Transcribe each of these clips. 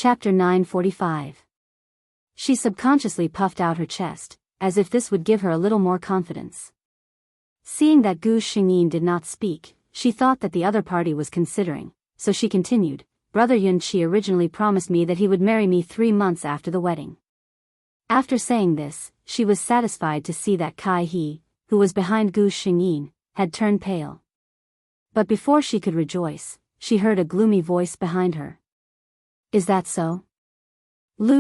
Chapter 945. She subconsciously puffed out her chest, as if this would give her a little more confidence. Seeing that Gu Xingyin did not speak, she thought that the other party was considering, so she continued, Brother Yunqi originally promised me that he would marry me 3 months after the wedding. After saying this, she was satisfied to see that Kai He, who was behind Gu Xingyin, had turned pale. But before she could rejoice, she heard a gloomy voice behind her. Is that so?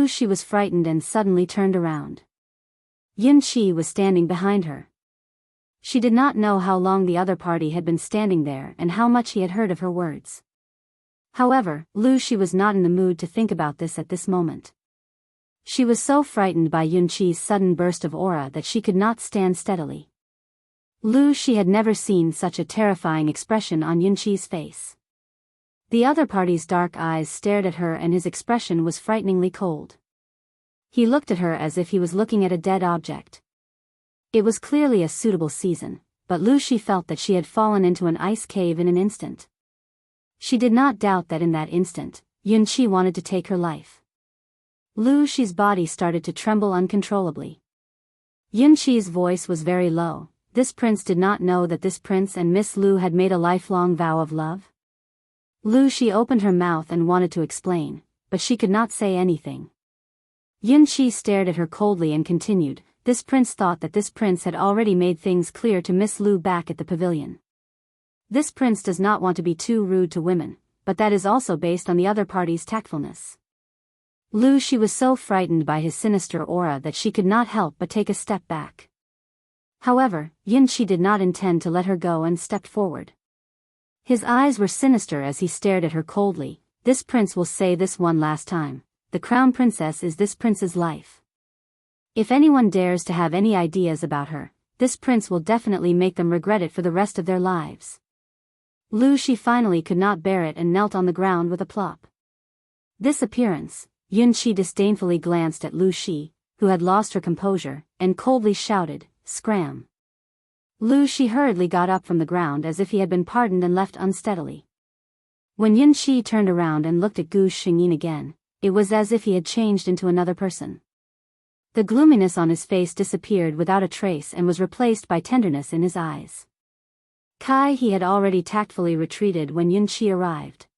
She was frightened and suddenly turned around. Yunqi was standing behind her. She did not know how long the other party had been standing there and how much he had heard of her words. However, she was not in the mood to think about this at this moment. She was so frightened by Yunqi's sudden burst of aura that she could not stand steadily. She had never seen such a terrifying expression on Yunqi's face. The other party's dark eyes stared at her and his expression was frighteningly cold. He looked at her as if he was looking at a dead object. It was clearly a suitable season, but she felt that she had fallen into an ice cave in an instant. She did not doubt that in that instant, Yunqi wanted to take her life. Lu's body started to tremble uncontrollably. Yunqi's voice was very low. This prince did not know that this prince and Miss Lu had made a lifelong vow of love. She opened her mouth and wanted to explain, but she could not say anything. Yunqi stared at her coldly and continued, this prince thought that this prince had already made things clear to Miss Lu back at the pavilion. This prince does not want to be too rude to women, but that is also based on the other party's tactfulness. She was so frightened by his sinister aura that she could not help but take a step back. However, Yunqi did not intend to let her go and stepped forward. His eyes were sinister as he stared at her coldly. This prince will say this one last time. The crown princess is this prince's life. If anyone dares to have any ideas about her, this prince will definitely make them regret it for the rest of their lives. She finally could not bear it and knelt on the ground with a plop. This appearance, Yunqi disdainfully glanced at Shi, who had lost her composure, and coldly shouted, "Scram!" Shi hurriedly got up from the ground as if he had been pardoned and left unsteadily. When Yunqi turned around and looked at Gu Xingyin again, it was as if he had changed into another person. The gloominess on his face disappeared without a trace and was replaced by tenderness in his eyes. He had already tactfully retreated when Yunqi arrived.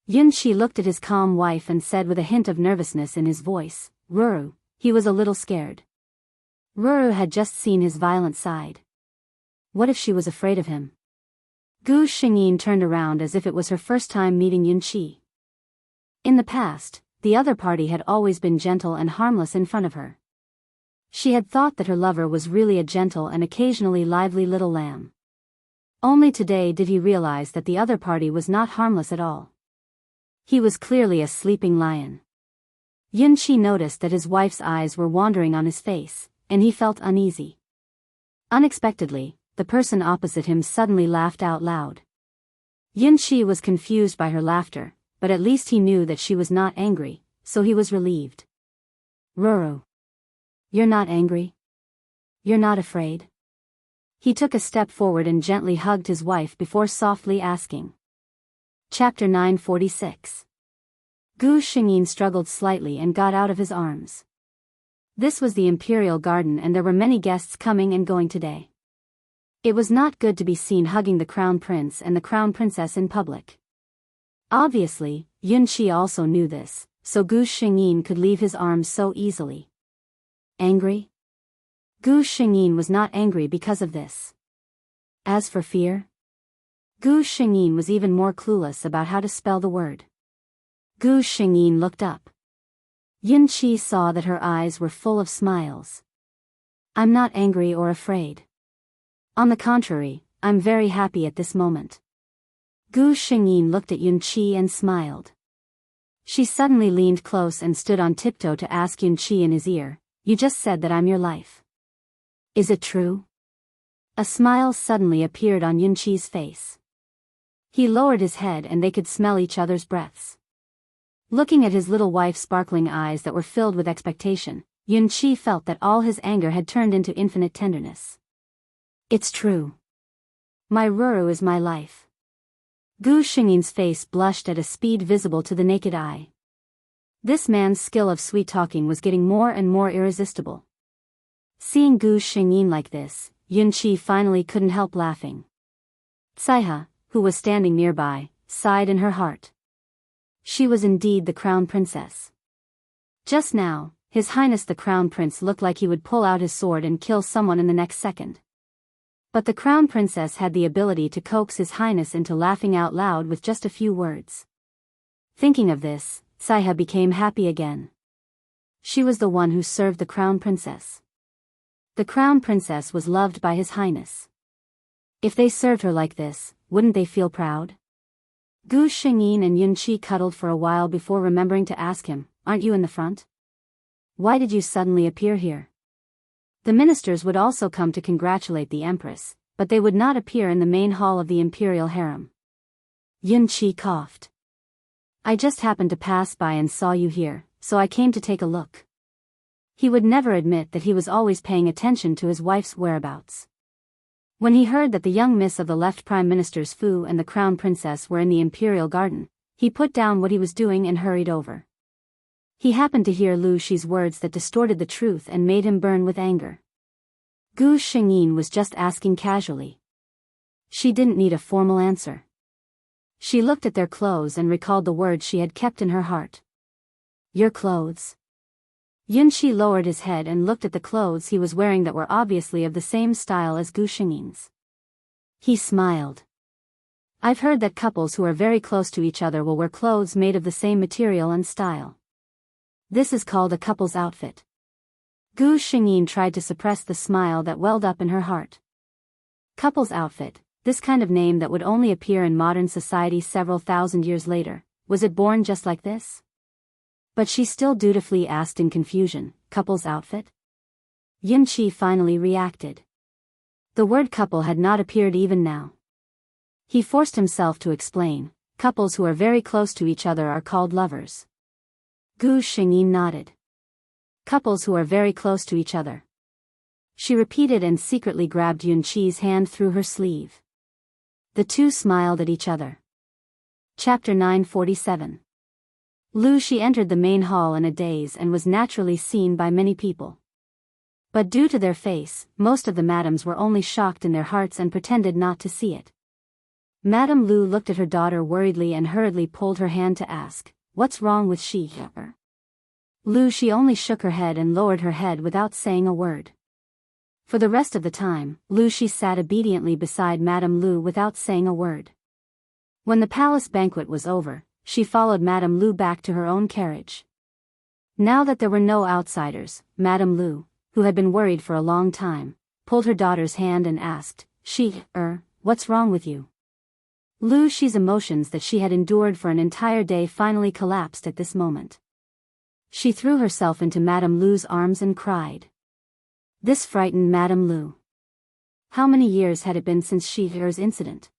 Yunqi looked at his calm wife and said with a hint of nervousness in his voice, "Ruru." He was a little scared. Ruru had just seen his violent side. What if she was afraid of him? Gu Xingyin turned around as if it was her first time meeting Yunqi. In the past, the other party had always been gentle and harmless in front of her. She had thought that her lover was really a gentle and occasionally lively little lamb. Only today did he realize that the other party was not harmless at all. He was clearly a sleeping lion. Yunqi noticed that his wife's eyes were wandering on his face, and he felt uneasy. Unexpectedly, the person opposite him suddenly laughed out loud. Yunqi was confused by her laughter, but at least he knew that she was not angry, so he was relieved. "Ruru. You're not angry? You're not afraid?" He took a step forward and gently hugged his wife before softly asking. Chapter 946. Gu Xingyin struggled slightly and got out of his arms. This was the imperial garden and there were many guests coming and going today. It was not good to be seen hugging the crown prince and the crown princess in public. Obviously, Yunqi also knew this, so Gu Xingyin could leave his arms so easily. Angry? Gu Xingyin was not angry because of this. As for fear? Gu Xingyin was even more clueless about how to spell the word. Gu Xingyin looked up. Yunqi saw that her eyes were full of smiles. "I'm not angry or afraid. On the contrary, I'm very happy at this moment." Gu Xingyin looked at Yunqi and smiled. She suddenly leaned close and stood on tiptoe to ask Yunqi in his ear, "You just said that I'm your life. Is it true?" A smile suddenly appeared on Yunqi's face. He lowered his head and they could smell each other's breaths. Looking at his little wife's sparkling eyes that were filled with expectation, Yunqi felt that all his anger had turned into infinite tenderness. "It's true. My Ruru is my life." Gu Xingyin's face blushed at a speed visible to the naked eye. This man's skill of sweet-talking was getting more and more irresistible. Seeing Gu Shengyin like this, Yunqi finally couldn't help laughing. Caihe, who was standing nearby, sighed in her heart. She was indeed the crown princess. Just now, His Highness the Crown Prince looked like he would pull out his sword and kill someone in the next second. But the Crown Princess had the ability to coax His Highness into laughing out loud with just a few words. Thinking of this, Caihe became happy again. She was the one who served the Crown Princess. The Crown Princess was loved by His Highness. If they served her like this, wouldn't they feel proud? Gu Shengyin and Yunqi cuddled for a while before remembering to ask him, "Aren't you in the front? Why did you suddenly appear here?" The ministers would also come to congratulate the Empress, but they would not appear in the main hall of the imperial harem. Yunqi coughed. "I just happened to pass by and saw you here, so I came to take a look." He would never admit that he was always paying attention to his wife's whereabouts. When he heard that the young miss of the left Prime Ministers Fu and the Crown Princess were in the imperial garden, he put down what he was doing and hurried over. He happened to hear Lu Shi's words that distorted the truth and made him burn with anger. Gu Shengyin was just asking casually. She didn't need a formal answer. She looked at their clothes and recalled the words she had kept in her heart. "Your clothes?" Yunqi lowered his head and looked at the clothes he was wearing that were obviously of the same style as Gu Shengyin's. He smiled. "I've heard that couples who are very close to each other will wear clothes made of the same material and style. This is called a couple's outfit." Gu Shengyin tried to suppress the smile that welled up in her heart. Couple's outfit, this kind of name that would only appear in modern society several thousand years later, was it born just like this? But she still dutifully asked in confusion, "Couple's outfit?" Yunqi finally reacted. The word couple had not appeared even now. He forced himself to explain, "Couples who are very close to each other are called lovers." Gu Shengyin nodded. "Couples who are very close to each other." She repeated and secretly grabbed Yunqi's hand through her sleeve. The two smiled at each other. Chapter 947. Lu Shi entered the main hall in a daze and was naturally seen by many people. But due to their face, most of the madams were only shocked in their hearts and pretended not to see it. Madame Lu looked at her daughter worriedly and hurriedly pulled her hand to ask, "What's wrong with Shi?" Lu Shi only shook her head and lowered her head without saying a word. For the rest of the time, Lu Shi sat obediently beside Madame Lu without saying a word. When the palace banquet was over, she followed Madame Lu back to her own carriage. Now that there were no outsiders, Madame Lu, who had been worried for a long time, pulled her daughter's hand and asked, "Shi, what's wrong with you?" Lu Shi's emotions that she had endured for an entire day finally collapsed at this moment. She threw herself into Madame Lu's arms and cried. This frightened Madame Lu. How many years had it been since Shi's incident?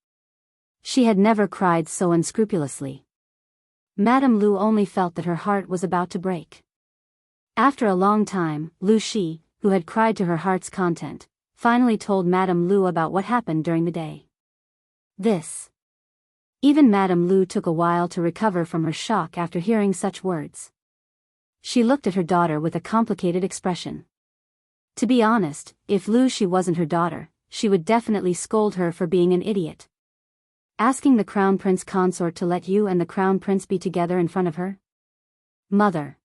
She had never cried so unscrupulously. Madame Lu only felt that her heart was about to break. After a long time, Lu Shi, who had cried to her heart's content, finally told Madame Lu about what happened during the day. Even Madame Lu took a while to recover from her shock after hearing such words. She looked at her daughter with a complicated expression. To be honest, if Lu Shi wasn't her daughter, she would definitely scold her for being an idiot. Asking the Crown Prince consort to let you and the Crown Prince be together in front of her? Mother.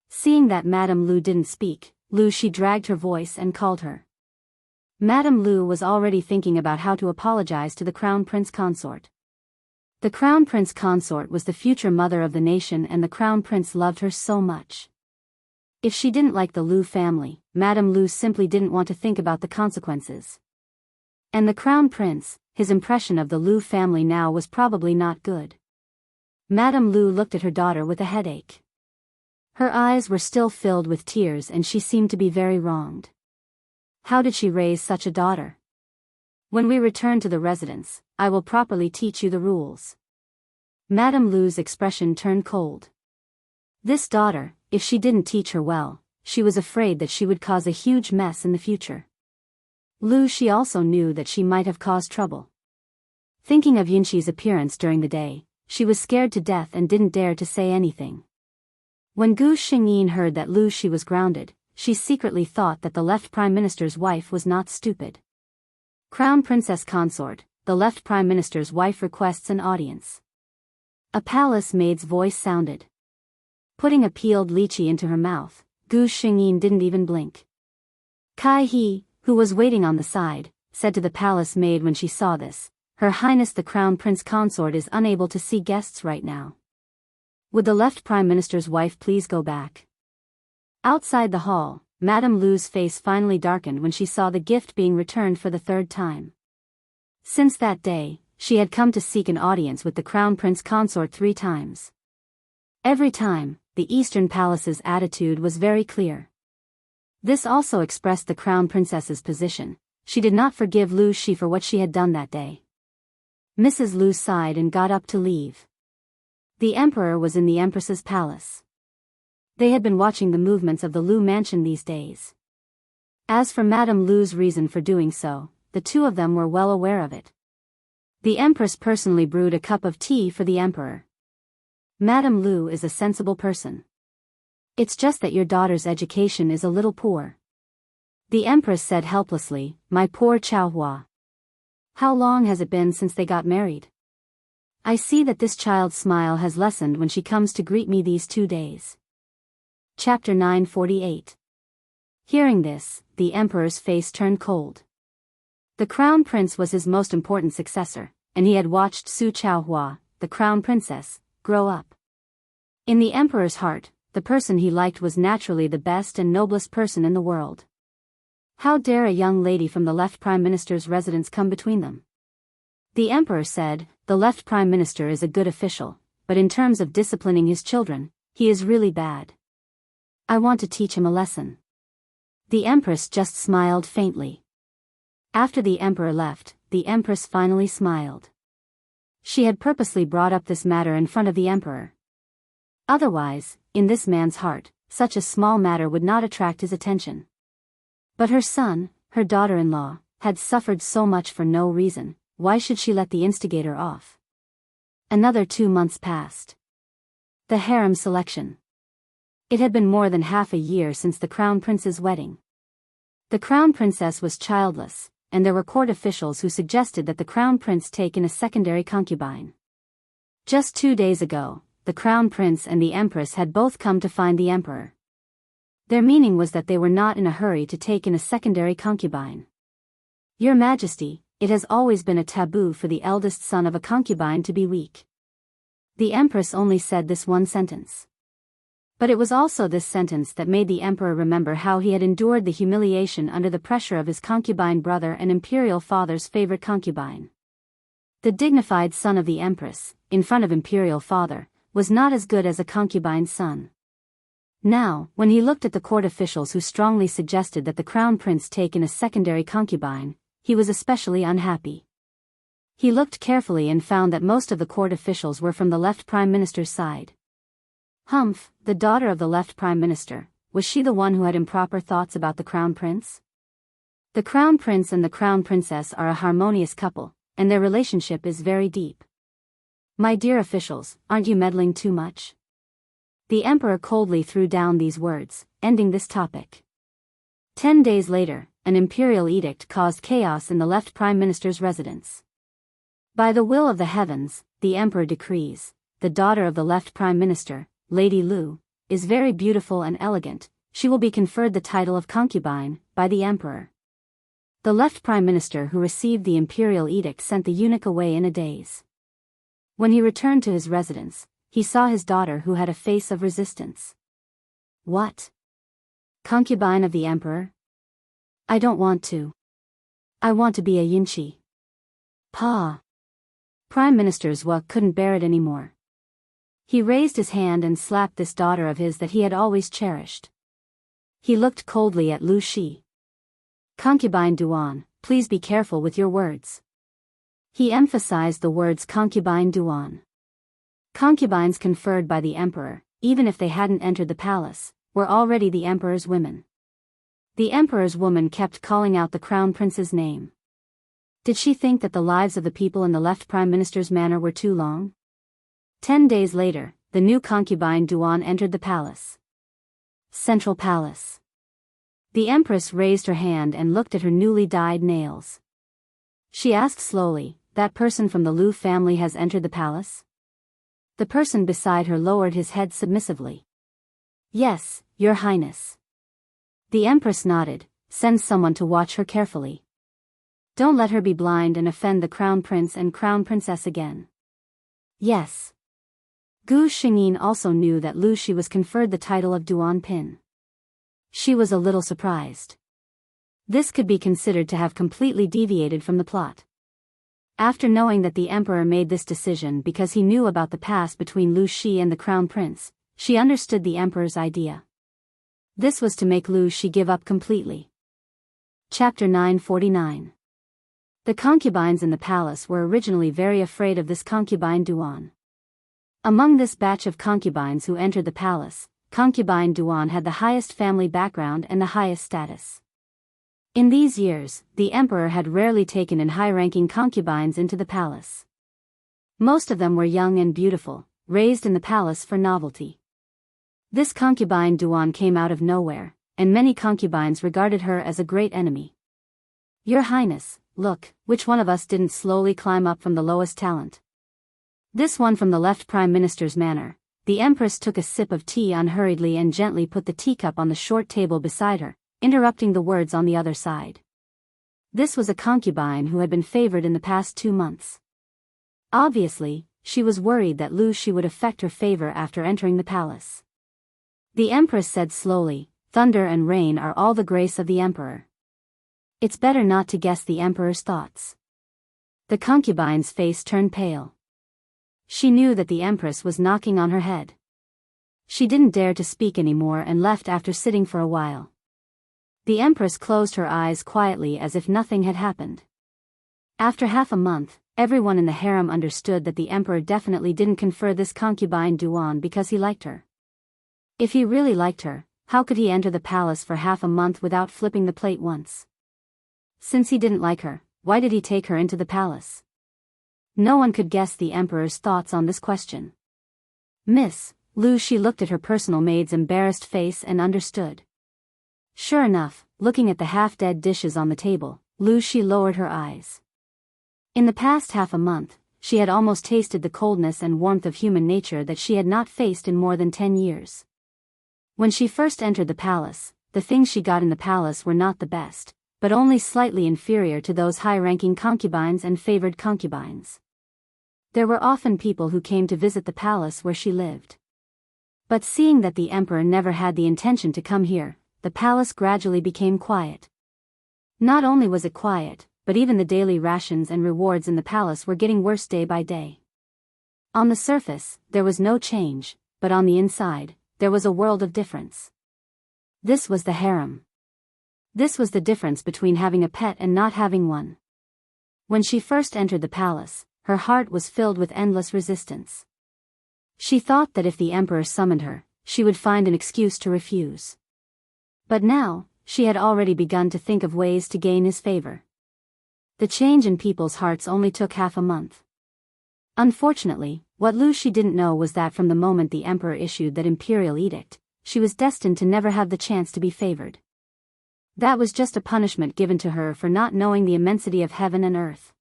Seeing that Madame Lu didn't speak, Lu Shi dragged her voice and called her. Madame Lu was already thinking about how to apologize to the Crown Prince consort. The Crown Prince consort was the future mother of the nation and the Crown Prince loved her so much. If she didn't like the Lu family, Madame Lu simply didn't want to think about the consequences. And the Crown Prince, his impression of the Lu family now was probably not good. Madame Lu looked at her daughter with a headache. Her eyes were still filled with tears and she seemed to be very wronged. How did she raise such a daughter? When we return to the residence, I will properly teach you the rules. Madame Lu's expression turned cold. This daughter, if she didn't teach her well, she was afraid that she would cause a huge mess in the future. Lu Shi also knew that she might have caused trouble. Thinking of Yunqi's appearance during the day, she was scared to death and didn't dare to say anything. When Gu Xingyin heard that Lu Shi was grounded, she secretly thought that the left Prime Minister's wife was not stupid. Crown Princess Consort, the left Prime Minister's wife requests an audience. A palace maid's voice sounded. Putting a peeled lychee into her mouth, Gu Xingyin didn't even blink. Kai He, who was waiting on the side, said to the palace maid when she saw this, "Her Highness the Crown Prince Consort is unable to see guests right now. Would the left Prime Minister's wife please go back?" Outside the hall, Madame Lu's face finally darkened when she saw the gift being returned for the third time. Since that day, she had come to seek an audience with the Crown Prince Consort 3 times. Every time, the Eastern Palace's attitude was very clear. This also expressed the Crown Princess's position. She did not forgive Lu Shi for what she had done that day. Mrs. Lu sighed and got up to leave. The Emperor was in the Empress's palace. They had been watching the movements of the Lu mansion these days. As for Madame Lu's reason for doing so, the two of them were well aware of it. The Empress personally brewed a cup of tea for the Emperor. Madame Lu is a sensible person. It's just that your daughter's education is a little poor. The Empress said helplessly, "My poor Chaohua. How long has it been since they got married? I see that this child's smile has lessened when she comes to greet me these 2 days." Chapter 948. Hearing this, the Emperor's face turned cold. The Crown Prince was his most important successor, and he had watched Su Chaohua, the Crown Princess, grow up. In the Emperor's heart, the person he liked was naturally the best and noblest person in the world. How dare a young lady from the left Prime Minister's residence come between them? The Emperor said, "The left Prime Minister is a good official, but in terms of disciplining his children, he is really bad. I want to teach him a lesson." The Empress just smiled faintly. After the Emperor left, the Empress finally smiled. She had purposely brought up this matter in front of the Emperor. Otherwise, in this man's heart, such a small matter would not attract his attention. But her son, her daughter-in-law, had suffered so much for no reason. Why should she let the instigator off? Another 2 months passed. The harem selection. It had been more than half a year since the Crown Prince's wedding. The Crown Princess was childless, and there were court officials who suggested that the Crown Prince take in a secondary concubine. Just 2 days ago, the Crown Prince and the Empress had both come to find the Emperor. Their meaning was that they were not in a hurry to take in a secondary concubine. "Your Majesty, it has always been a taboo for the eldest son of a concubine to be weak." The Empress only said this one sentence. But it was also this sentence that made the Emperor remember how he had endured the humiliation under the pressure of his concubine brother and imperial father's favorite concubine. The dignified son of the Empress, in front of imperial father, was not as good as a concubine's son. Now, when he looked at the court officials who strongly suggested that the Crown Prince take in a secondary concubine, he was especially unhappy. He looked carefully and found that most of the court officials were from the left Prime Minister's side. Humph, the daughter of the left Prime Minister, was she the one who had improper thoughts about the Crown Prince? The Crown Prince and the Crown Princess are a harmonious couple, and their relationship is very deep. My dear officials, aren't you meddling too much? The Emperor coldly threw down these words, ending this topic. 10 days later, an imperial edict caused chaos in the left Prime Minister's residence. By the will of the heavens, the Emperor decrees, the daughter of the left Prime Minister, Lady Lu, is very beautiful and elegant. She will be conferred the title of concubine by the Emperor. The left Prime Minister who received the imperial edict sent the eunuch away in a daze. When he returned to his residence, he saw his daughter who had a face of resistance. "What? Concubine of the Emperor? I don't want to. I want to be a yinchi." Pa. Prime Minister Zhua couldn't bear it anymore. He raised his hand and slapped this daughter of his that he had always cherished. He looked coldly at Lu Shi. "Concubine Duan, please be careful with your words." He emphasized the words concubine Duan. Concubines conferred by the Emperor, even if they hadn't entered the palace, were already the Emperor's women. The Emperor's woman kept calling out the Crown Prince's name. Did she think that the lives of the people in the left Prime Minister's manor were too long? 10 days later, the new concubine Duan entered the palace. Central Palace. The empress raised her hand and looked at her newly dyed nails. She asked slowly, "That person from the Lu family has entered the palace?" The person beside her lowered his head submissively. "Yes, Your Highness." The empress nodded. "Send someone to watch her carefully. Don't let her be blind and offend the crown prince and crown princess again." "Yes." Gu Shengyin also knew that Lu Shi was conferred the title of Duan Pin. She was a little surprised. This could be considered to have completely deviated from the plot. After knowing that the emperor made this decision because he knew about the past between Lu Shi and the crown prince, she understood the emperor's idea. This was to make Lu Shi give up completely. Chapter 949. The concubines in the palace were originally very afraid of this concubine Duan. Among this batch of concubines who entered the palace, concubine Duan had the highest family background and the highest status. In these years, the emperor had rarely taken in high-ranking concubines into the palace. Most of them were young and beautiful, raised in the palace for novelty. This concubine Duan came out of nowhere, and many concubines regarded her as a great enemy. "Your Highness, look, which one of us didn't slowly climb up from the lowest talent?" This one from the left Prime Minister's manner. The empress took a sip of tea unhurriedly and gently put the teacup on the short table beside her, interrupting the words on the other side. This was a concubine who had been favored in the past 2 months. Obviously, she was worried that Lu Shi would affect her favor after entering the palace. The empress said slowly, "Thunder and rain are all the grace of the emperor. It's better not to guess the emperor's thoughts." The concubine's face turned pale. She knew that the empress was knocking on her head. She didn't dare to speak anymore and left after sitting for a while. The empress closed her eyes quietly as if nothing had happened. After half a month, everyone in the harem understood that the emperor definitely didn't confer this concubine Duan because he liked her. If he really liked her, how could he enter the palace for half a month without flipping the plate once? Since he didn't like her, why did he take her into the palace? No one could guess the emperor's thoughts on this question. "Miss," Lu Shi looked at her personal maid's embarrassed face and understood. Sure enough, looking at the half-dead dishes on the table, Lu Shi lowered her eyes. In the past half a month, she had almost tasted the coldness and warmth of human nature that she had not faced in more than 10 years. When she first entered the palace, the things she got in the palace were not the best, but only slightly inferior to those high-ranking concubines and favored concubines. There were often people who came to visit the palace where she lived. But seeing that the emperor never had the intention to come here, the palace gradually became quiet. Not only was it quiet, but even the daily rations and rewards in the palace were getting worse day by day. On the surface, there was no change, but on the inside, there was a world of difference. This was the harem. This was the difference between having a pet and not having one. When she first entered the palace, her heart was filled with endless resistance. She thought that if the emperor summoned her, she would find an excuse to refuse. But now, she had already begun to think of ways to gain his favor. The change in people's hearts only took half a month. Unfortunately, what Lu Shi didn't know was that from the moment the emperor issued that imperial edict, she was destined to never have the chance to be favored. That was just a punishment given to her for not knowing the immensity of heaven and earth.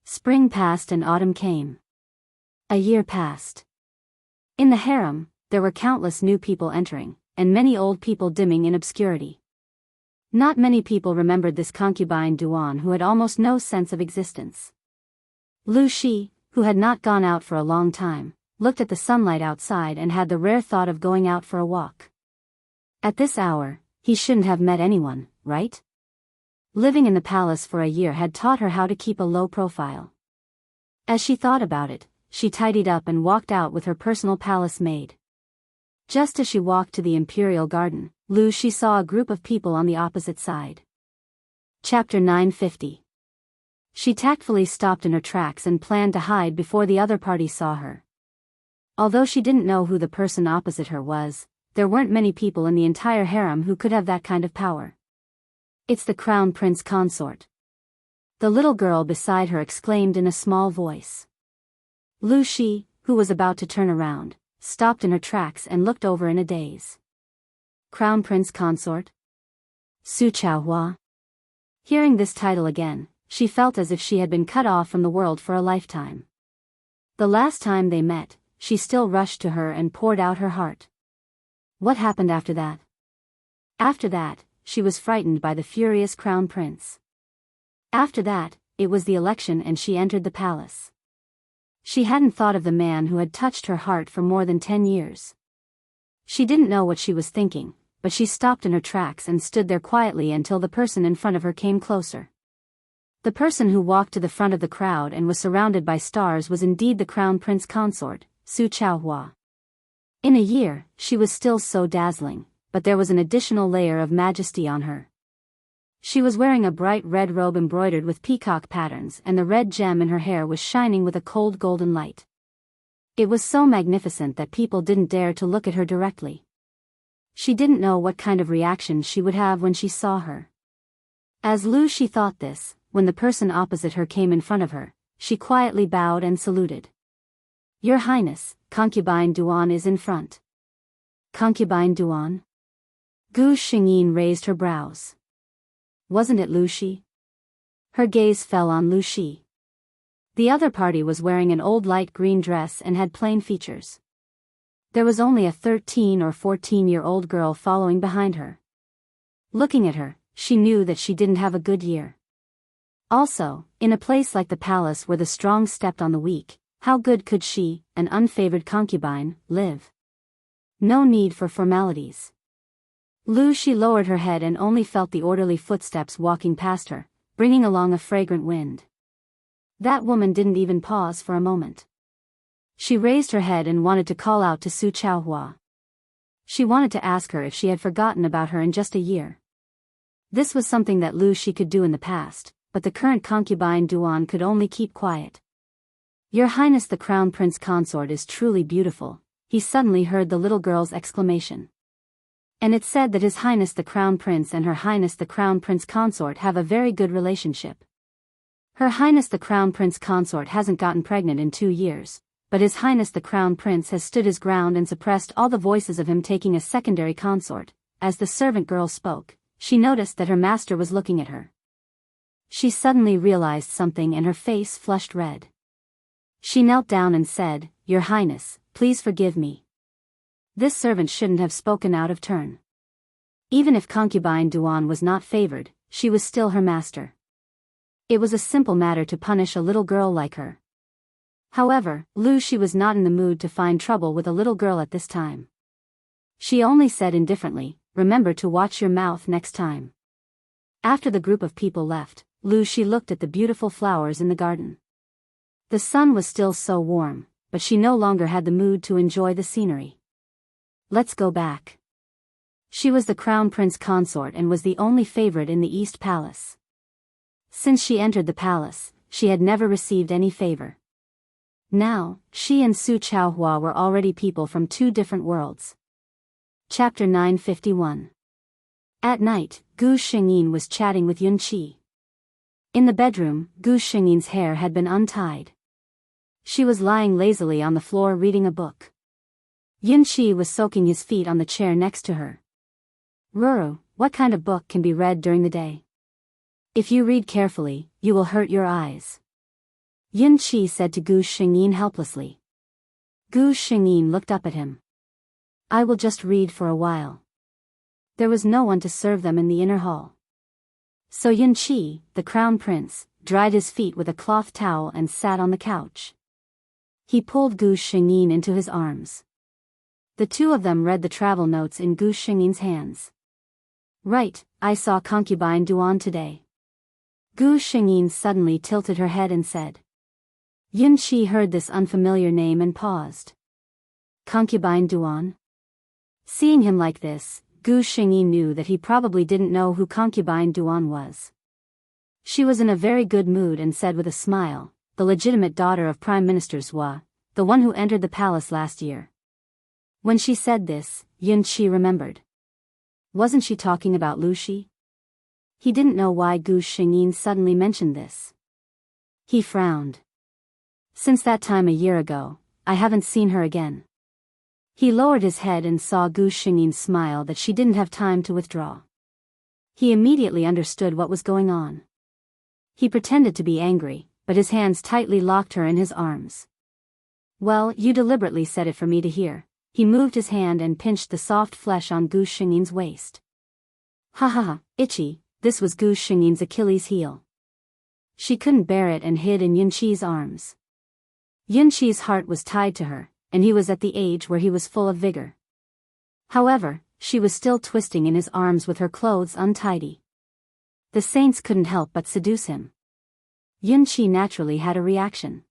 Spring passed and autumn came. A year passed. In the harem, there were countless new people entering, and many old people dimming in obscurity. Not many people remembered this concubine Duan who had almost no sense of existence. Lu Shi, who had not gone out for a long time, looked at the sunlight outside and had the rare thought of going out for a walk. At this hour, he shouldn't have met anyone, right? Living in the palace for a year had taught her how to keep a low profile. As she thought about it, she tidied up and walked out with her personal palace maid. Just as she walked to the imperial garden, Lu Shi saw a group of people on the opposite side. Chapter 950. She tactfully stopped in her tracks and planned to hide before the other party saw her. Although she didn't know who the person opposite her was, there weren't many people in the entire harem who could have that kind of power. "It's the crown prince consort," the little girl beside her exclaimed in a small voice. Lu Shi, who was about to turn around, stopped in her tracks and looked over in a daze. Crown Prince Consort? Su Chaohua? Hearing this title again, she felt as if she had been cut off from the world for a lifetime. The last time they met, she still rushed to her and poured out her heart. What happened after that? After that, she was frightened by the furious crown prince. After that, it was the election and she entered the palace. She hadn't thought of the man who had touched her heart for more than 10 years. She didn't know what she was thinking, but she stopped in her tracks and stood there quietly until the person in front of her came closer. The person who walked to the front of the crowd and was surrounded by stars was indeed the crown prince consort, Su Chaohua. In a year, she was still so dazzling, but there was an additional layer of majesty on her. She was wearing a bright red robe embroidered with peacock patterns, and the red gem in her hair was shining with a cold golden light. It was so magnificent that people didn't dare to look at her directly. She didn't know what kind of reaction she would have when she saw her. As Lu Shi thought this, when the person opposite her came in front of her, she quietly bowed and saluted. Your Highness, Concubine Duan is in front. Concubine Duan? Gu Xingyin raised her brows. Wasn't it Lu Shi? Her gaze fell on Lu Shi. The other party was wearing an old light green dress and had plain features. There was only a 13 or 14-year-old girl following behind her. Looking at her, she knew that she didn't have a good year. Also, in a place like the palace where the strong stepped on the weak, how good could she, an unfavored concubine, live? No need for formalities. Lu Shi lowered her head and only felt the orderly footsteps walking past her, bringing along a fragrant wind. That woman didn't even pause for a moment. She raised her head and wanted to call out to Su Chaohua. She wanted to ask her if she had forgotten about her in just a year. This was something that Lu Shi could do in the past, but the current concubine Duan could only keep quiet. Your Highness the Crown Prince Consort is truly beautiful, he suddenly heard the little girl's exclamation. And it said that His Highness the Crown Prince and Her Highness the Crown Prince Consort have a very good relationship. Her Highness the Crown Prince Consort hasn't gotten pregnant in 2 years, but His Highness the Crown Prince has stood his ground and suppressed all the voices of him taking a secondary consort. As the servant girl spoke, she noticed that her master was looking at her. She suddenly realized something and her face flushed red. She knelt down and said, Your Highness, please forgive me. This servant shouldn't have spoken out of turn. Even if concubine Duan was not favored, she was still her master. It was a simple matter to punish a little girl like her. However, Lu Shi was not in the mood to find trouble with a little girl at this time. She only said indifferently, Remember to watch your mouth next time. After the group of people left, Lu Shi looked at the beautiful flowers in the garden. The sun was still so warm, but she no longer had the mood to enjoy the scenery. Let's go back. She was the crown prince consort and was the only favorite in the East Palace. Since she entered the palace, she had never received any favor. Now, she and Su Chaohua were already people from 2 different worlds. Chapter 951. At night, Gu Xingyin was chatting with Yun Qi. In the bedroom, Gu Xingyin's hair had been untied. She was lying lazily on the floor reading a book. Yun Qi was soaking his feet on the chair next to her. Ruru, what kind of book can be read during the day? If you read carefully, you will hurt your eyes. Yun Qi said to Gu Xingyin helplessly. Gu Xingyin looked up at him. I will just read for a while. There was no one to serve them in the inner hall. So Yun Qi, the crown prince, dried his feet with a cloth towel and sat on the couch. He pulled Gu Xingyin into his arms. The 2 of them read the travel notes in Gu Xingyin's hands. Right, I saw concubine Duan today. Gu Xingyin suddenly tilted her head and said. Yun Qi heard this unfamiliar name and paused. Concubine Duan? Seeing him like this, Gu Xingyin knew that he probably didn't know who concubine Duan was. She was in a very good mood and said with a smile, the legitimate daughter of Prime Minister Zhua, the one who entered the palace last year. When she said this, Yun Qi remembered. Wasn't she talking about Lu Shi? He didn't know why Gu Xingyin suddenly mentioned this. He frowned. Since that time a year ago, I haven't seen her again. He lowered his head and saw Gu Xingyin smile that she didn't have time to withdraw. He immediately understood what was going on. He pretended to be angry, but his hands tightly locked her in his arms. Well, you deliberately said it for me to hear. He moved his hand and pinched the soft flesh on Gu Xingyin's waist. Ha ha ha, itchy. This was Gu Xingyin's Achilles heel. She couldn't bear it and hid in Yunqi's arms. Yunqi's heart was tied to her, and he was at the age where he was full of vigor. However, she was still twisting in his arms with her clothes untidy. The saints couldn't help but seduce him. Yunqi naturally had a reaction.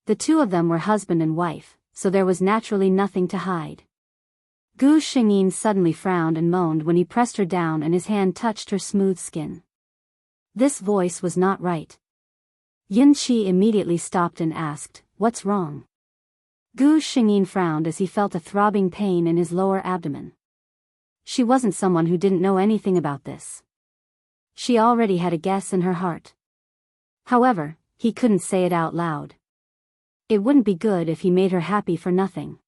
The two of them were husband and wife, so there was naturally nothing to hide. Gu Xingyin suddenly frowned and moaned when he pressed her down and his hand touched her smooth skin. This voice was not right. Yunqi immediately stopped and asked, "What's wrong?" Gu Xingyin frowned as he felt a throbbing pain in his lower abdomen. She wasn't someone who didn't know anything about this. She already had a guess in her heart. However, he couldn't say it out loud. It wouldn't be good if he made her happy for nothing.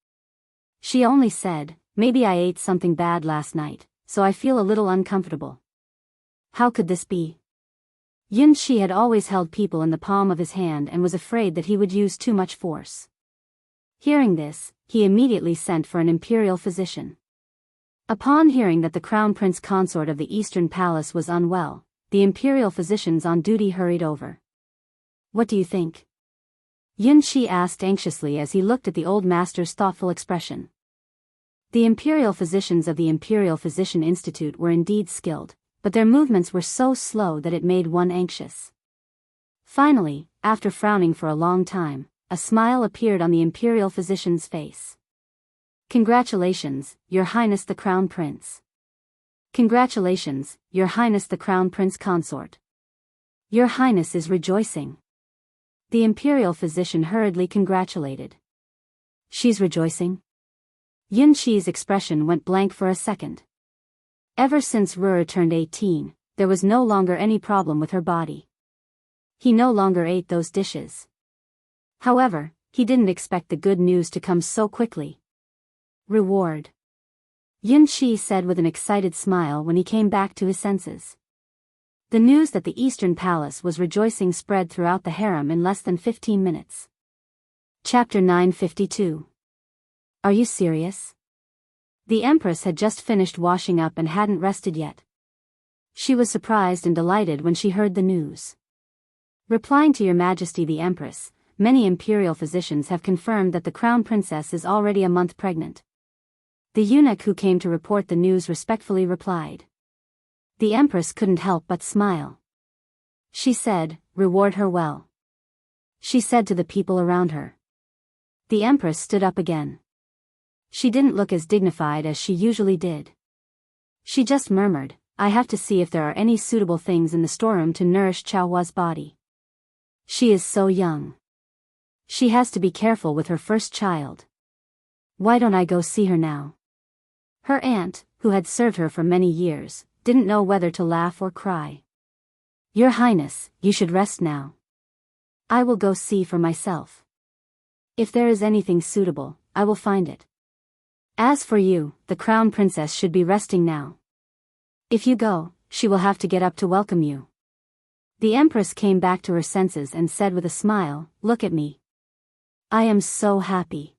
She only said, "Maybe I ate something bad last night, so I feel a little uncomfortable." How could this be? Yunqi had always held people in the palm of his hand and was afraid that he would use too much force. Hearing this, he immediately sent for an imperial physician. Upon hearing that the crown prince consort of the Eastern Palace was unwell, the imperial physicians on duty hurried over. "What do you think?" Yunqi asked anxiously as he looked at the old master's thoughtful expression. The imperial physicians of the Imperial Physician Institute were indeed skilled, but their movements were so slow that it made one anxious. Finally, after frowning for a long time, a smile appeared on the imperial physician's face. "Congratulations, Your Highness the Crown Prince." "Congratulations, Your Highness the Crown Prince Consort." "Your Highness is rejoicing." The imperial physician hurriedly congratulated. "She's rejoicing?" Yunqi's expression went blank for a second. Ever since Rur turned 18, there was no longer any problem with her body. He no longer ate those dishes. However, he didn't expect the good news to come so quickly. "Reward," Yunqi said with an excited smile when he came back to his senses. The news that the Eastern Palace was rejoicing spread throughout the harem in less than 15 minutes. Chapter 952. Are you serious? The Empress had just finished washing up and hadn't rested yet. She was surprised and delighted when she heard the news. "Replying to Your Majesty the Empress, many imperial physicians have confirmed that the Crown Princess is already a month pregnant." The eunuch who came to report the news respectfully replied. The Empress couldn't help but smile. She said, "Reward her well," she said to the people around her. The Empress stood up again. She didn't look as dignified as she usually did. She just murmured, "I have to see if there are any suitable things in the storeroom to nourish Chaohua's body. She is so young. She has to be careful with her first child. Why don't I go see her now?" Her aunt, who had served her for many years, didn't know whether to laugh or cry. "Your Highness, you should rest now. I will go see for myself. If there is anything suitable, I will find it. As for you, the Crown Princess should be resting now. If you go, she will have to get up to welcome you." The Empress came back to her senses and said with a smile, "Look at me. I am so happy."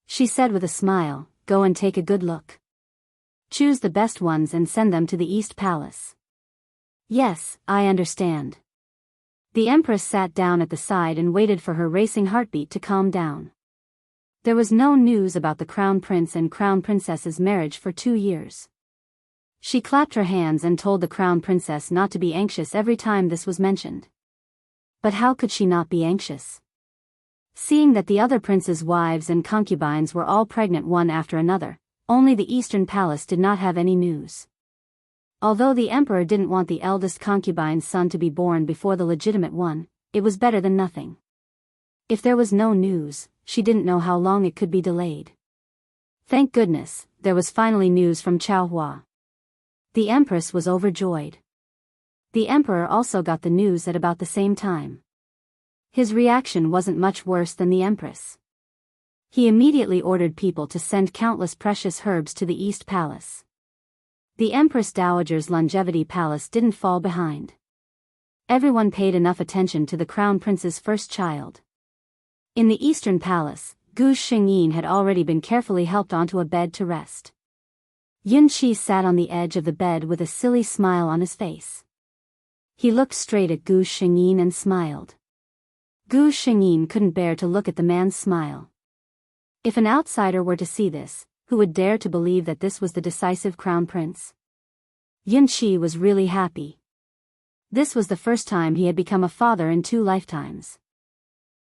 She said with a smile, "Go and take a good look. Choose the best ones and send them to the East Palace." "Yes, I understand." The Empress sat down at the side and waited for her racing heartbeat to calm down. There was no news about the Crown Prince and Crown Princess's marriage for 2 years. She clapped her hands and told the Crown Princess not to be anxious every time this was mentioned. But how could she not be anxious? Seeing that the other princes' wives and concubines were all pregnant one after another, only the Eastern Palace did not have any news. Although the emperor didn't want the eldest concubine's son to be born before the legitimate one, it was better than nothing. If there was no news, she didn't know how long it could be delayed. Thank goodness, there was finally news from Chaohua. The Empress was overjoyed. The Emperor also got the news at about the same time. His reaction wasn't much worse than the Empress. He immediately ordered people to send countless precious herbs to the East Palace. The Empress Dowager's longevity palace didn't fall behind. Everyone paid enough attention to the Crown Prince's first child. In the Eastern Palace, Gu Xingyin had already been carefully helped onto a bed to rest. Yun Qi sat on the edge of the bed with a silly smile on his face. He looked straight at Gu Xingyin and smiled. Gu Xingyin couldn't bear to look at the man's smile. If an outsider were to see this, who would dare to believe that this was the decisive crown prince? Yun Qi was really happy. This was the first time he had become a father in 2 lifetimes.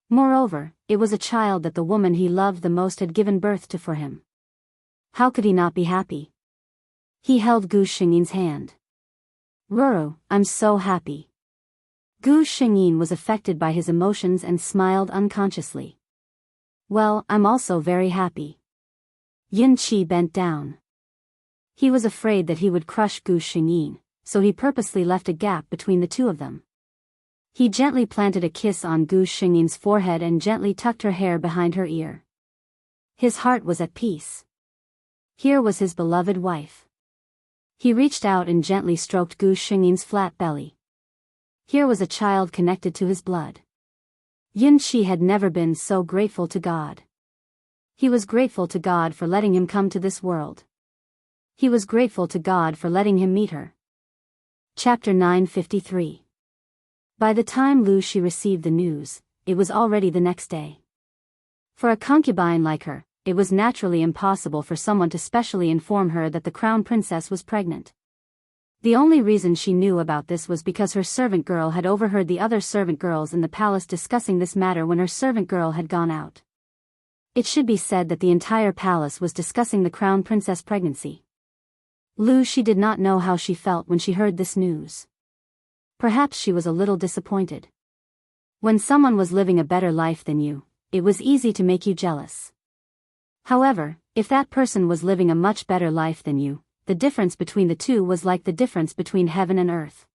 Moreover, it was a child that the woman he loved the most had given birth to for him. How could he not be happy? He held Gu Xingyin's hand. "Ruru, I'm so happy." Gu Xingyin was affected by his emotions and smiled unconsciously. "Well, I'm also very happy." Yun Qi bent down. He was afraid that he would crush Gu Xingyin, so he purposely left a gap between the two of them. He gently planted a kiss on Gu Xingyin's forehead and gently tucked her hair behind her ear. His heart was at peace. Here was his beloved wife. He reached out and gently stroked Gu Xingyin's flat belly. Here was a child connected to his blood. Yun Qi had never been so grateful to God. He was grateful to God for letting him come to this world. He was grateful to God for letting him meet her. Chapter 953. By the time Lu Shi received the news, it was already the next day. For a concubine like her, it was naturally impossible for someone to specially inform her that the crown princess was pregnant. The only reason she knew about this was because her servant girl had overheard the other servant girls in the palace discussing this matter when her servant girl had gone out. It should be said that the entire palace was discussing the crown princess pregnancy. Lu Shi did not know how she felt when she heard this news. Perhaps she was a little disappointed. When someone was living a better life than you, it was easy to make you jealous. However, if that person was living a much better life than you, the difference between the two was like the difference between heaven and earth.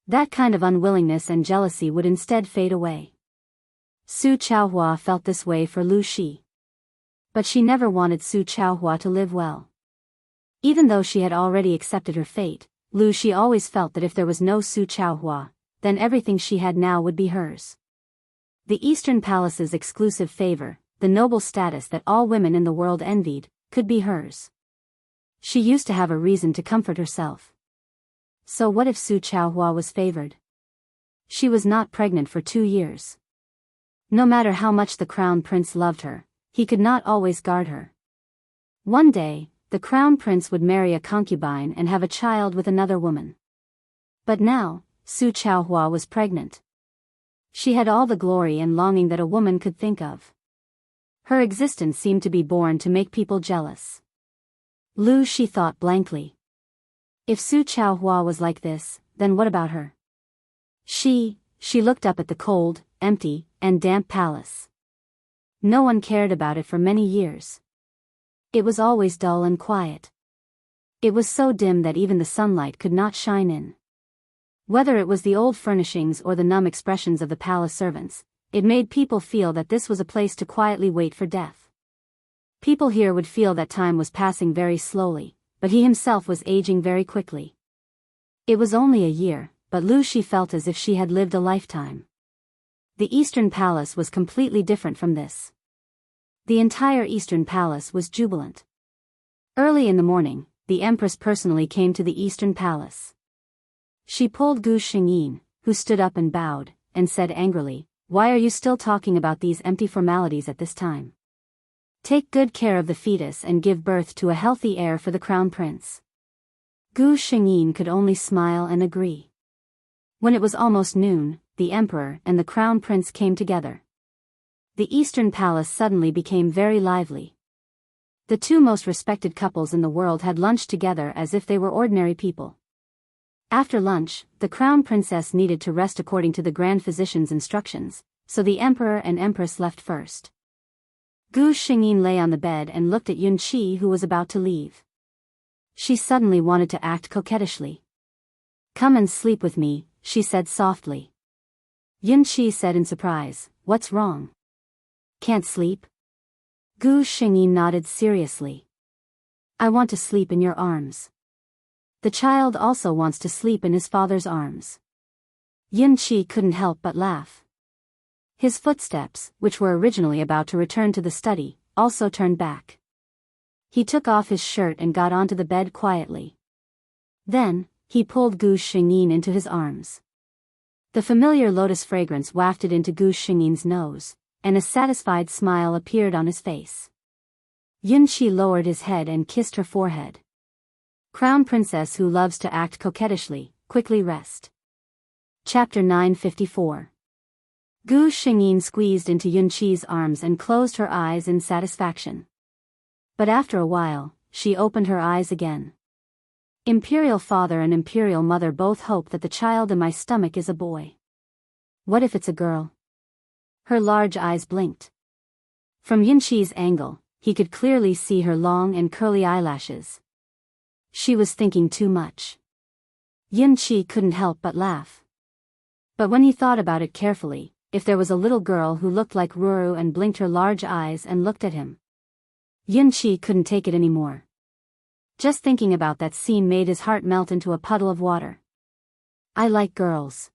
That kind of unwillingness and jealousy would instead fade away. Su Chaohua felt this way for Lu Shi. But she never wanted Su Chaohua to live well. Even though she had already accepted her fate, Lu Shi always felt that if there was no Su Chaohua, then everything she had now would be hers. The Eastern Palace's exclusive favor, the noble status that all women in the world envied, could be hers. She used to have a reason to comfort herself. So what if Su Chaohua was favored? She was not pregnant for 2 years. No matter how much the crown prince loved her, he could not always guard her. One day, the crown prince would marry a concubine and have a child with another woman. But now, Su Chaohua was pregnant. She had all the glory and longing that a woman could think of. Her existence seemed to be born to make people jealous. Lu Shi thought blankly. If Su Chaohua was like this, then what about her? She looked up at the cold, empty, and damp palace. No one cared about it for many years. It was always dull and quiet. It was so dim that even the sunlight could not shine in. Whether it was the old furnishings or the numb expressions of the palace servants, it made people feel that this was a place to quietly wait for death. People here would feel that time was passing very slowly, but he himself was aging very quickly. It was only a year, but Lu Shi felt as if she had lived a lifetime. The Eastern Palace was completely different from this. The entire Eastern Palace was jubilant. Early in the morning, the Empress personally came to the Eastern Palace. She pulled Gu Xingyin, who stood up and bowed, and said angrily, "Why are you still talking about these empty formalities at this time? Take good care of the fetus and give birth to a healthy heir for the crown prince." Gu Xingyin could only smile and agree. When it was almost noon, the emperor and the crown prince came together. The Eastern Palace suddenly became very lively. The two most respected couples in the world had lunched together as if they were ordinary people. After lunch, the crown princess needed to rest according to the grand physician's instructions, so the emperor and empress left first. Gu Xingyin lay on the bed and looked at Yun Qi, who was about to leave. She suddenly wanted to act coquettishly. "Come and sleep with me," she said softly. Yun Qi said in surprise, "What's wrong? Can't sleep?" Gu Xingyi nodded seriously. I want to sleep in your arms. The child also wants to sleep in his father's arms. Yin Qi couldn't help but laugh. His footsteps, which were originally about to return to the study, also turned back. He took off his shirt and got onto the bed quietly. Then, he pulled Gu Xingyin into his arms. The familiar lotus fragrance wafted into Gu Xingyin's nose, and a satisfied smile appeared on his face. Yin Qi lowered his head and kissed her forehead. Crown princess who loves to act coquettishly, quickly rest. Chapter 954. Gu Xingyin squeezed into Yin Qi's arms and closed her eyes in satisfaction. But after a while, she opened her eyes again. Imperial father and imperial mother both hope that the child in my stomach is a boy. What if it's a girl? Her large eyes blinked. From Yin Qi's angle, he could clearly see her long and curly eyelashes. She was thinking too much. Yin Qi couldn't help but laugh. But when he thought about it carefully, if there was a little girl who looked like Ruru and blinked her large eyes and looked at him, Yin Qi couldn't take it anymore. Just thinking about that scene made his heart melt into a puddle of water. I like girls.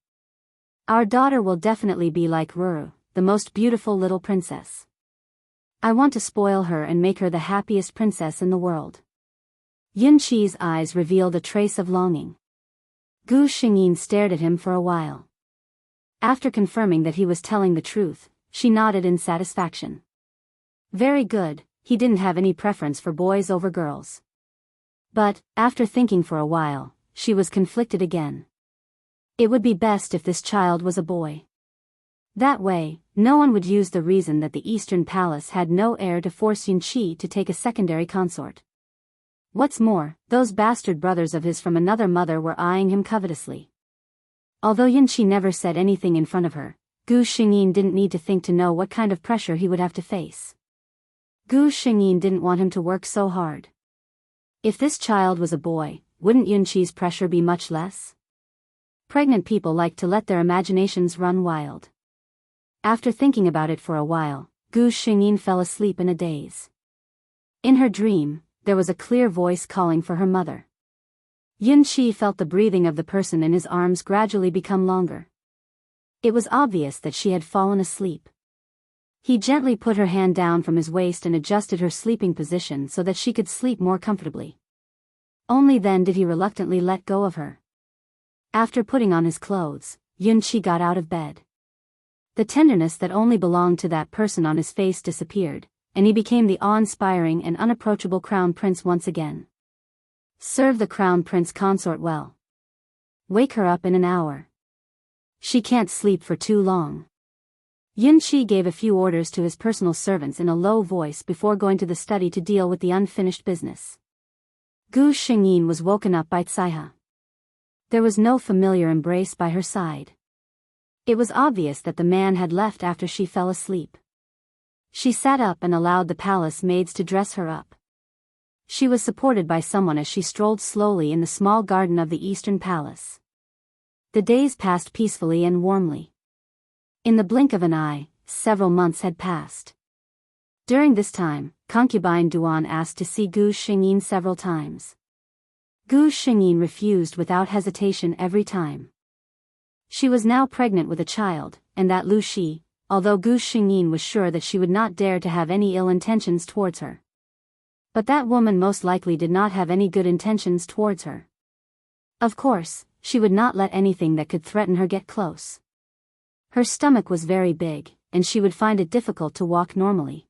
Our daughter will definitely be like Ruru, the most beautiful little princess. I want to spoil her and make her the happiest princess in the world. Yin Qi's eyes revealed a trace of longing. Gu Xingyin stared at him for a while. After confirming that he was telling the truth, she nodded in satisfaction. Very good, he didn't have any preference for boys over girls. But, after thinking for a while, she was conflicted again. It would be best if this child was a boy. That way, no one would use the reason that the Eastern Palace had no heir to force Yin Qi to take a secondary consort. What's more, those bastard brothers of his from another mother were eyeing him covetously. Although Yin Qi never said anything in front of her, Gu Xingyin didn't need to think to know what kind of pressure he would have to face. Gu Xingyin didn't want him to work so hard. If this child was a boy, wouldn't Yin Qi's pressure be much less? Pregnant people like to let their imaginations run wild. After thinking about it for a while, Gu Xingyin fell asleep in a daze. In her dream, there was a clear voice calling for her mother. Yin Qi felt the breathing of the person in his arms gradually become longer. It was obvious that she had fallen asleep. He gently put her hand down from his waist and adjusted her sleeping position so that she could sleep more comfortably. Only then did he reluctantly let go of her. After putting on his clothes, Yin Qi got out of bed. The tenderness that only belonged to that person on his face disappeared, and he became the awe-inspiring and unapproachable crown prince once again. Serve the crown prince consort well. Wake her up in an hour. She can't sleep for too long. Yin Qi gave a few orders to his personal servants in a low voice before going to the study to deal with the unfinished business. Gu Xingyin was woken up by Caihe. There was no familiar embrace by her side. It was obvious that the man had left after she fell asleep. She sat up and allowed the palace maids to dress her up. She was supported by someone as she strolled slowly in the small garden of the Eastern Palace. The days passed peacefully and warmly. In the blink of an eye, several months had passed. During this time, concubine Duan asked to see Gu Xingyin several times. Gu Xingyin refused without hesitation every time. She was now pregnant with a child, and that Lu Shi, although Gu Xingyin was sure that she would not dare to have any ill intentions towards her. But that woman most likely did not have any good intentions towards her. Of course, she would not let anything that could threaten her get close. Her stomach was very big, and she would find it difficult to walk normally.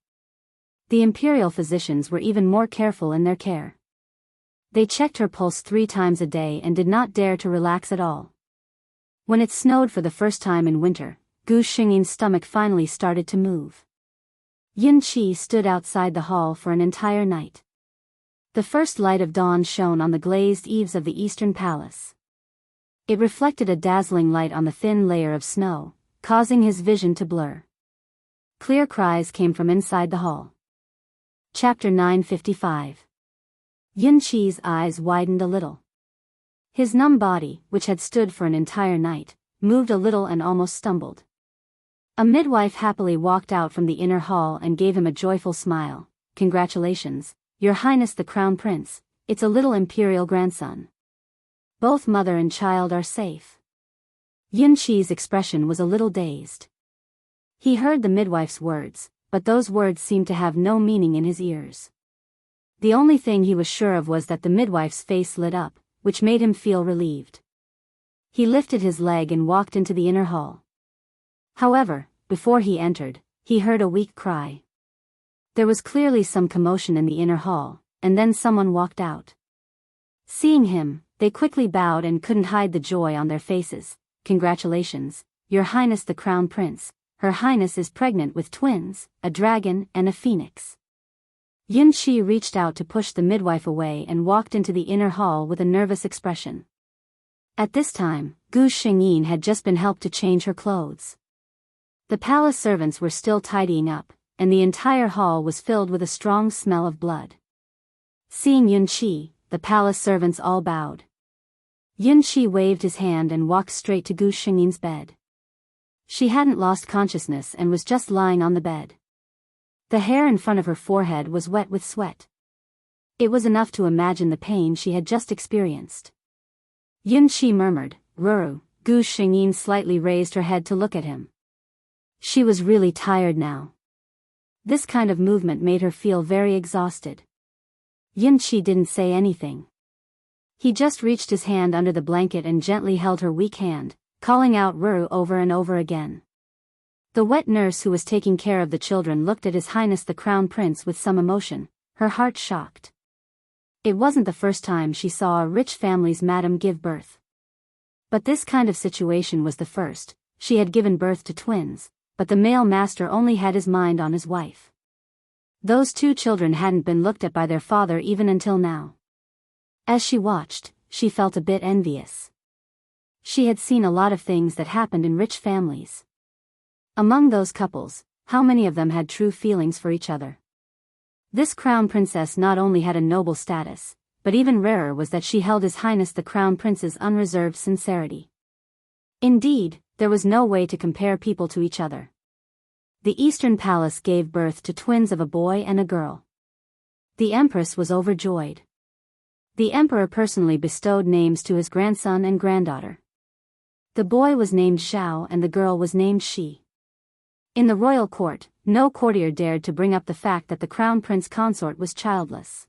The imperial physicians were even more careful in their care. They checked her pulse 3 times a day and did not dare to relax at all. When it snowed for the first time in winter, Gu Xingyin's stomach finally started to move. Yin Qi stood outside the hall for an entire night. The first light of dawn shone on the glazed eaves of the Eastern Palace. It reflected a dazzling light on the thin layer of snow, causing his vision to blur. Clear cries came from inside the hall. Chapter 955. Yin Qi's eyes widened a little. His numb body, which had stood for an entire night, moved a little and almost stumbled. A midwife happily walked out from the inner hall and gave him a joyful smile. "Congratulations, Your Highness the Crown Prince, it's a little imperial grandson. Both mother and child are safe." Yun Qi's expression was a little dazed. He heard the midwife's words, but those words seemed to have no meaning in his ears. The only thing he was sure of was that the midwife's face lit up, which made him feel relieved. He lifted his leg and walked into the inner hall. However, before he entered, he heard a weak cry. There was clearly some commotion in the inner hall, and then someone walked out. Seeing him, they quickly bowed and couldn't hide the joy on their faces. "Congratulations, Your Highness the Crown Prince. Her Highness is pregnant with twins, a dragon and a phoenix." Yun Qi reached out to push the midwife away and walked into the inner hall with a nervous expression. At this time, Gu Xingyin had just been helped to change her clothes. The palace servants were still tidying up, and the entire hall was filled with a strong smell of blood. Seeing Yun Qi, the palace servants all bowed. Yun Qi waved his hand and walked straight to Gu Xingyin's bed. She hadn't lost consciousness and was just lying on the bed. The hair in front of her forehead was wet with sweat. It was enough to imagine the pain she had just experienced. Yun Qi murmured, "Ruru." Gu Xingyin slightly raised her head to look at him. She was really tired now. This kind of movement made her feel very exhausted. Yun Qi didn't say anything. He just reached his hand under the blanket and gently held her weak hand, calling out "Ruru" over and over again. The wet nurse who was taking care of the children looked at His Highness the Crown Prince with some emotion, her heart shocked. It wasn't the first time she saw a rich family's madam give birth. But this kind of situation was the first. She had given birth to twins, but the male master only had his mind on his wife. Those two children hadn't been looked at by their father even until now. As she watched, she felt a bit envious. She had seen a lot of things that happened in rich families. Among those couples, how many of them had true feelings for each other? This crown princess not only had a noble status, but even rarer was that she held His Highness the Crown Prince's unreserved sincerity. Indeed, there was no way to compare people to each other. The Eastern Palace gave birth to twins of a boy and a girl. The Empress was overjoyed. The Emperor personally bestowed names to his grandson and granddaughter. The boy was named Zhao and the girl was named Shi. In the royal court, no courtier dared to bring up the fact that the crown prince consort was childless.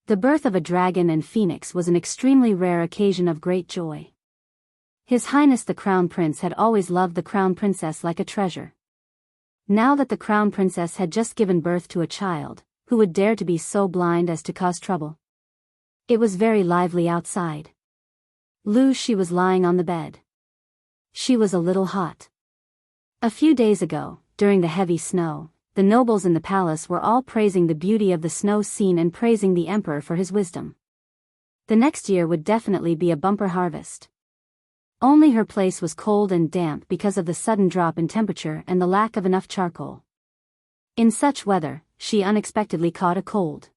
The birth of a dragon and phoenix was an extremely rare occasion of great joy. His Highness the Crown Prince had always loved the crown princess like a treasure. Now that the crown princess had just given birth to a child, who would dare to be so blind as to cause trouble? It was very lively outside. She was lying on the bed. She was a little hot. A few days ago, during the heavy snow, the nobles in the palace were all praising the beauty of the snow scene and praising the emperor for his wisdom. The next year would definitely be a bumper harvest. Only her place was cold and damp because of the sudden drop in temperature and the lack of enough charcoal. In such weather, she unexpectedly caught a cold.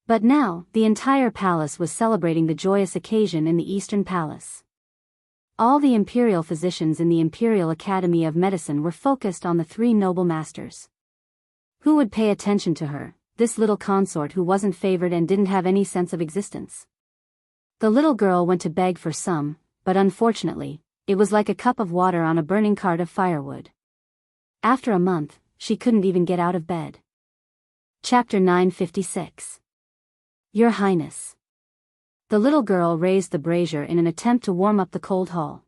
But now, the entire palace was celebrating the joyous occasion in the Eastern Palace. All the imperial physicians in the Imperial Academy of Medicine were focused on the three noble masters. Who would pay attention to her, this little consort who wasn't favored and didn't have any sense of existence? The little girl went to beg for some, but unfortunately, it was like a cup of water on a burning cart of firewood. After a month, she couldn't even get out of bed. Chapter 956. Your Highness. The little girl raised the brazier in an attempt to warm up the cold hall.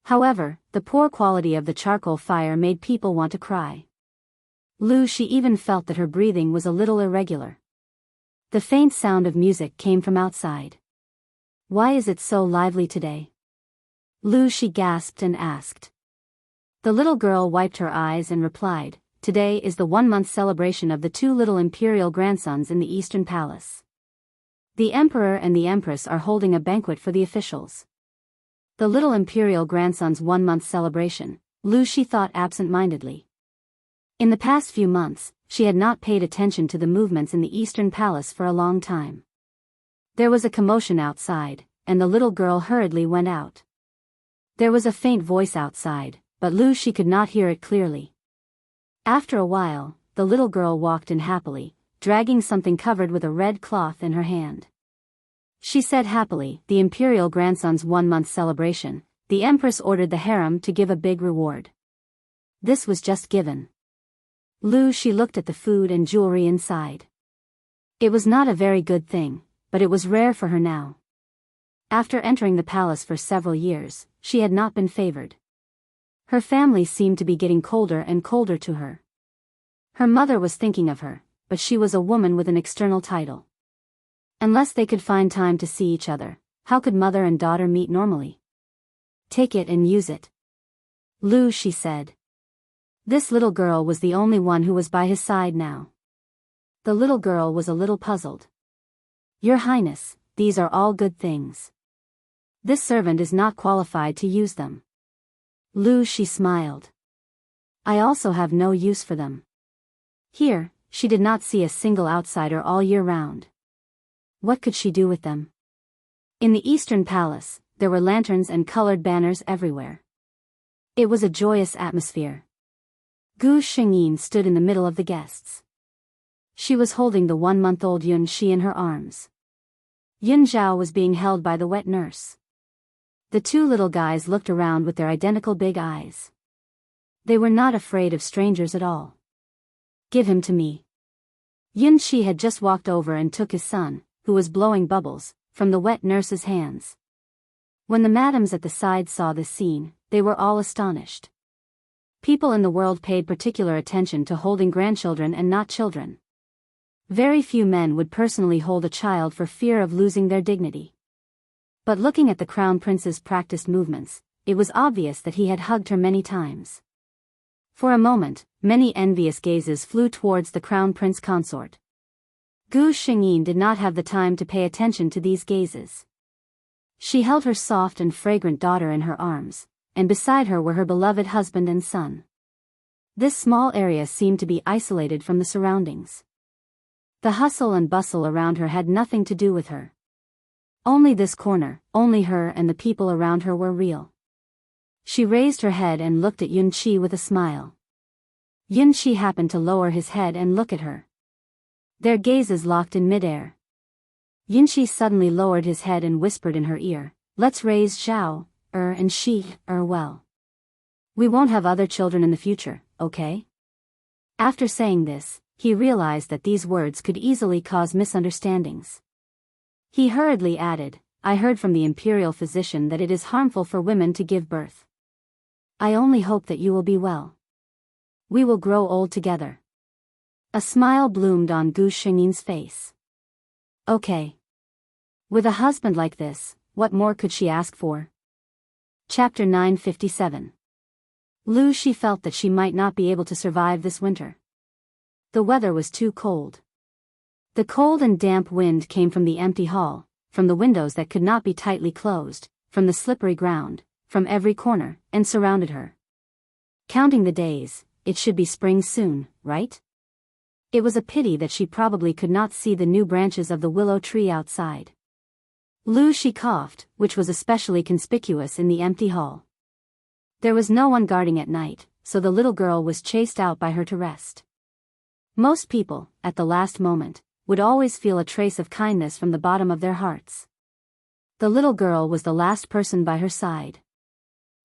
However, the poor quality of the charcoal fire made people want to cry. She even felt that her breathing was a little irregular. The faint sound of music came from outside. "Why is it so lively today?" She gasped and asked. The little girl wiped her eyes and replied, "Today is the 1-month celebration of the 2 little imperial grandsons in the Eastern Palace. The Emperor and the Empress are holding a banquet for the officials." The little imperial grandson's 1-month celebration, She thought absent-mindedly. In the past few months, she had not paid attention to the movements in the Eastern Palace for a long time. There was a commotion outside, and the little girl hurriedly went out. There was a faint voice outside, but Lucy could not hear it clearly. After a while, the little girl walked in happily, dragging something covered with a red cloth in her hand. She said happily, the imperial grandson's 1-month celebration. The empress ordered the harem to give a big reward. This was just given. She looked at the food and jewelry inside. It was not a very good thing, but it was rare for her now. After entering the palace for several years, she had not been favored. Her family seemed to be getting colder and colder to her. Her mother was thinking of her, but she was a woman with an external title. Unless they could find time to see each other, how could mother and daughter meet normally? Take it and use it. She said. This little girl was the only one who was by his side now. The little girl was a little puzzled. Your Highness, these are all good things. This servant is not qualified to use them. She smiled. I also have no use for them. Here, she did not see a single outsider all year round. What could she do with them? In the Eastern Palace, there were lanterns and colored banners everywhere. It was a joyous atmosphere. Gu Shengyin stood in the middle of the guests. She was holding the 1-month-old Yun Shi in her arms. Yun Zhao was being held by the wet nurse. The two little guys looked around with their identical big eyes. They were not afraid of strangers at all. Give him to me. Yun Shi had just walked over and took his son, who was blowing bubbles, from the wet nurse's hands. When the madams at the side saw this scene, they were all astonished. People in the world paid particular attention to holding grandchildren and not children. Very few men would personally hold a child for fear of losing their dignity. But looking at the crown prince's practiced movements, it was obvious that he had hugged her many times. For a moment, many envious gazes flew towards the crown prince consort. Gu Shengyin did not have the time to pay attention to these gazes. She held her soft and fragrant daughter in her arms, and beside her were her beloved husband and son. This small area seemed to be isolated from the surroundings. The hustle and bustle around her had nothing to do with her. Only this corner, only her and the people around her were real. She raised her head and looked at Yun Shi with a smile. Yun Shi happened to lower his head and look at her. Their gazes locked in midair. Yun Shi suddenly lowered his head and whispered in her ear, let's raise Zhao, and Shi, well. We won't have other children in the future, okay? After saying this, he realized that these words could easily cause misunderstandings. He hurriedly added, I heard from the imperial physician that it is harmful for women to give birth. I only hope that you will be well. We will grow old together. A smile bloomed on Gu Shengyin's face. Okay. With a husband like this, what more could she ask for? Chapter 957. She felt that she might not be able to survive this winter. The weather was too cold. The cold and damp wind came from the empty hall, from the windows that could not be tightly closed, from the slippery ground, from every corner, and surrounded her. Counting the days, it should be spring soon, right? It was a pity that she probably could not see the new branches of the willow tree outside. She coughed, which was especially conspicuous in the empty hall. There was no one guarding at night, so the little girl was chased out by her to rest. Most people, at the last moment, would always feel a trace of kindness from the bottom of their hearts. The little girl was the last person by her side.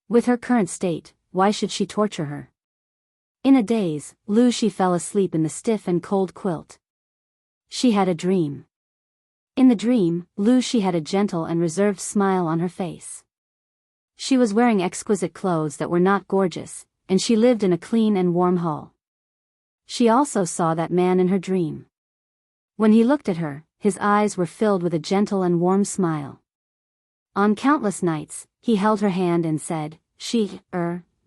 With her current state, why should she torture her? In a daze, she fell asleep in the stiff and cold quilt. She had a dream. In the dream, she had a gentle and reserved smile on her face. She was wearing exquisite clothes that were not gorgeous, and she lived in a clean and warm hall. She also saw that man in her dream. When he looked at her, his eyes were filled with a gentle and warm smile. On countless nights, he held her hand and said,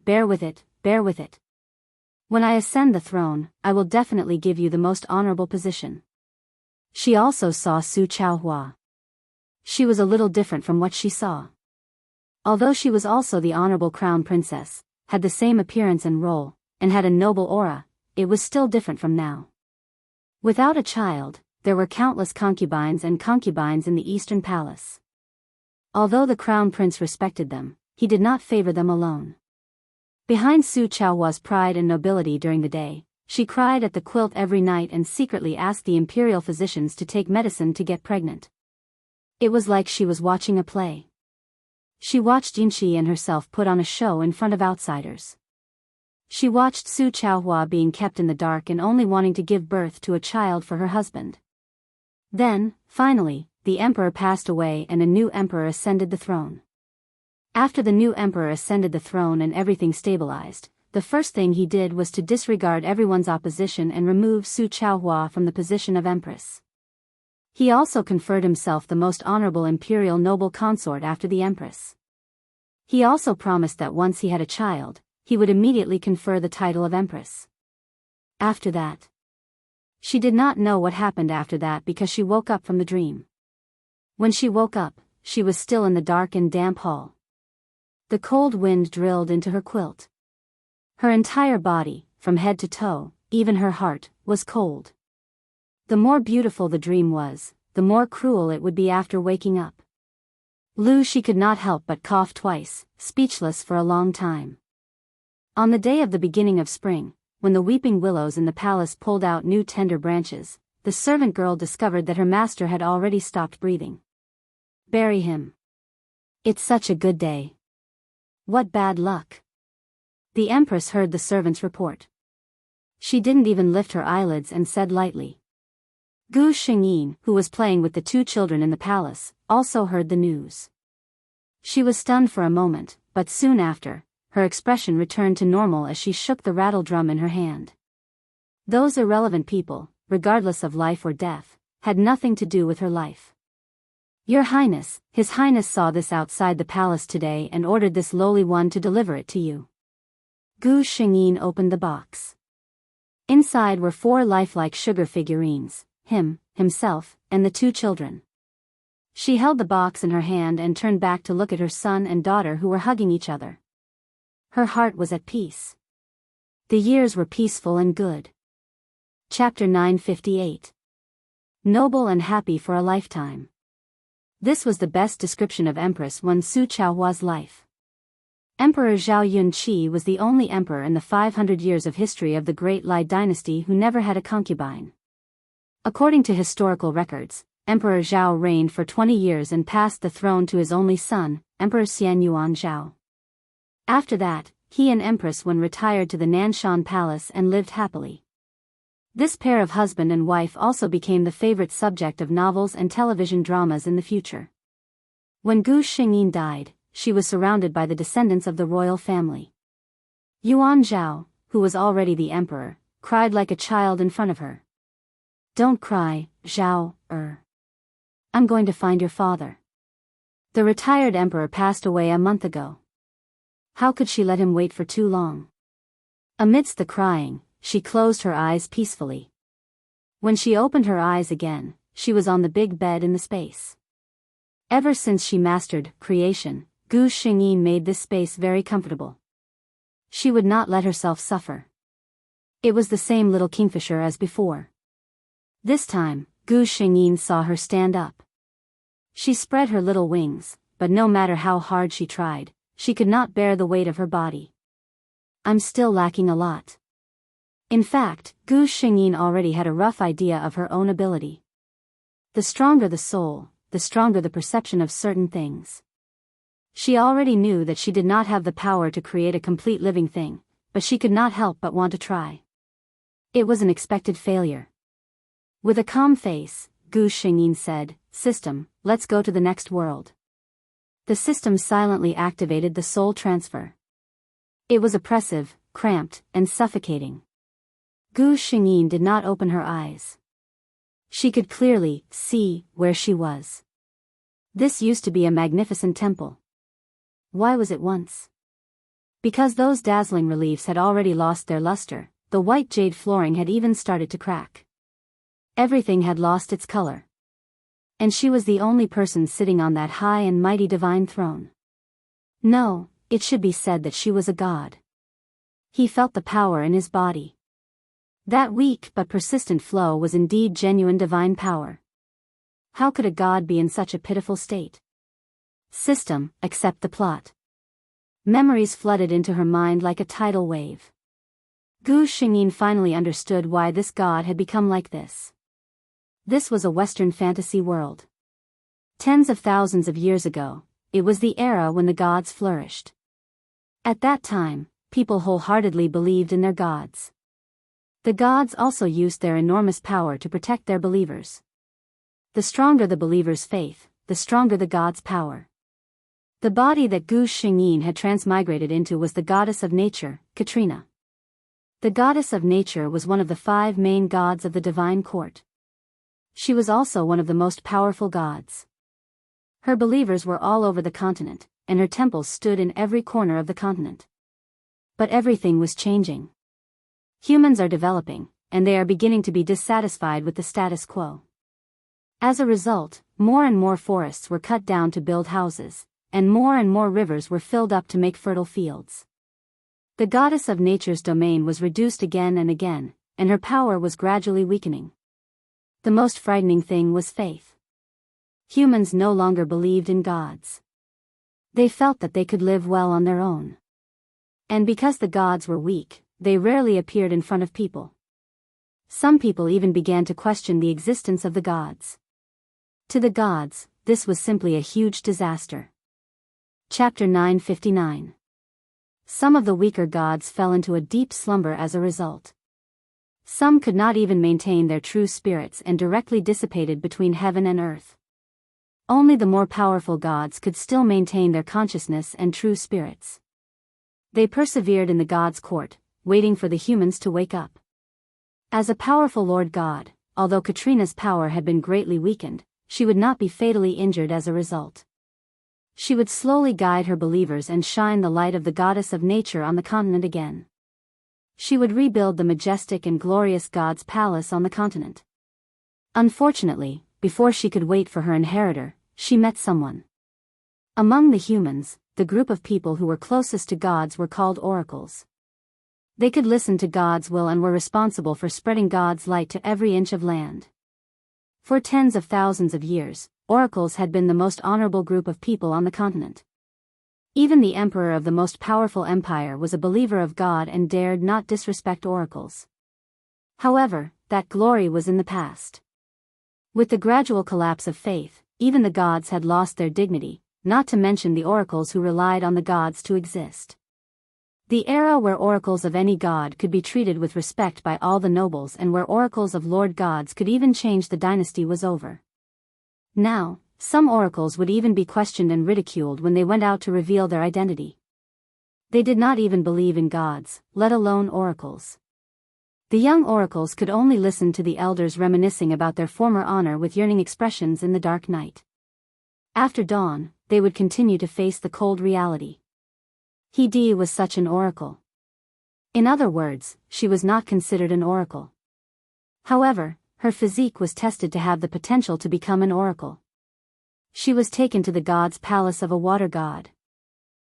bear with it, bear with it. When I ascend the throne, I will definitely give you the most honorable position. She also saw Su Chaohua. She was a little different from what she saw. Although she was also the honorable crown princess, had the same appearance and role, and had a noble aura, it was still different from now. Without a child, there were countless concubines and concubines in the Eastern Palace. Although the crown prince respected them, he did not favor them alone. Behind Su Chaohua's pride and nobility during the day, she cried at the quilt every night and secretly asked the imperial physicians to take medicine to get pregnant. It was like she was watching a play. She watched Jinshi and herself put on a show in front of outsiders. She watched Su Chaohua being kept in the dark and only wanting to give birth to a child for her husband. Then, finally, the emperor passed away and a new emperor ascended the throne. After the new emperor ascended the throne and everything stabilized, the first thing he did was to disregard everyone's opposition and remove Su Chaohua from the position of empress. He also conferred himself the most honorable imperial noble consort after the empress. He also promised that once he had a child, he would immediately confer the title of empress. After that, she did not know what happened after that because she woke up from the dream. When she woke up, she was still in the dark and damp hall. The cold wind drilled into her quilt. Her entire body, from head to toe, even her heart, was cold. The more beautiful the dream was, the more cruel it would be after waking up. She could not help but cough twice, speechless for a long time. On the day of the beginning of spring, when the weeping willows in the palace pulled out new tender branches, the servant girl discovered that her master had already stopped breathing. Bury him. It's such a good day. What bad luck. The empress heard the servant's report. She didn't even lift her eyelids and said lightly. Gu Xingyin, who was playing with the two children in the palace, also heard the news. She was stunned for a moment, but soon after, her expression returned to normal as she shook the rattle drum in her hand. Those irrelevant people, regardless of life or death, had nothing to do with her life. Your Highness, His Highness saw this outside the palace today and ordered this lowly one to deliver it to you. Gu Xingyin opened the box. Inside were 4 lifelike sugar figurines, himself, and the 2 children. She held the box in her hand and turned back to look at her son and daughter who were hugging each other. Her heart was at peace. The years were peaceful and good. Chapter 958. Noble and happy for a lifetime. This was the best description of Empress Wen Su Chaohua's life. Emperor Zhao Yunqi was the only emperor in the 500 years of history of the Great Lai dynasty who never had a concubine. According to historical records, Emperor Zhao reigned for 20 years and passed the throne to his only son, Emperor Xian Yuan Zhao. After that, he and Empress Wen retired to the Nanshan Palace and lived happily. This pair of husband and wife also became the favorite subject of novels and television dramas in the future. When Gu Xingyin died, she was surrounded by the descendants of the royal family. Yuan Zhao, who was already the emperor, cried like a child in front of her. Don't cry, Zhao. I'm going to find your father. The retired emperor passed away a month ago. How could she let him wait for too long? Amidst the crying, she closed her eyes peacefully. When she opened her eyes again, she was on the big bed in the space. Ever since she mastered creation, Gu Xingyin made this space very comfortable. She would not let herself suffer. It was the same little kingfisher as before. This time, Gu Xingyin saw her stand up. She spread her little wings, but no matter how hard she tried, she could not bear the weight of her body. I'm still lacking a lot. In fact, Gu Xingyin already had a rough idea of her own ability. The stronger the soul, the stronger the perception of certain things. She already knew that she did not have the power to create a complete living thing, but she could not help but want to try. It was an expected failure. With a calm face, Gu Xingyin said, "System, let's go to the next world." The system silently activated the soul transfer. It was oppressive, cramped, and suffocating. Gu Xingyin did not open her eyes. She could clearly see where she was. This used to be a magnificent temple. Why was it once? Because those dazzling reliefs had already lost their luster, the white jade flooring had even started to crack. Everything had lost its color. And she was the only person sitting on that high and mighty divine throne. No, it should be said that she was a god. He felt the power in his body. That weak but persistent flow was indeed genuine divine power. How could a god be in such a pitiful state? System, accept the plot. Memories flooded into her mind like a tidal wave. Gu Xingyin finally understood why this god had become like this. This was a Western fantasy world. Tens of thousands of years ago, it was the era when the gods flourished. At that time, people wholeheartedly believed in their gods. The gods also used their enormous power to protect their believers. The stronger the believer's faith, the stronger the god's power. The body that Gu Xingyin had transmigrated into was the goddess of nature, Katrina. The goddess of nature was one of the 5 main gods of the divine court. She was also one of the most powerful gods. Her believers were all over the continent, and her temples stood in every corner of the continent. But everything was changing. Humans are developing, and they are beginning to be dissatisfied with the status quo. As a result, more and more forests were cut down to build houses, and more rivers were filled up to make fertile fields. The goddess of nature's domain was reduced again and again, and her power was gradually weakening. The most frightening thing was faith. Humans no longer believed in gods. They felt that they could live well on their own. And because the gods were weak, they rarely appeared in front of people. Some people even began to question the existence of the gods. To the gods, this was simply a huge disaster. Chapter 959. Some of the weaker gods fell into a deep slumber as a result. Some could not even maintain their true spirits and directly dissipated between heaven and earth. Only the more powerful gods could still maintain their consciousness and true spirits. They persevered in the gods' court, waiting for the humans to wake up. As a powerful Lord God, although Katrina's power had been greatly weakened, she would not be fatally injured as a result. She would slowly guide her believers and shine the light of the goddess of nature on the continent again. She would rebuild the majestic and glorious god's palace on the continent. Unfortunately, before she could wait for her inheritor, she met someone. Among the humans, the group of people who were closest to gods were called oracles. They could listen to God's will and were responsible for spreading God's light to every inch of land. For tens of thousands of years, oracles had been the most honorable group of people on the continent. Even the emperor of the most powerful empire was a believer of God and dared not disrespect oracles. However, that glory was in the past. With the gradual collapse of faith, even the gods had lost their dignity, not to mention the oracles who relied on the gods to exist. The era where oracles of any god could be treated with respect by all the nobles and where oracles of lord gods could even change the dynasty was over. Now, some oracles would even be questioned and ridiculed when they went out to reveal their identity. They did not even believe in gods, let alone oracles. The young oracles could only listen to the elders reminiscing about their former honor with yearning expressions in the dark night. After dawn, they would continue to face the cold reality. He was such an oracle. In other words, she was not considered an oracle. However, her physique was tested to have the potential to become an oracle. She was taken to the god's palace of a water god.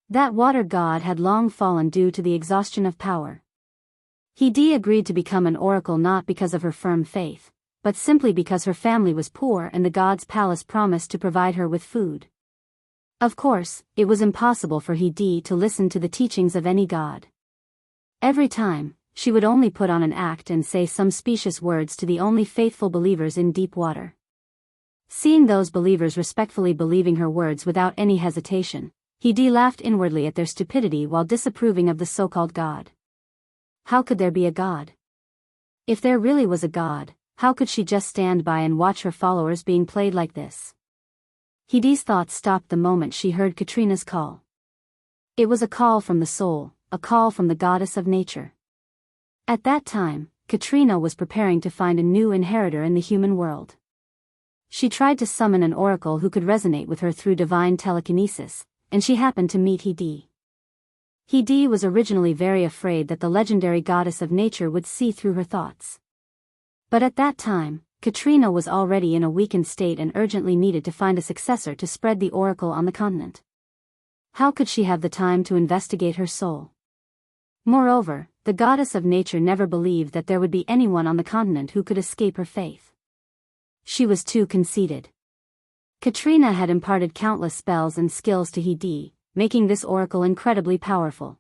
That water god had long fallen due to the exhaustion of power. He agreed to become an oracle not because of her firm faith, but simply because her family was poor and the god's palace promised to provide her with food. Of course, it was impossible for He to listen to the teachings of any god. Every time, she would only put on an act and say some specious words to the only faithful believers in deep water. Seeing those believers respectfully believing her words without any hesitation, He laughed inwardly at their stupidity while disapproving of the so-called god. How could there be a god? If there really was a god, how could she just stand by and watch her followers being played like this? He's thoughts stopped the moment she heard Katrina's call. It was a call from the soul, a call from the goddess of nature. At that time, Katrina was preparing to find a new inheritor in the human world. She tried to summon an oracle who could resonate with her through divine telekinesis, and she happened to meet He. He was originally very afraid that the legendary goddess of nature would see through her thoughts. But at that time, Katrina was already in a weakened state and urgently needed to find a successor to spread the oracle on the continent. How could she have the time to investigate her soul? Moreover, the goddess of nature never believed that there would be anyone on the continent who could escape her faith. She was too conceited. Katrina had imparted countless spells and skills to He, making this oracle incredibly powerful.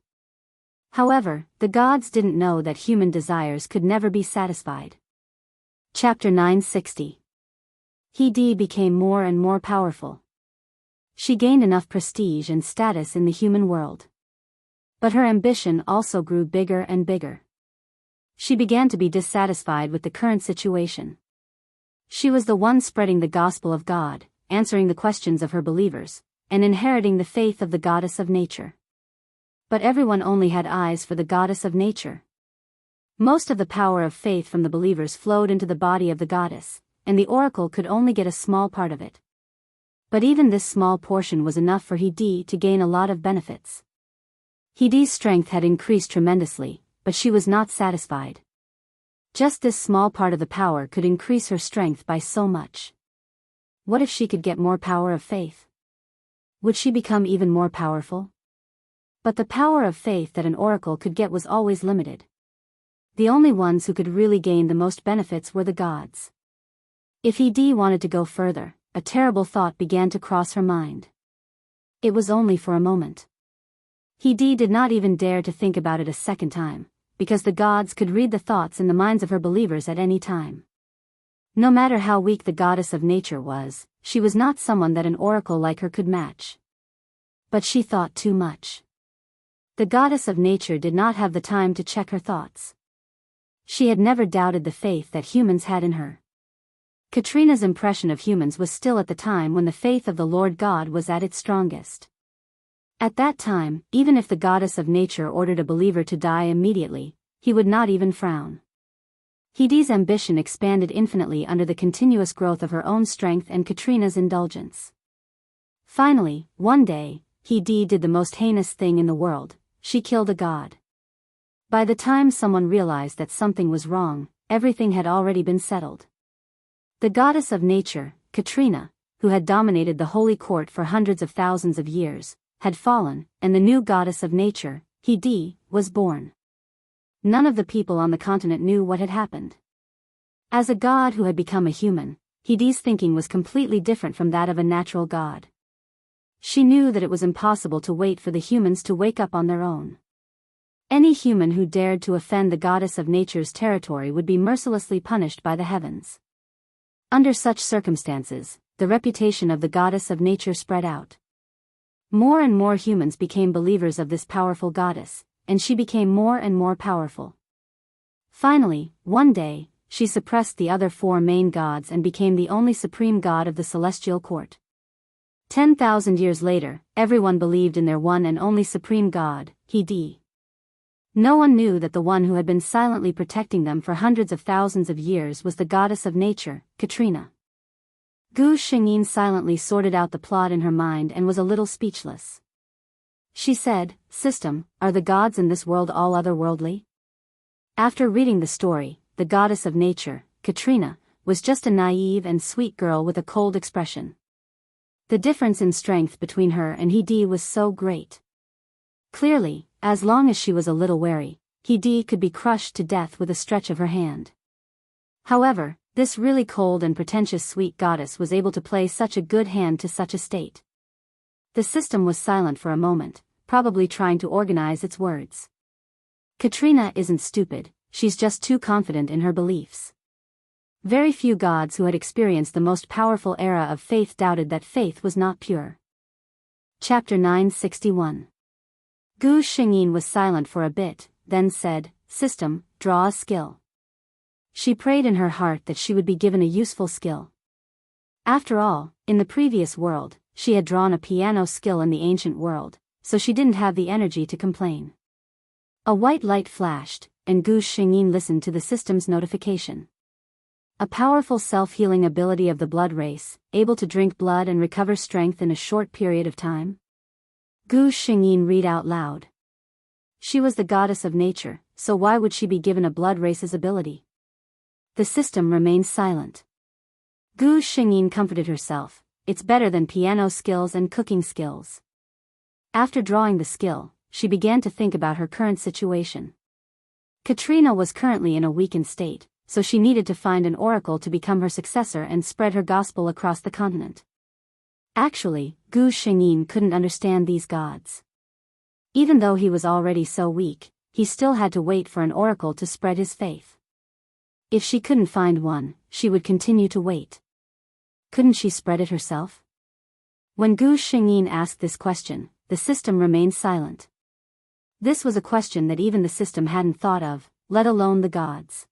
However, the gods didn't know that human desires could never be satisfied. Chapter 960. He became more and more powerful. She gained enough prestige and status in the human world. But her ambition also grew bigger and bigger. She began to be dissatisfied with the current situation. She was the one spreading the gospel of God, answering the questions of her believers, and inheriting the faith of the goddess of nature. But everyone only had eyes for the goddess of nature. Most of the power of faith from the believers flowed into the body of the goddess, and the oracle could only get a small part of it. But even this small portion was enough for He to gain a lot of benefits. He's strength had increased tremendously, but she was not satisfied. Just this small part of the power could increase her strength by so much. What if she could get more power of faith? Would she become even more powerful? But the power of faith that an oracle could get was always limited. The only ones who could really gain the most benefits were the gods. If He wanted to go further, a terrible thought began to cross her mind. It was only for a moment. He did not even dare to think about it a second time, because the gods could read the thoughts in the minds of her believers at any time. No matter how weak the goddess of nature was, she was not someone that an oracle like her could match. But she thought too much. The goddess of nature did not have the time to check her thoughts. She had never doubted the faith that humans had in her. Katrina's impression of humans was still at the time when the faith of the Lord God was at its strongest. At that time, even if the goddess of nature ordered a believer to die immediately, he would not even frown. He's ambition expanded infinitely under the continuous growth of her own strength and Katrina's indulgence. Finally, one day, He did the most heinous thing in the world: she killed a god. By the time someone realized that something was wrong, everything had already been settled. The goddess of nature, Katrina, who had dominated the holy court for hundreds of thousands of years, had fallen, and the new goddess of nature, He was born. None of the people on the continent knew what had happened. As a god who had become a human, He's thinking was completely different from that of a natural god. She knew that it was impossible to wait for the humans to wake up on their own. Any human who dared to offend the goddess of nature's territory would be mercilessly punished by the heavens. Under such circumstances, the reputation of the goddess of nature spread out. More and more humans became believers of this powerful goddess, and she became more and more powerful. Finally, one day, she suppressed the other four main gods and became the only supreme god of the celestial court. 10,000 years later, everyone believed in their one and only supreme god, He. No one knew that the one who had been silently protecting them for hundreds of thousands of years was the goddess of nature, Katrina. Gu Shengyin silently sorted out the plot in her mind and was a little speechless. She said, "System, are the gods in this world all otherworldly?" After reading the story, the goddess of nature, Katrina, was just a naive and sweet girl with a cold expression. The difference in strength between her and He was so great. Clearly, as long as she was a little wary, He could be crushed to death with a stretch of her hand. However, this really cold and pretentious sweet goddess was able to play such a good hand to such a state. The system was silent for a moment, probably trying to organize its words. Katrina isn't stupid, she's just too confident in her beliefs. Very few gods who had experienced the most powerful era of faith doubted that faith was not pure. Chapter 961. Gu Shengyin was silent for a bit, then said, "System, draw a skill." She prayed in her heart that she would be given a useful skill. After all, in the previous world, she had drawn a piano skill in the ancient world, so she didn't have the energy to complain. A white light flashed, and Gu Shengyin listened to the system's notification. A powerful self-healing ability of the blood race, able to drink blood and recover strength in a short period of time. Gu Shengyin read out loud. She was the goddess of nature, so why would she be given a blood race's ability? The system remained silent. Gu Shengyin comforted herself, it's better than piano skills and cooking skills. After drawing the skill, she began to think about her current situation. Katrina was currently in a weakened state, so she needed to find an oracle to become her successor and spread her gospel across the continent. Actually, Gu Shengyin couldn't understand these gods. Even though he was already so weak, he still had to wait for an oracle to spread his faith. If she couldn't find one, she would continue to wait. Couldn't she spread it herself? When Gu Shengyin asked this question, the system remained silent. This was a question that even the system hadn't thought of, let alone the gods.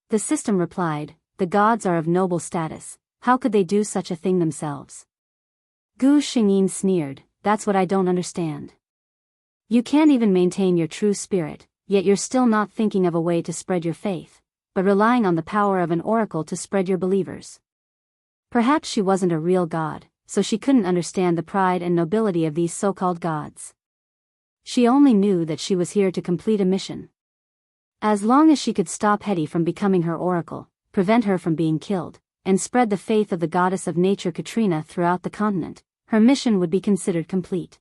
The system replied, "The gods are of noble status, how could they do such a thing themselves?" Gu Shengyin sneered, "That's what I don't understand. You can't even maintain your true spirit, yet you're still not thinking of a way to spread your faith, but relying on the power of an oracle to spread your believers." Perhaps she wasn't a real god, so she couldn't understand the pride and nobility of these so-called gods. She only knew that she was here to complete a mission. As long as she could stop Hetty from becoming her oracle, prevent her from being killed, and spread the faith of the goddess of nature Katrina throughout the continent, her mission would be considered complete.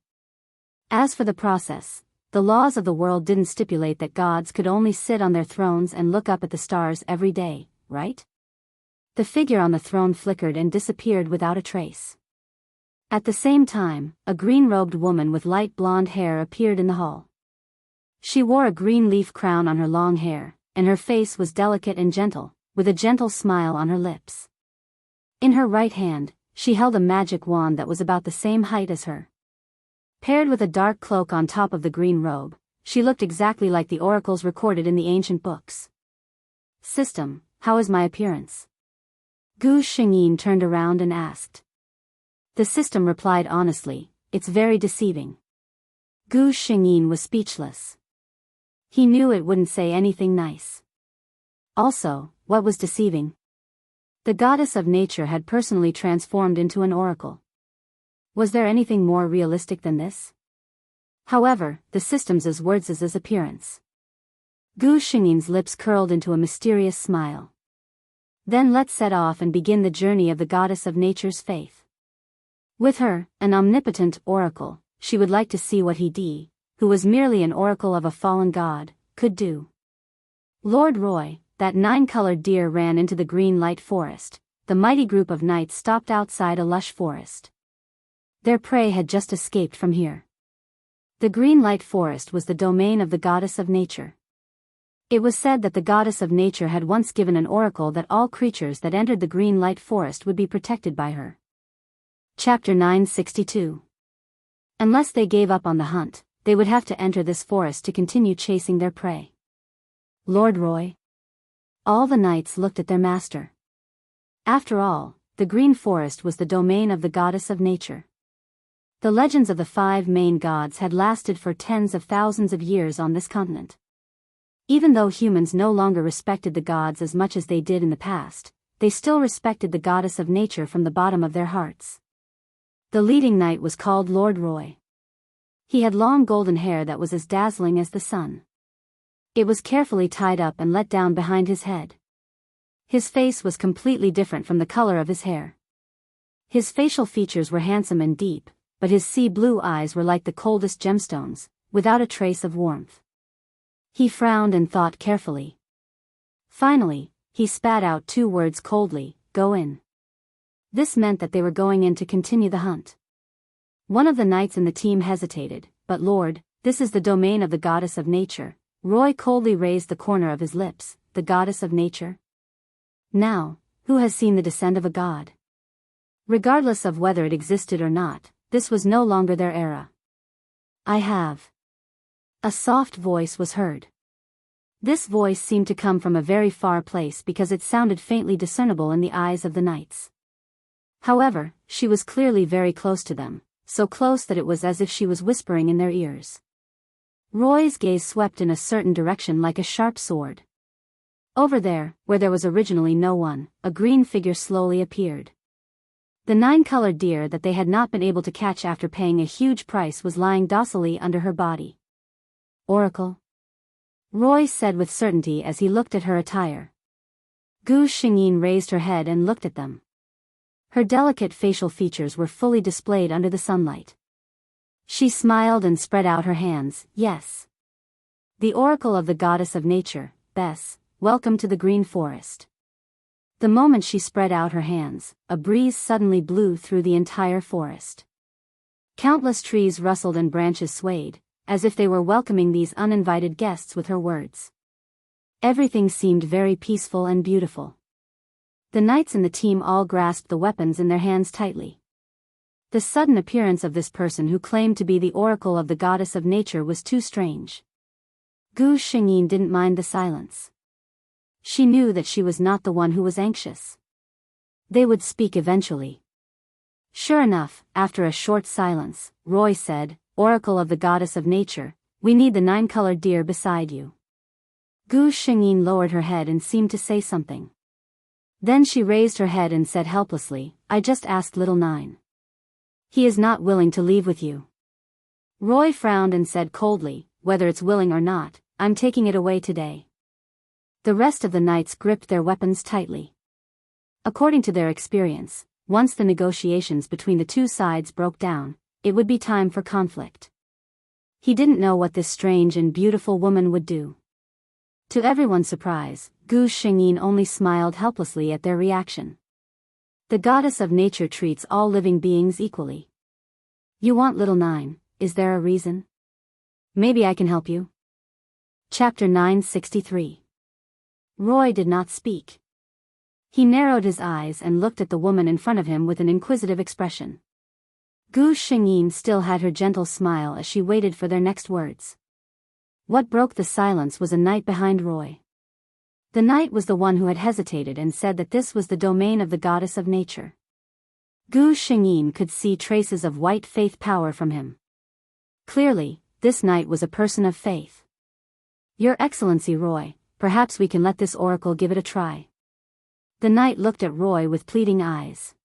As for the process, the laws of the world didn't stipulate that gods could only sit on their thrones and look up at the stars every day, right? The figure on the throne flickered and disappeared without a trace. At the same time, a green-robed woman with light blonde hair appeared in the hall. She wore a green leaf crown on her long hair, and her face was delicate and gentle, with a gentle smile on her lips. In her right hand, she held a magic wand that was about the same height as her. Paired with a dark cloak on top of the green robe, she looked exactly like the oracles recorded in the ancient books. "System, how is my appearance?" Gu Shengyin turned around and asked. The system replied honestly, "It's very deceiving." Gu Shengyin was speechless. He knew it wouldn't say anything nice. Also, what was deceiving? The goddess of nature had personally transformed into an oracle. Was there anything more realistic than this? However, the system's words as his appearance. Gu Shengyin's lips curled into a mysterious smile. Then let's set off and begin the journey of the goddess of nature's faith. With her, an omnipotent oracle, she would like to see what he, who was merely an oracle of a fallen god, could do. Lord Roy, that 9-colored deer ran into the green light forest. The mighty group of knights stopped outside a lush forest. Their prey had just escaped from here. The green light forest was the domain of the goddess of nature. It was said that the goddess of nature had once given an oracle that all creatures that entered the green light forest would be protected by her. Chapter 962. Unless they gave up on the hunt, they would have to enter this forest to continue chasing their prey. Lord Roy. All the knights looked at their master. After all, the green forest was the domain of the goddess of nature. The legends of the 5 main gods had lasted for tens of thousands of years on this continent. Even though humans no longer respected the gods as much as they did in the past, they still respected the goddess of nature from the bottom of their hearts. The leading knight was called Lord Roy. He had long golden hair that was as dazzling as the sun. It was carefully tied up and let down behind his head. His face was completely different from the color of his hair. His facial features were handsome and deep, but his sea blue eyes were like the coldest gemstones, without a trace of warmth. He frowned and thought carefully. Finally, he spat out 2 words coldly, "Go in." This meant that they were going in to continue the hunt. One of the knights in the team hesitated, "But Lord, this is the domain of the goddess of nature." Roy coldly raised the corner of his lips. "The goddess of nature? Now, who has seen the descent of a god?" Regardless of whether it existed or not, this was no longer their era. "I have." A soft voice was heard. This voice seemed to come from a very far place because it sounded faintly discernible in the eyes of the knights. However, she was clearly very close to them, so close that it was as if she was whispering in their ears. Roy's gaze swept in a certain direction like a sharp sword. Over there, where there was originally no one, a green figure slowly appeared. The 9-colored deer that they had not been able to catch after paying a huge price was lying docilely under her body. "Oracle?" Roy said with certainty as he looked at her attire. Gu Shengyin raised her head and looked at them. Her delicate facial features were fully displayed under the sunlight. She smiled and spread out her hands. "Yes. The oracle of the goddess of nature, Bess, welcome to the green forest." The moment she spread out her hands, a breeze suddenly blew through the entire forest. Countless trees rustled and branches swayed, as if they were welcoming these uninvited guests with her words. Everything seemed very peaceful and beautiful. The knights in the team all grasped the weapons in their hands tightly. The sudden appearance of this person who claimed to be the oracle of the goddess of nature was too strange. Gu Xingyin didn't mind the silence. She knew that she was not the one who was anxious. They would speak eventually. Sure enough, after a short silence, Roy said, "Oracle of the goddess of nature, we need the 9-colored deer beside you." Gu Xingyin lowered her head and seemed to say something. Then she raised her head and said helplessly, "I just asked little 9. He is not willing to leave with you." Roy frowned and said coldly, "Whether it's willing or not, I'm taking it away today." The rest of the knights gripped their weapons tightly. According to their experience, once the negotiations between the two sides broke down, it would be time for conflict. He didn't know what this strange and beautiful woman would do. To everyone's surprise, Gu Xingyin only smiled helplessly at their reaction. The goddess of nature treats all living beings equally. "You want little 9, is there a reason? Maybe I can help you." Chapter 963. Roy did not speak. He narrowed his eyes and looked at the woman in front of him with an inquisitive expression. Gu Xingyin still had her gentle smile as she waited for their next words. What broke the silence was a knight behind Roy. The knight was the one who had hesitated and said that this was the domain of the goddess of nature. Gu Xingyin could see traces of white faith power from him. Clearly, this knight was a person of faith. "Your Excellency Roy, perhaps we can let this oracle give it a try." The knight looked at Roy with pleading eyes.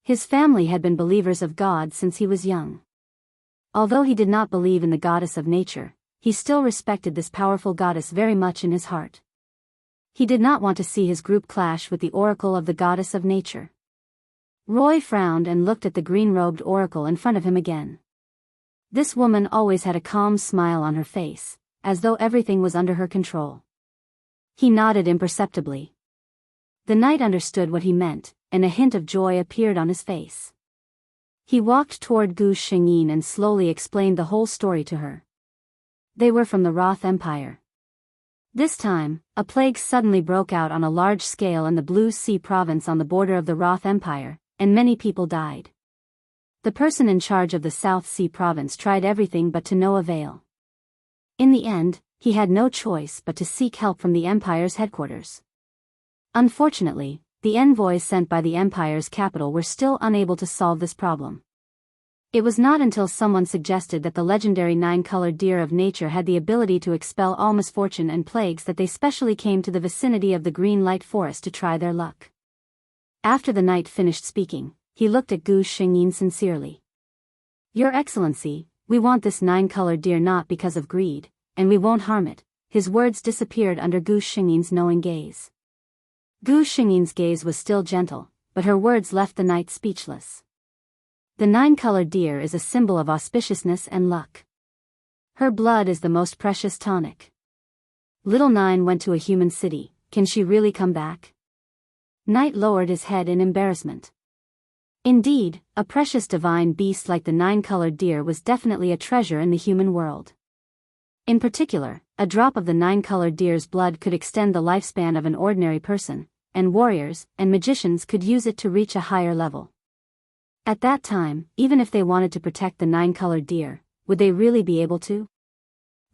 His family had been believers of God since he was young. Although he did not believe in the goddess of nature, he still respected this powerful goddess very much in his heart. He did not want to see his group clash with the oracle of the goddess of nature. Roy frowned and looked at the green-robed oracle in front of him again. This woman always had a calm smile on her face, as though everything was under her control. He nodded imperceptibly. The knight understood what he meant, and a hint of joy appeared on his face. He walked toward Gu Xingyin and slowly explained the whole story to her. They were from the Roth Empire. This time, a plague suddenly broke out on a large scale in the Blue Sea province on the border of the Roth Empire, and many people died. The person in charge of the South Sea province tried everything but to no avail. In the end, he had no choice but to seek help from the Empire's headquarters. Unfortunately, the envoys sent by the Empire's capital were still unable to solve this problem. It was not until someone suggested that the legendary 9-colored deer of nature had the ability to expel all misfortune and plagues that they specially came to the vicinity of the green light forest to try their luck. After the knight finished speaking, he looked at Gu Xingyin sincerely. "Your Excellency, we want this 9-colored deer not because of greed, and we won't harm it." His words disappeared under Gu Xingyin's knowing gaze. Gu Xingyin's gaze was still gentle, but her words left the knight speechless. The 9-colored deer is a symbol of auspiciousness and luck. Her blood is the most precious tonic. Little 9 went to a human city, can she really come back? Knight lowered his head in embarrassment. Indeed, a precious divine beast like the 9-colored deer was definitely a treasure in the human world. In particular, a drop of the 9-colored deer's blood could extend the lifespan of an ordinary person, and warriors and magicians could use it to reach a higher level. At that time, even if they wanted to protect the 9-colored deer, would they really be able to?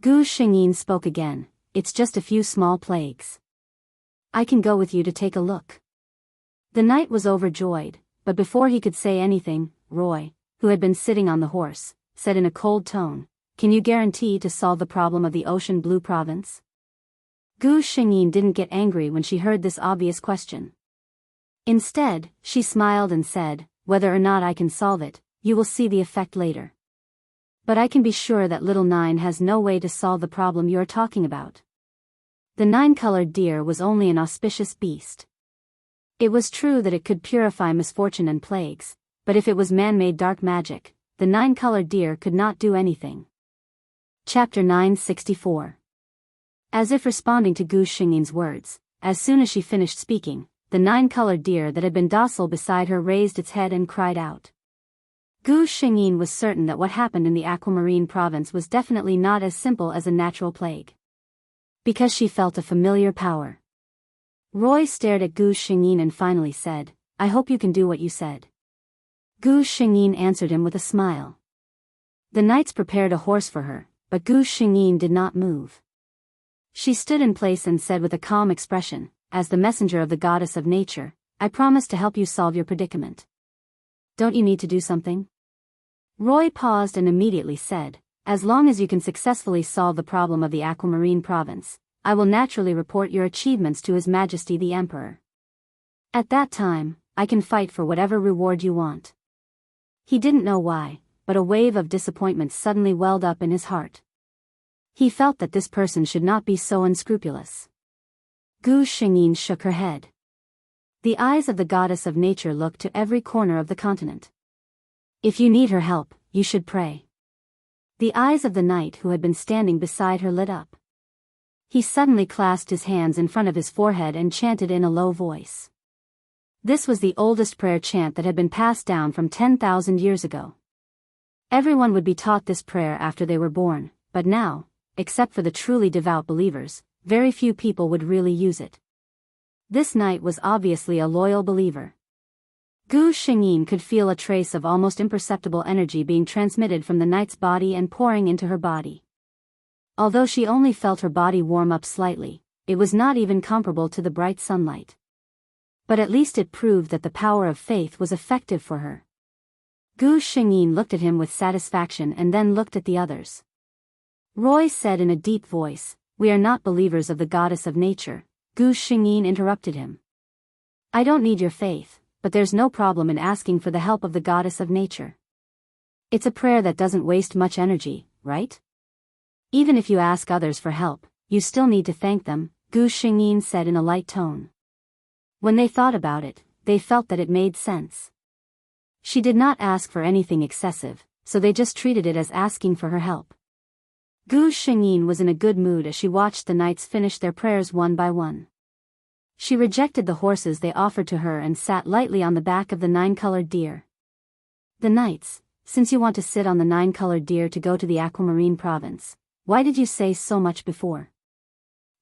Gu Xingyin spoke again, "It's just a few small plagues. I can go with you to take a look." The knight was overjoyed, but before he could say anything, Roy, who had been sitting on the horse, said in a cold tone, "Can you guarantee to solve the problem of the Ocean Blue Province?" Gu Xingyin didn't get angry when she heard this obvious question. Instead, she smiled and said, "Whether or not I can solve it, you will see the effect later. But I can be sure that little 9 has no way to solve the problem you are talking about." The 9-colored deer was only an auspicious beast. It was true that it could purify misfortune and plagues, but if it was man-made dark magic, the 9-colored deer could not do anything. Chapter 964. As if responding to Gu Xingyin's words, as soon as she finished speaking, the 9-colored deer that had been docile beside her raised its head and cried out. Gu Xingyin was certain that what happened in the aquamarine province was definitely not as simple as a natural plague. Because she felt a familiar power. Roy stared at Gu Xingyin and finally said, "I hope you can do what you said." Gu Xingyin answered him with a smile. The knights prepared a horse for her, but Gu Xingyin did not move. She stood in place and said with a calm expression, "As the messenger of the goddess of nature, I promise to help you solve your predicament. Don't you need to do something?" Roy paused and immediately said, "As long as you can successfully solve the problem of the aquamarine province, I will naturally report your achievements to His Majesty the Emperor. At that time, I can fight for whatever reward you want." He didn't know why, but a wave of disappointment suddenly welled up in his heart. He felt that this person should not be so unscrupulous. Gu Xingyin shook her head. The eyes of the goddess of nature looked to every corner of the continent. "If you need her help, you should pray." The eyes of the knight who had been standing beside her lit up. He suddenly clasped his hands in front of his forehead and chanted in a low voice. This was the oldest prayer chant that had been passed down from 10,000 years ago. Everyone would be taught this prayer after they were born, but now, except for the truly devout believers, very few people would really use it. This knight was obviously a loyal believer. Gu Xingyin could feel a trace of almost imperceptible energy being transmitted from the knight's body and pouring into her body. Although she only felt her body warm up slightly, it was not even comparable to the bright sunlight. But at least it proved that the power of faith was effective for her. Gu Xingyin looked at him with satisfaction and then looked at the others. Roy said in a deep voice, "We are not believers of the goddess of nature." Gu Xingyin interrupted him. "I don't need your faith, but there's no problem in asking for the help of the goddess of nature. It's a prayer that doesn't waste much energy, right? Even if you ask others for help, you still need to thank them," Gu Xingyin said in a light tone. When they thought about it, they felt that it made sense. She did not ask for anything excessive, so they just treated it as asking for her help. Gu Xingyin was in a good mood as she watched the knights finish their prayers one by one. She rejected the horses they offered to her and sat lightly on the back of the 9-colored deer. "The knights, since you want to sit on the 9-colored deer to go to the aquamarine province, why did you say so much before?"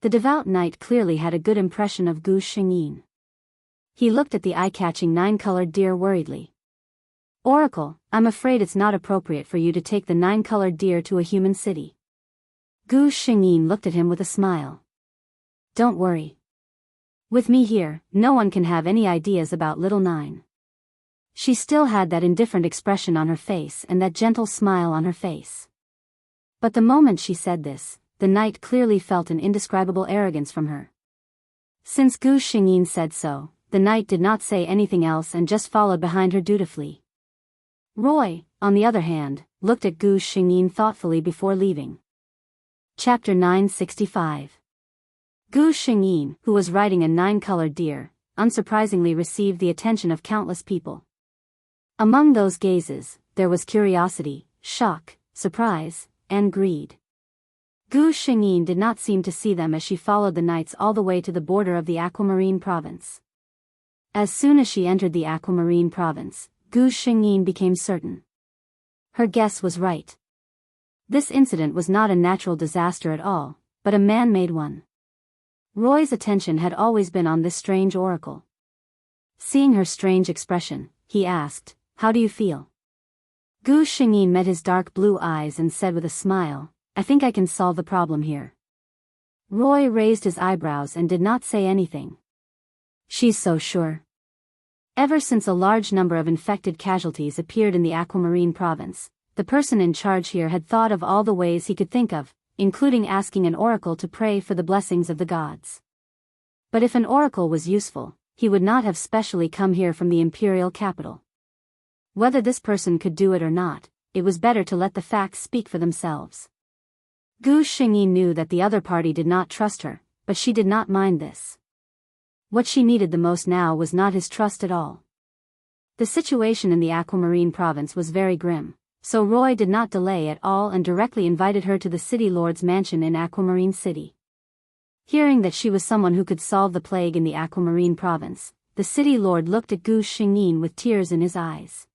The devout knight clearly had a good impression of Gu Xingyin. He looked at the eye-catching 9-colored deer worriedly. "Oracle, I'm afraid it's not appropriate for you to take the 9-colored deer to a human city." Gu Xingyin looked at him with a smile. "Don't worry. With me here, no one can have any ideas about little 9. She still had that indifferent expression on her face and that gentle smile on her face. But the moment she said this, the knight clearly felt an indescribable arrogance from her. Since Gu Xingyin said so, the knight did not say anything else and just followed behind her dutifully. Roy, on the other hand, looked at Gu Xingyin thoughtfully before leaving. Chapter 965. Gu Xingyin, who was riding a 9-colored deer, unsurprisingly received the attention of countless people. Among those gazes, there was curiosity, shock, surprise, and greed. Gu Xingyin did not seem to see them as she followed the knights all the way to the border of the aquamarine province. As soon as she entered the aquamarine province, Gu Xingyin became certain. Her guess was right. This incident was not a natural disaster at all, but a man-made one. Roy's attention had always been on this strange oracle. Seeing her strange expression, he asked, "How do you feel?" Gu Xingyin met his dark blue eyes and said with a smile, "I think I can solve the problem here." Roy raised his eyebrows and did not say anything. "She's so sure." Ever since a large number of infected casualties appeared in the aquamarine province, the person in charge here had thought of all the ways he could think of, including asking an oracle to pray for the blessings of the gods. But if an oracle was useful, he would not have specially come here from the imperial capital. Whether this person could do it or not, it was better to let the facts speak for themselves. Gu Xingyin knew that the other party did not trust her, but she did not mind this. What she needed the most now was not his trust at all. The situation in the aquamarine province was very grim, so Roy did not delay at all and directly invited her to the city lord's mansion in Aquamarine City. Hearing that she was someone who could solve the plague in the Aquamarine province, the city lord looked at Gu Xingyin with tears in his eyes.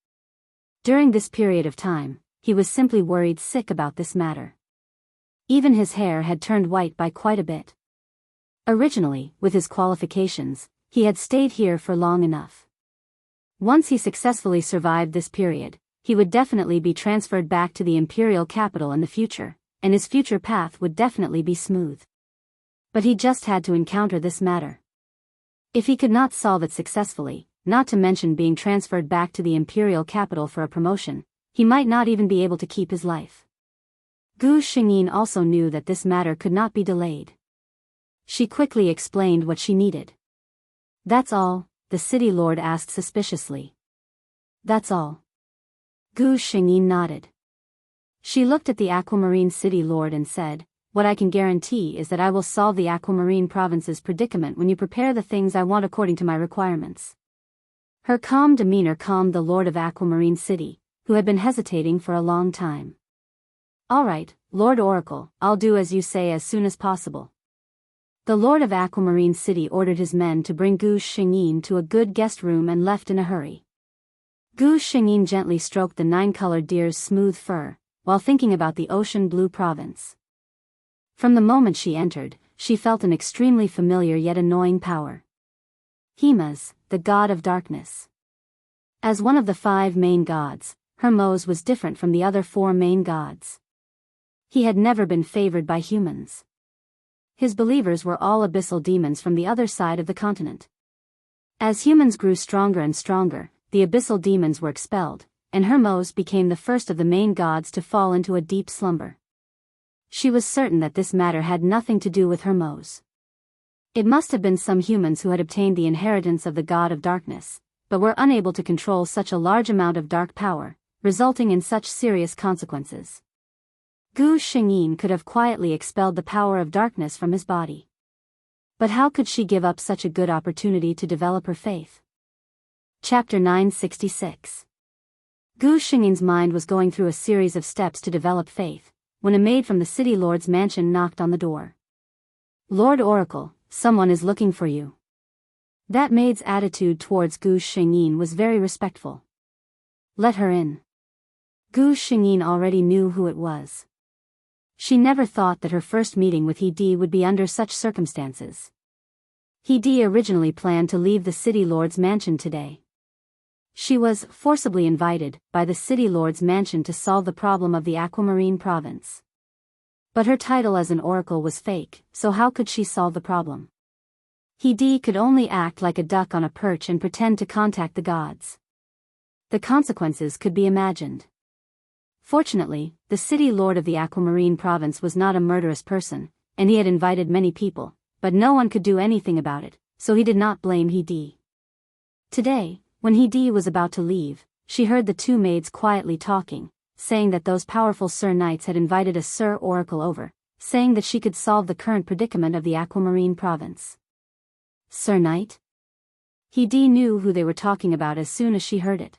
During this period of time, he was simply worried sick about this matter. Even his hair had turned white by quite a bit. Originally, with his qualifications, he had stayed here for long enough. Once he successfully survived this period, he would definitely be transferred back to the imperial capital in the future, and his future path would definitely be smooth. But he just had to encounter this matter. If he could not solve it successfully, not to mention being transferred back to the imperial capital for a promotion, he might not even be able to keep his life. Gu Xingyin also knew that this matter could not be delayed. She quickly explained what she needed. "That's all?" the city lord asked suspiciously. "That's all." Gu Xingyin nodded. She looked at the Aquamarine city lord and said, "What I can guarantee is that I will solve the Aquamarine province's predicament when you prepare the things I want according to my requirements." Her calm demeanor calmed the lord of Aquamarine City, who had been hesitating for a long time. "All right, Lord Oracle, I'll do as you say as soon as possible." The lord of Aquamarine City ordered his men to bring Gu Xingyin to a good guest room and left in a hurry. Gu Xingyin gently stroked the 9-colored deer's smooth fur, while thinking about the ocean blue province. From the moment she entered, she felt an extremely familiar yet annoying power. Hemas, the god of darkness. As one of the 5 main gods, Hermos was different from the other 4 main gods. He had never been favored by humans. His believers were all abyssal demons from the other side of the continent. As humans grew stronger and stronger, the abyssal demons were expelled, and Hermos became the first of the main gods to fall into a deep slumber. She was certain that this matter had nothing to do with Hermos. It must have been some humans who had obtained the inheritance of the god of darkness, but were unable to control such a large amount of dark power, resulting in such serious consequences. Gu Xingyin could have quietly expelled the power of darkness from his body. But how could she give up such a good opportunity to develop her faith? Chapter 966. Gu Xingyin's mind was going through a series of steps to develop faith, when a maid from the city lord's mansion knocked on the door. "Lord Oracle, someone is looking for you." That maid's attitude towards Gu Xingyin was very respectful. "Let her in." Gu Xingyin already knew who it was. She never thought that her first meeting with He would be under such circumstances. He originally planned to leave the city lord's mansion today. She was forcibly invited by the city lord's mansion to solve the problem of the Aquamarine province. But her title as an oracle was fake, so how could she solve the problem? He could only act like a duck on a perch and pretend to contact the gods. The consequences could be imagined. Fortunately, the city lord of the Aquamarine province was not a murderous person, and he had invited many people, but no one could do anything about it, so he did not blame He. Today, when He was about to leave, she heard the 2 maids quietly talking, saying that those powerful Sir Knights had invited a Sir Oracle over, saying that she could solve the current predicament of the Aquamarine province. Sir Knight? He knew who they were talking about as soon as she heard it.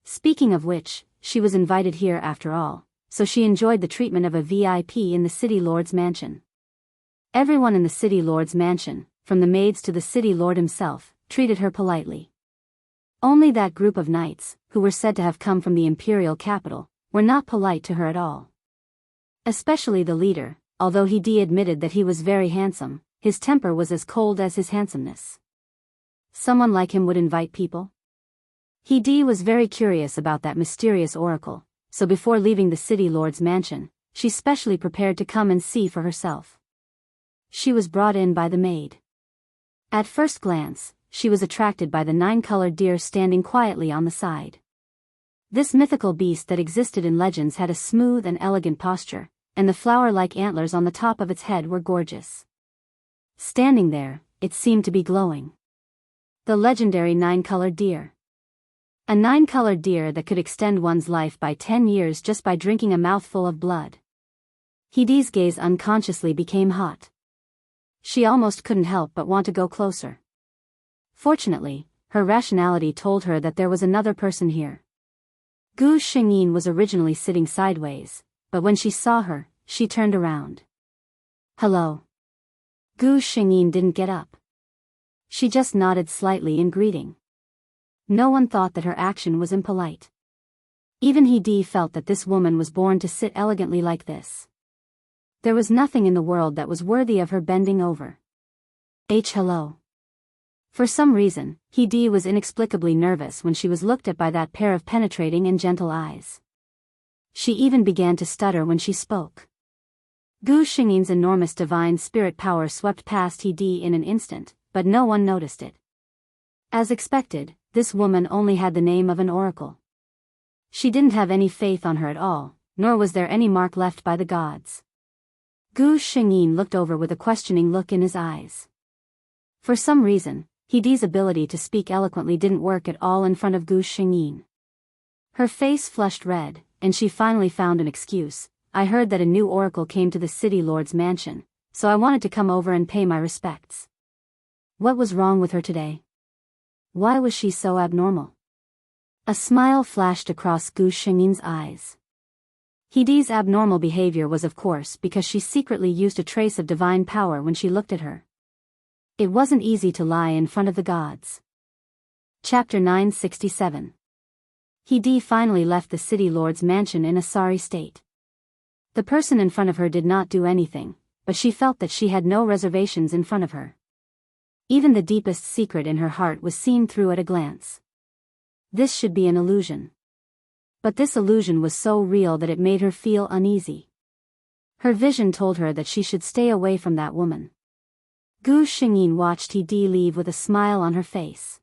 Speaking of which, she was invited here after all, so she enjoyed the treatment of a VIP in the city lord's mansion. Everyone in the city lord's mansion, from the maids to the city lord himself, treated her politely. Only that group of knights, who were said to have come from the imperial capital, were not polite to her at all. Especially the leader, although He admitted that he was very handsome, his temper was as cold as his handsomeness. Someone like him would invite people? He was very curious about that mysterious oracle, so before leaving the city lord's mansion, she specially prepared to come and see for herself. She was brought in by the maid. At first glance, she was attracted by the 9-colored deer standing quietly on the side. This mythical beast that existed in legends had a smooth and elegant posture, and the flower-like antlers on the top of its head were gorgeous. Standing there, it seemed to be glowing. The legendary 9-colored deer. A 9-colored deer that could extend one's life by 10 years just by drinking a mouthful of blood. He's gaze unconsciously became hot. She almost couldn't help but want to go closer. Fortunately, her rationality told her that there was another person here. Gu Xingyin was originally sitting sideways, but when she saw her, she turned around. "Hello." Gu Xingyin didn't get up. She just nodded slightly in greeting. No one thought that her action was impolite. Even He felt that this woman was born to sit elegantly like this. There was nothing in the world that was worthy of her bending over. Hello. For some reason, He was inexplicably nervous when she was looked at by that pair of penetrating and gentle eyes. She even began to stutter when she spoke. Gu Xingyin's enormous divine spirit power swept past He in an instant, but no one noticed it. As expected, this woman only had the name of an oracle. She didn't have any faith on her at all, nor was there any mark left by the gods. Gu Xingyin looked over with a questioning look in his eyes. For some reason, He's ability to speak eloquently didn't work at all in front of Gu Xingyin. Her face flushed red, and she finally found an excuse. I heard that a new oracle came to the city lord's mansion, so I wanted to come over and pay my respects. What was wrong with her today? Why was she so abnormal? A smile flashed across Gu Xingyin's eyes. He's abnormal behavior was of course because she secretly used a trace of divine power when she looked at her. It wasn't easy to lie in front of the gods. Chapter 967. He finally left the city lord's mansion in a sorry state. The person in front of her did not do anything, but she felt that she had no reservations in front of her. Even the deepest secret in her heart was seen through at a glance. This should be an illusion. But this illusion was so real that it made her feel uneasy. Her vision told her that she should stay away from that woman. Gu Xingyin watched He leave with a smile on her face.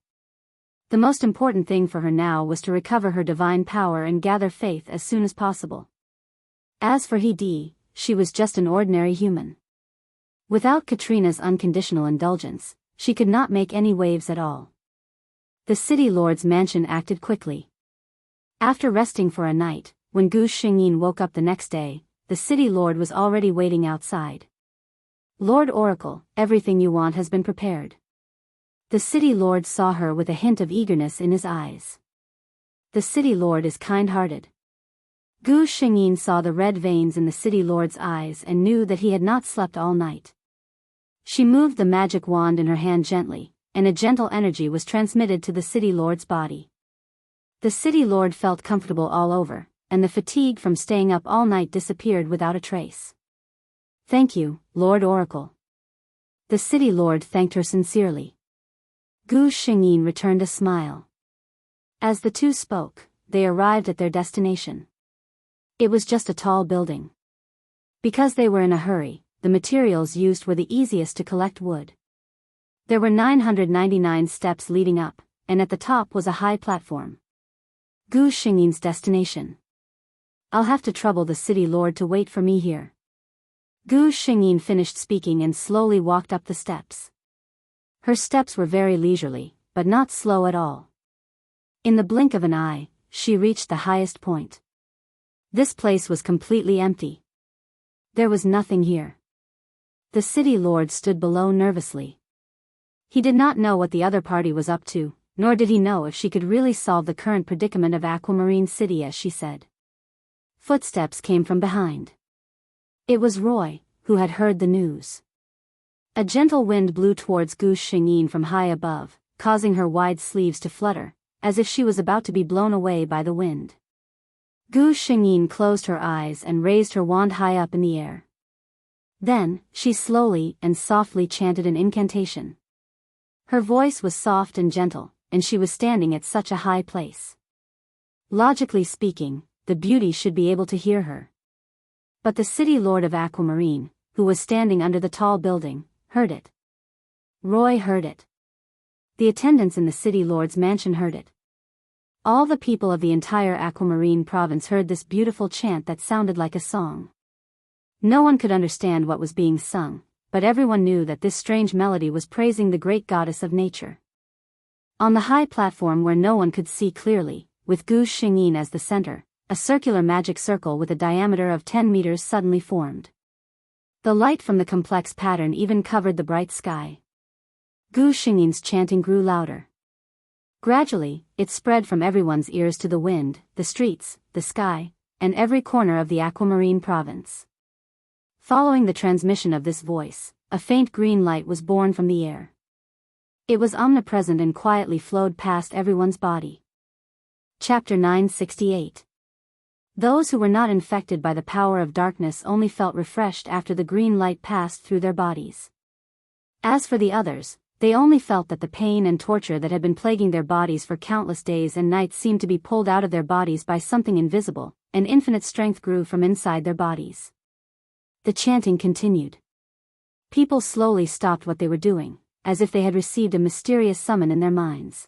The most important thing for her now was to recover her divine power and gather faith as soon as possible. As for He, she was just an ordinary human. Without Katrina's unconditional indulgence, she could not make any waves at all. The city lord's mansion acted quickly. After resting for a night, when Gu Xingyin woke up the next day, the city lord was already waiting outside. Lord Oracle, everything you want has been prepared. The city lord saw her with a hint of eagerness in his eyes. The city lord is kind-hearted. Gu Xingyin saw the red veins in the city lord's eyes and knew that he had not slept all night. She moved the magic wand in her hand gently, and a gentle energy was transmitted to the city lord's body. The city lord felt comfortable all over, and the fatigue from staying up all night disappeared without a trace. Thank you, Lord Oracle. The city lord thanked her sincerely. Gu Xingyin returned a smile. As the two spoke, they arrived at their destination. It was just a tall building. Because they were in a hurry, the materials used were the easiest to collect wood. There were 999 steps leading up, and at the top was a high platform. Gu Xingyin's destination. I'll have to trouble the city lord to wait for me here. Gu Xingyin finished speaking and slowly walked up the steps. Her steps were very leisurely, but not slow at all. In the blink of an eye, she reached the highest point. This place was completely empty. There was nothing here. The city lord stood below nervously. He did not know what the other party was up to, nor did he know if she could really solve the current predicament of Aquamarine City as she said. Footsteps came from behind. It was Roy, who had heard the news. A gentle wind blew towards Gu Xingyin from high above, causing her wide sleeves to flutter, as if she was about to be blown away by the wind. Gu Xingyin closed her eyes and raised her wand high up in the air. Then, she slowly and softly chanted an incantation. Her voice was soft and gentle, and she was standing at such a high place. Logically speaking, the beauty should be able to hear her. But the city lord of Aquamarine, who was standing under the tall building, heard it. Roy heard it. The attendants in the city lord's mansion heard it. All the people of the entire Aquamarine province heard this beautiful chant that sounded like a song. No one could understand what was being sung, but everyone knew that this strange melody was praising the great goddess of nature. On the high platform where no one could see clearly, with Gu Xingyin as the center, a circular magic circle with a diameter of 10 meters suddenly formed. The light from the complex pattern even covered the bright sky. Gu Xingyin's chanting grew louder. Gradually, it spread from everyone's ears to the wind, the streets, the sky, and every corner of the Aquamarine province. Following the transmission of this voice, a faint green light was born from the air. It was omnipresent and quietly flowed past everyone's body. Chapter 968. Those who were not infected by the power of darkness only felt refreshed after the green light passed through their bodies. As for the others, they only felt that the pain and torture that had been plaguing their bodies for countless days and nights seemed to be pulled out of their bodies by something invisible, and infinite strength grew from inside their bodies. The chanting continued. People slowly stopped what they were doing, as if they had received a mysterious summon in their minds.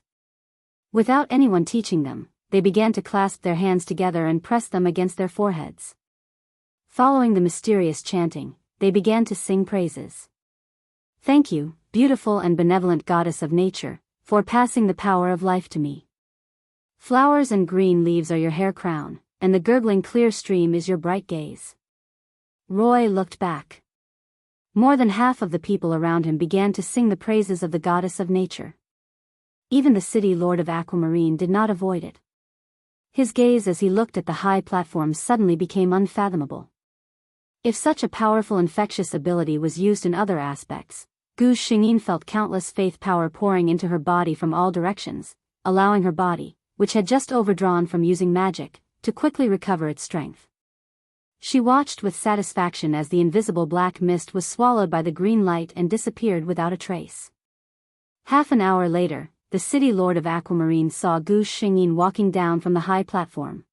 Without anyone teaching them, they began to clasp their hands together and press them against their foreheads. Following the mysterious chanting, they began to sing praises. Thank you, beautiful and benevolent goddess of nature, for passing the power of life to me. Flowers and green leaves are your hair crown, and the gurgling clear stream is your bright gaze. Roy looked back. More than half of the people around him began to sing the praises of the goddess of nature. Even the city lord of Aquamarine did not avoid it. His gaze as he looked at the high platform suddenly became unfathomable. If such a powerful infectious ability was used in other aspects, Gu Xingyin felt countless faith power pouring into her body from all directions, allowing her body, which had just overdrawn from using magic, to quickly recover its strength. She watched with satisfaction as the invisible black mist was swallowed by the green light and disappeared without a trace. Half an hour later, the city lord of Aquamarine saw Gu Xingyin walking down from the high platform.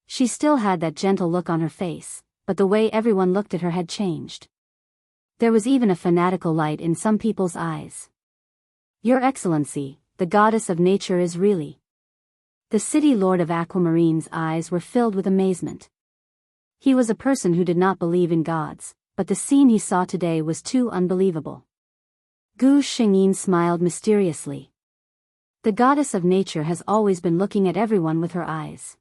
She still had that gentle look on her face, but the way everyone looked at her had changed. There was even a fanatical light in some people's eyes. Your Excellency, the goddess of nature is really. The city lord of Aquamarine's eyes were filled with amazement. He was a person who did not believe in gods, but the scene he saw today was too unbelievable. Gu Xingyin smiled mysteriously. The goddess of nature has always been looking at everyone with her eyes.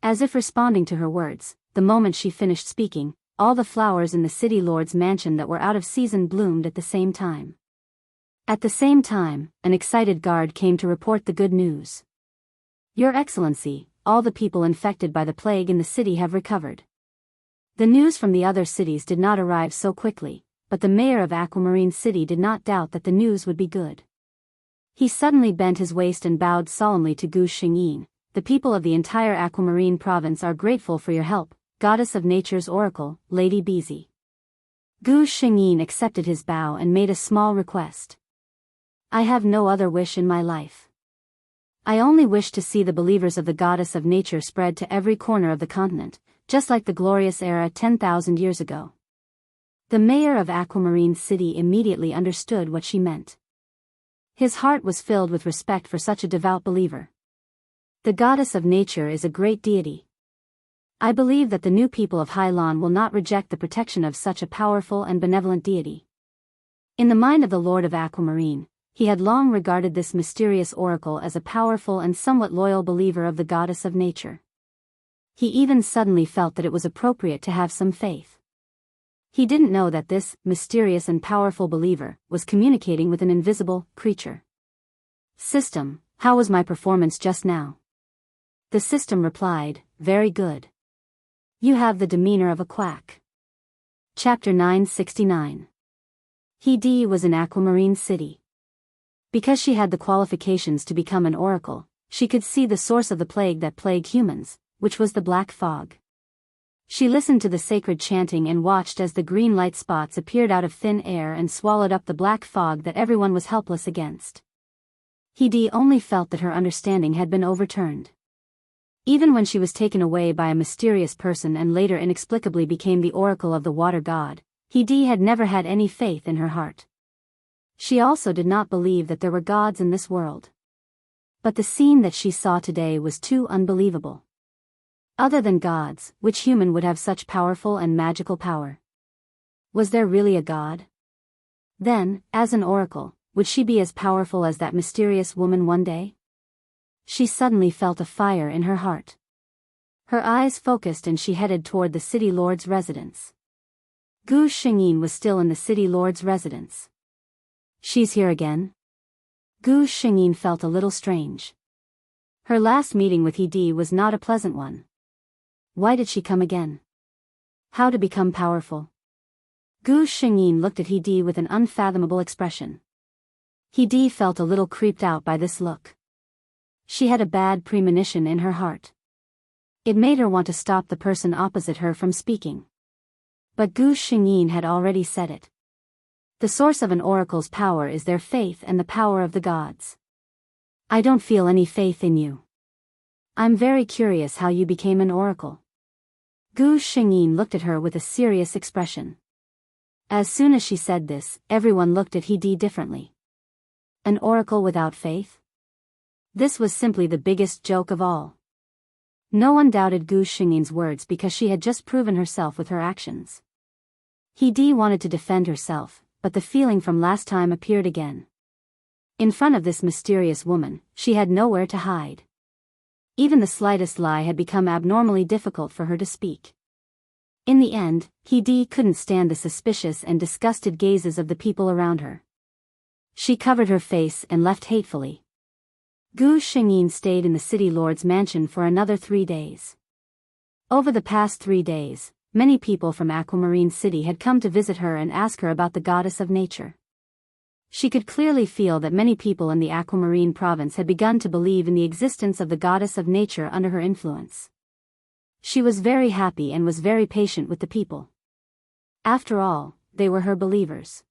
As if responding to her words, the moment she finished speaking, all the flowers in the city lord's mansion that were out of season bloomed at the same time. At the same time, an excited guard came to report the good news. Your Excellency, all the people infected by the plague in the city have recovered. The news from the other cities did not arrive so quickly, but the mayor of Aquamarine City did not doubt that the news would be good. He suddenly bent his waist and bowed solemnly to Gu Xingyin. The people of the entire Aquamarine province are grateful for your help, goddess of nature's oracle, Lady Beezy. Gu Xingyin accepted his bow and made a small request. I have no other wish in my life. I only wish to see the believers of the goddess of nature spread to every corner of the continent, just like the glorious era 10,000 years ago. The mayor of Aquamarine City immediately understood what she meant. His heart was filled with respect for such a devout believer. The goddess of nature is a great deity. I believe that the new people of Hailan will not reject the protection of such a powerful and benevolent deity. In the mind of the Lord of Aquamarine, he had long regarded this mysterious oracle as a powerful and somewhat loyal believer of the goddess of nature. He even suddenly felt that it was appropriate to have some faith. He didn't know that this mysterious and powerful believer was communicating with an invisible creature. System, how was my performance just now? The system replied, very good. You have the demeanor of a quack. Chapter 969. He was in Aquamarine City. Because she had the qualifications to become an oracle, she could see the source of the plague that plagued humans, which was the black fog. She listened to the sacred chanting and watched as the green light spots appeared out of thin air and swallowed up the black fog that everyone was helpless against. He only felt that her understanding had been overturned. Even when she was taken away by a mysterious person and later inexplicably became the oracle of the water god, He had never had any faith in her heart. She also did not believe that there were gods in this world. But the scene that she saw today was too unbelievable. Other than gods, which human would have such powerful and magical power? Was there really a god? Then, as an oracle, would she be as powerful as that mysterious woman one day? She suddenly felt a fire in her heart. Her eyes focused and she headed toward the city lord's residence. Gu Xingyin was still in the city lord's residence. She's here again? Gu Xingyin felt a little strange. Her last meeting with He was not a pleasant one. Why did she come again? How to become powerful? Gu Xingyin looked at He with an unfathomable expression. He felt a little creeped out by this look. She had a bad premonition in her heart. It made her want to stop the person opposite her from speaking. But Gu Xingyin had already said it. The source of an oracle's power is their faith and the power of the gods. I don't feel any faith in you. I'm very curious how you became an oracle. Gu Xingyin looked at her with a serious expression. As soon as she said this, everyone looked at He differently. An oracle without faith? This was simply the biggest joke of all. No one doubted Gu Xingyin's words because she had just proven herself with her actions. He wanted to defend herself, but the feeling from last time appeared again. In front of this mysterious woman, she had nowhere to hide. Even the slightest lie had become abnormally difficult for her to speak. In the end, He couldn't stand the suspicious and disgusted gazes of the people around her. She covered her face and left hatefully. Gu Xingyin stayed in the city lord's mansion for another 3 days. Over the past 3 days, many people from Aquamarine City had come to visit her and ask her about the goddess of nature. She could clearly feel that many people in the Aquamarine province had begun to believe in the existence of the goddess of nature under her influence. She was very happy and was very patient with the people. After all, they were her believers.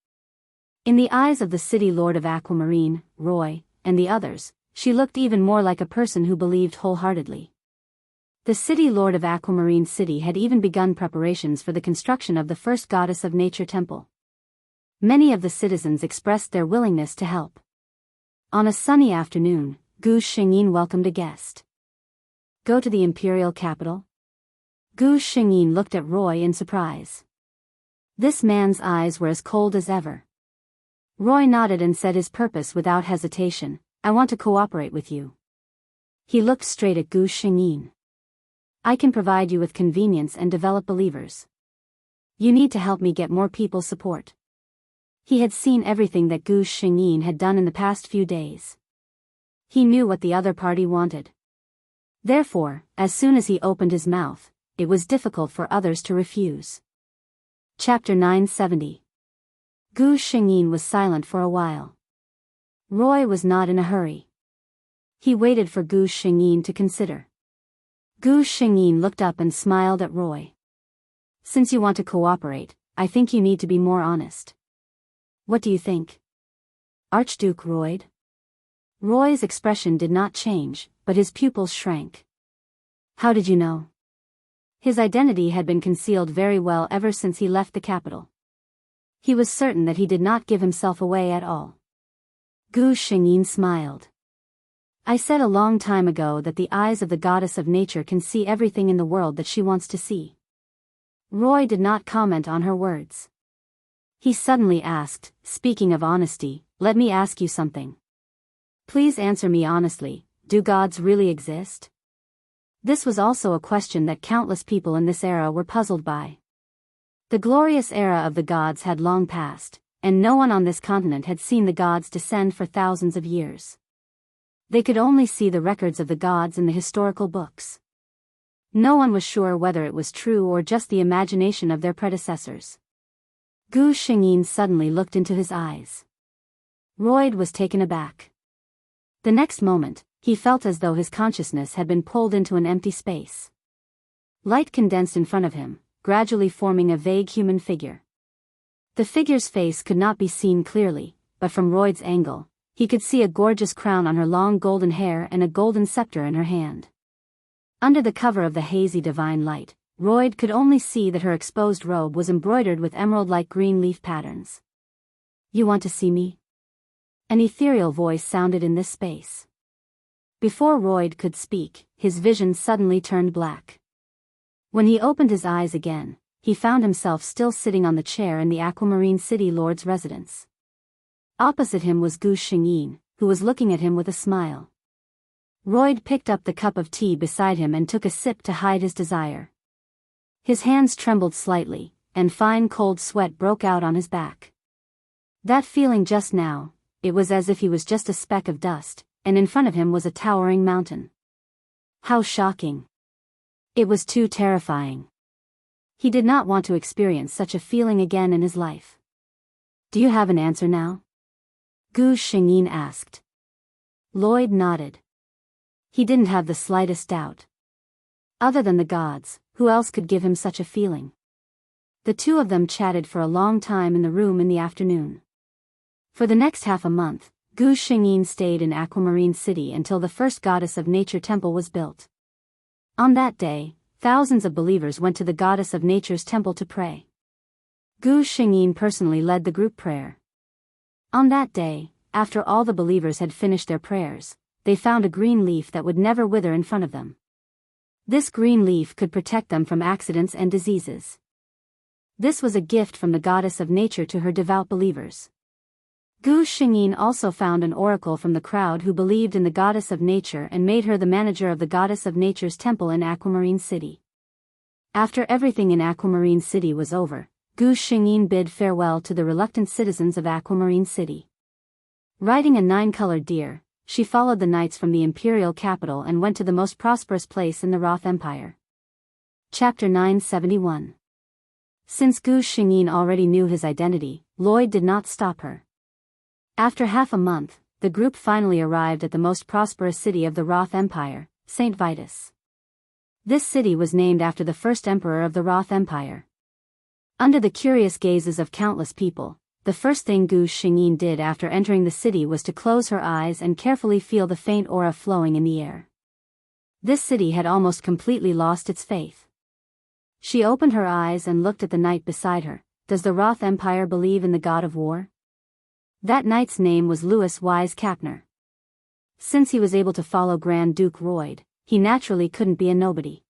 In the eyes of the city lord of Aquamarine, Roy, and the others, she looked even more like a person who believed wholeheartedly. The city lord of Aquamarine City had even begun preparations for the construction of the first goddess of nature temple. Many of the citizens expressed their willingness to help. On a sunny afternoon, Gu Xingyin welcomed a guest. Go to the imperial capital? Gu Xingyin looked at Roy in surprise. This man's eyes were as cold as ever. Roy nodded and said his purpose without hesitation, I want to cooperate with you. He looked straight at Gu Xingyin. I can provide you with convenience and develop believers. You need to help me get more people's support. He had seen everything that Gu Xingyin had done in the past few days. He knew what the other party wanted. Therefore, as soon as he opened his mouth, it was difficult for others to refuse. Chapter 970. Gu Xingyin was silent for a while. Roy was not in a hurry. He waited for Gu Xingyin to consider. Gu Xingyin looked up and smiled at Roy. Since you want to cooperate, I think you need to be more honest. What do you think? Archduke Royd? Roy's expression did not change, but his pupils shrank. How did you know? His identity had been concealed very well ever since he left the capital. He was certain that he did not give himself away at all. Gu Xingyin smiled. I said a long time ago that the eyes of the goddess of nature can see everything in the world that she wants to see. Roy did not comment on her words. He suddenly asked, speaking of honesty, let me ask you something. Please answer me honestly, do gods really exist? This was also a question that countless people in this era were puzzled by. The glorious era of the gods had long passed, and no one on this continent had seen the gods descend for thousands of years. They could only see the records of the gods in the historical books. No one was sure whether it was true or just the imagination of their predecessors. Gu Xingyin suddenly looked into his eyes. Royd was taken aback. The next moment, he felt as though his consciousness had been pulled into an empty space. Light condensed in front of him, gradually forming a vague human figure. The figure's face could not be seen clearly, but from Royd's angle, he could see a gorgeous crown on her long golden hair and a golden scepter in her hand. Under the cover of the hazy divine light, Royd could only see that her exposed robe was embroidered with emerald-like green leaf patterns. You want to see me? An ethereal voice sounded in this space. Before Royd could speak, his vision suddenly turned black. When he opened his eyes again, he found himself still sitting on the chair in the Aquamarine City Lord's residence. Opposite him was Gu Xingyin, who was looking at him with a smile. Royd picked up the cup of tea beside him and took a sip to hide his desire. His hands trembled slightly, and fine cold sweat broke out on his back. That feeling just now, it was as if he was just a speck of dust, and in front of him was a towering mountain. How shocking! It was too terrifying. He did not want to experience such a feeling again in his life. Do you have an answer now? Gu Shengyin asked. Lloyd nodded. He didn't have the slightest doubt. Other than the gods, who else could give him such a feeling? The two of them chatted for a long time in the room in the afternoon. For the next half a month, Gu Shengyin stayed in Aquamarine City until the first Goddess of Nature temple was built. On that day, thousands of believers went to the Goddess of Nature's temple to pray. Gu Shengyin personally led the group prayer. On that day, after all the believers had finished their prayers, they found a green leaf that would never wither in front of them. This green leaf could protect them from accidents and diseases. This was a gift from the Goddess of Nature to her devout believers. Gu Shengyin also found an oracle from the crowd who believed in the Goddess of Nature and made her the manager of the Goddess of Nature's temple in Aquamarine City. After everything in Aquamarine City was over, Gu Shengyin bid farewell to the reluctant citizens of Aquamarine City. Riding a 9-colored deer, she followed the knights from the imperial capital and went to the most prosperous place in the Roth Empire. Chapter 971. Since Gu Shengyin already knew his identity, Lloyd did not stop her. After half a month, the group finally arrived at the most prosperous city of the Roth Empire, St. Vitus. This city was named after the first emperor of the Roth Empire. Under the curious gazes of countless people, the first thing Gu Shengyin did after entering the city was to close her eyes and carefully feel the faint aura flowing in the air. This city had almost completely lost its faith. She opened her eyes and looked at the knight beside her. Does the Roth Empire believe in the god of war? That knight's name was Louis Wise Kapner. Since he was able to follow Grand Duke Royd, he naturally couldn't be a nobody.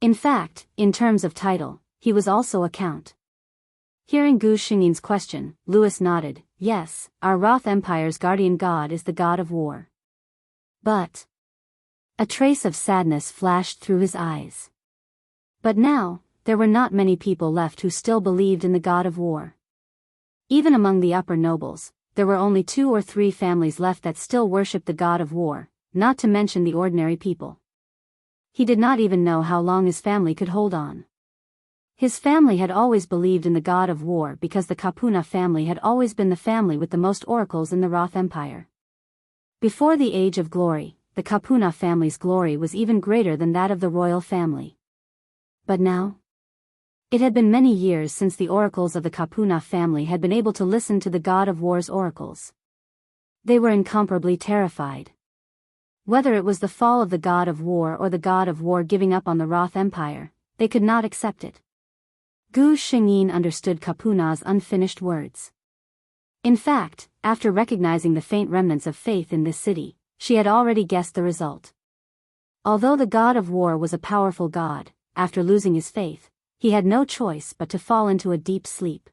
In fact, in terms of title, he was also a count. Hearing Gu Shengyin's question, Louis nodded. Yes, our Roth Empire's guardian god is the god of war. But a trace of sadness flashed through his eyes. But now, there were not many people left who still believed in the god of war. Even among the upper nobles, there were only 2 or 3 families left that still worshipped the god of war, not to mention the ordinary people. He did not even know how long his family could hold on. His family had always believed in the god of war because the Kapuna family had always been the family with the most oracles in the Roth Empire. Before the Age of Glory, the Kapuna family's glory was even greater than that of the royal family. But now? It had been many years since the oracles of the Kapuna family had been able to listen to the god of war's oracles. They were incomparably terrified. Whether it was the fall of the god of war or the god of war giving up on the Roth Empire, they could not accept it. Gu Shengyin understood Kapuna's unfinished words. In fact, after recognizing the faint remnants of faith in this city, she had already guessed the result. Although the god of war was a powerful god, after losing his faith, he had no choice but to fall into a deep sleep.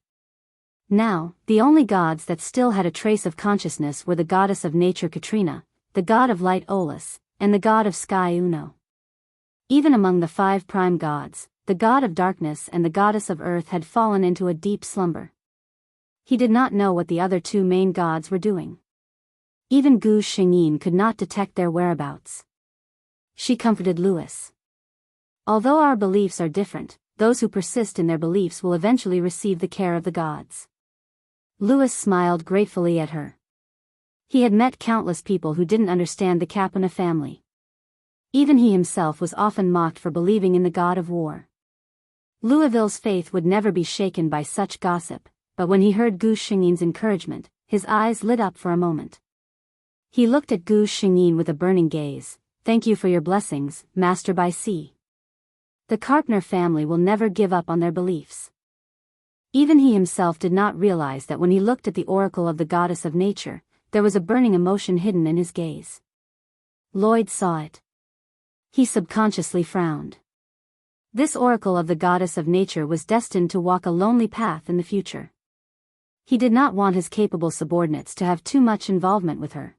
Now, the only gods that still had a trace of consciousness were the goddess of nature Katrina, the god of light Olus, and the god of sky Uno. Even among the 5 prime gods, the god of darkness and the goddess of earth had fallen into a deep slumber. He did not know what the other 2 main gods were doing. Even Gu Shengyin could not detect their whereabouts. She comforted Louis. Although our beliefs are different, those who persist in their beliefs will eventually receive the care of the gods. Louis smiled gratefully at her. He had met countless people who didn't understand the Kapuna family. Even he himself was often mocked for believing in the god of war. Louisville's faith would never be shaken by such gossip, but when he heard Gu Shengyin's encouragement, his eyes lit up for a moment. He looked at Gu Shengyin with a burning gaze. Thank you for your blessings, Master by Sea. The Karpner family will never give up on their beliefs. Even he himself did not realize that when he looked at the oracle of the goddess of nature, there was a burning emotion hidden in his gaze. Lloyd saw it. He subconsciously frowned. This oracle of the goddess of nature was destined to walk a lonely path in the future. He did not want his capable subordinates to have too much involvement with her.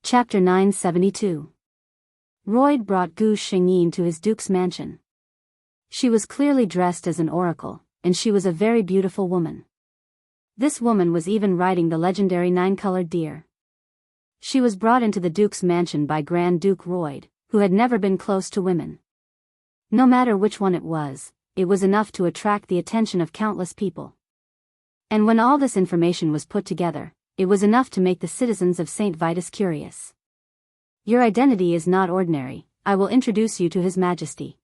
Chapter 972. Royd brought Gu Shengyin to his duke's mansion. She was clearly dressed as an oracle, and she was a very beautiful woman. This woman was even riding the legendary 9-colored deer. She was brought into the duke's mansion by Grand Duke Royd, who had never been close to women. No matter which one it was enough to attract the attention of countless people. And when all this information was put together, it was enough to make the citizens of St. Vitus curious. Your identity is not ordinary, I will introduce you to His Majesty.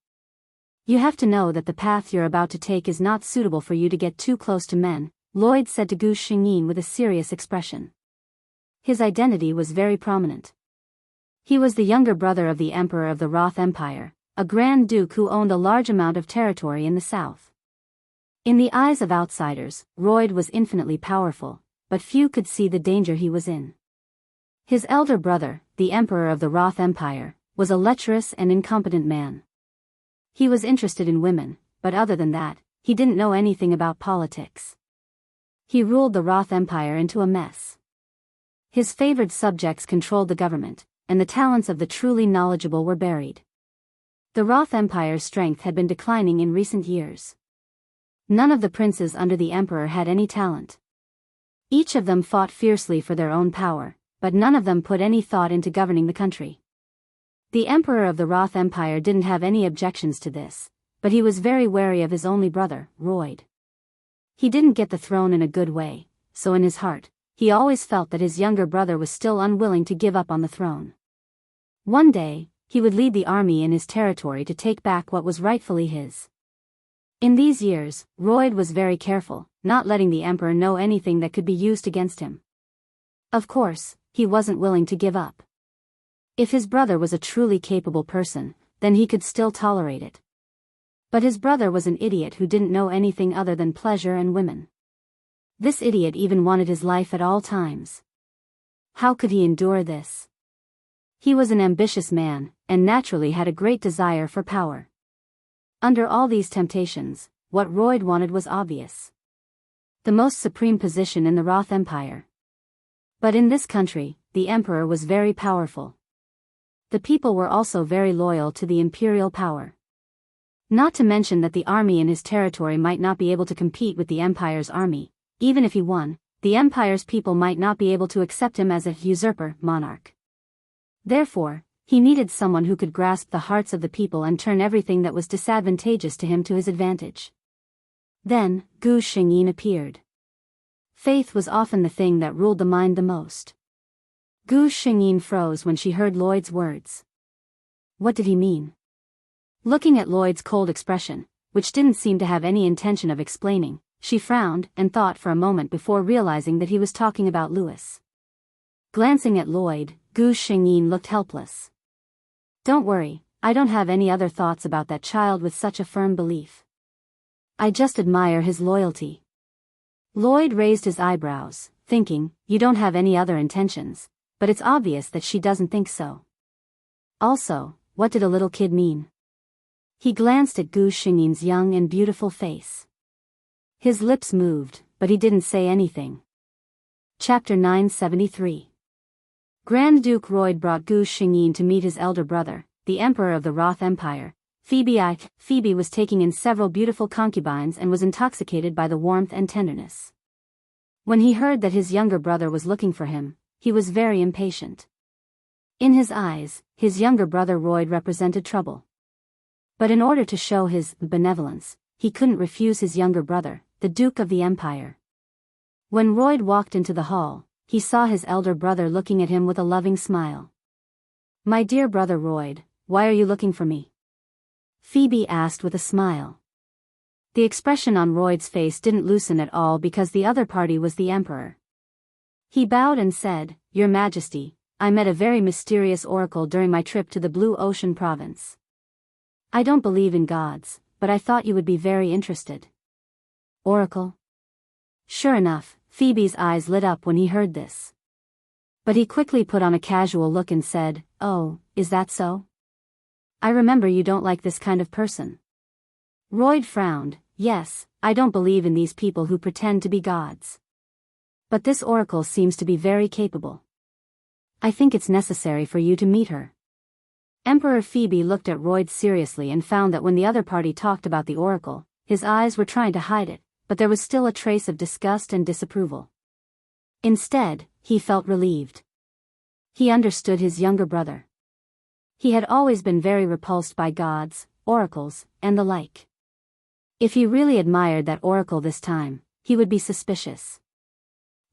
You have to know that the path you're about to take is not suitable for you to get too close to men, Lloyd said to Gu Xingyin with a serious expression. His identity was very prominent. He was the younger brother of the Emperor of the Roth Empire, a Grand Duke who owned a large amount of territory in the south. In the eyes of outsiders, Lloyd was infinitely powerful, but few could see the danger he was in. His elder brother, the Emperor of the Roth Empire, was a lecherous and incompetent man. He was interested in women, but other than that, he didn't know anything about politics. He ruled the Roth Empire into a mess. His favored subjects controlled the government, and the talents of the truly knowledgeable were buried. The Roth Empire's strength had been declining in recent years. None of the princes under the emperor had any talent. Each of them fought fiercely for their own power, but none of them put any thought into governing the country. The emperor of the Roth Empire didn't have any objections to this, but he was very wary of his only brother, Lloyd. He didn't get the throne in a good way, so in his heart, he always felt that his younger brother was still unwilling to give up on the throne. One day, he would lead the army in his territory to take back what was rightfully his. In these years, Lloyd was very careful, not letting the emperor know anything that could be used against him. Of course, he wasn't willing to give up. If his brother was a truly capable person, then he could still tolerate it. But his brother was an idiot who didn't know anything other than pleasure and women. This idiot even wanted his life at all times. How could he endure this? He was an ambitious man, and naturally had a great desire for power. Under all these temptations, what Lloyd wanted was obvious. The most supreme position in the Roth Empire. But in this country, the emperor was very powerful. The people were also very loyal to the imperial power. Not to mention that the army in his territory might not be able to compete with the empire's army. Even if he won, the empire's people might not be able to accept him as a usurper monarch. Therefore, he needed someone who could grasp the hearts of the people and turn everything that was disadvantageous to him to his advantage. Then, Gu Xingyin appeared. Faith was often the thing that ruled the mind the most. Gu Xingyin froze when she heard Lloyd's words. What did he mean? Looking at Lloyd's cold expression, which didn't seem to have any intention of explaining, she frowned and thought for a moment before realizing that he was talking about Louis. Glancing at Lloyd, Gu Xingyin looked helpless. Don't worry, I don't have any other thoughts about that child with such a firm belief. I just admire his loyalty. Lloyd raised his eyebrows, thinking, you don't have any other intentions, but it's obvious that she doesn't think so. Also, what did a little kid mean? He glanced at Gu Xingyin's young and beautiful face. His lips moved, but he didn't say anything. Chapter 973. Grand Duke Lloyd brought Gu Xingyin to meet his elder brother, the Emperor of the Roth Empire, Biyao. Phoebe was taking in several beautiful concubines and was intoxicated by the warmth and tenderness. When he heard that his younger brother was looking for him, he was very impatient. In his eyes, his younger brother Lloyd represented trouble. But in order to show his benevolence, he couldn't refuse his younger brother, the Duke of the Empire. When Lloyd walked into the hall, he saw his elder brother looking at him with a loving smile. My dear brother Lloyd, why are you looking for me? Phoebe asked with a smile. The expression on Lloyd's face didn't loosen at all because the other party was the emperor. He bowed and said, Your Majesty, I met a very mysterious oracle during my trip to the Blue Ocean province. I don't believe in gods, but I thought you would be very interested. Oracle? Sure enough, Phoebe's eyes lit up when he heard this. But he quickly put on a casual look and said, Oh, is that so? I remember you don't like this kind of person. Lloyd frowned. Yes, I don't believe in these people who pretend to be gods. But this oracle seems to be very capable. I think it's necessary for you to meet her. Emperor Phoebe looked at Lloyd seriously and found that when the other party talked about the oracle, his eyes were trying to hide it, but there was still a trace of disgust and disapproval. Instead, he felt relieved. He understood his younger brother. He had always been very repulsed by gods, oracles, and the like. If he really admired that oracle this time, he would be suspicious.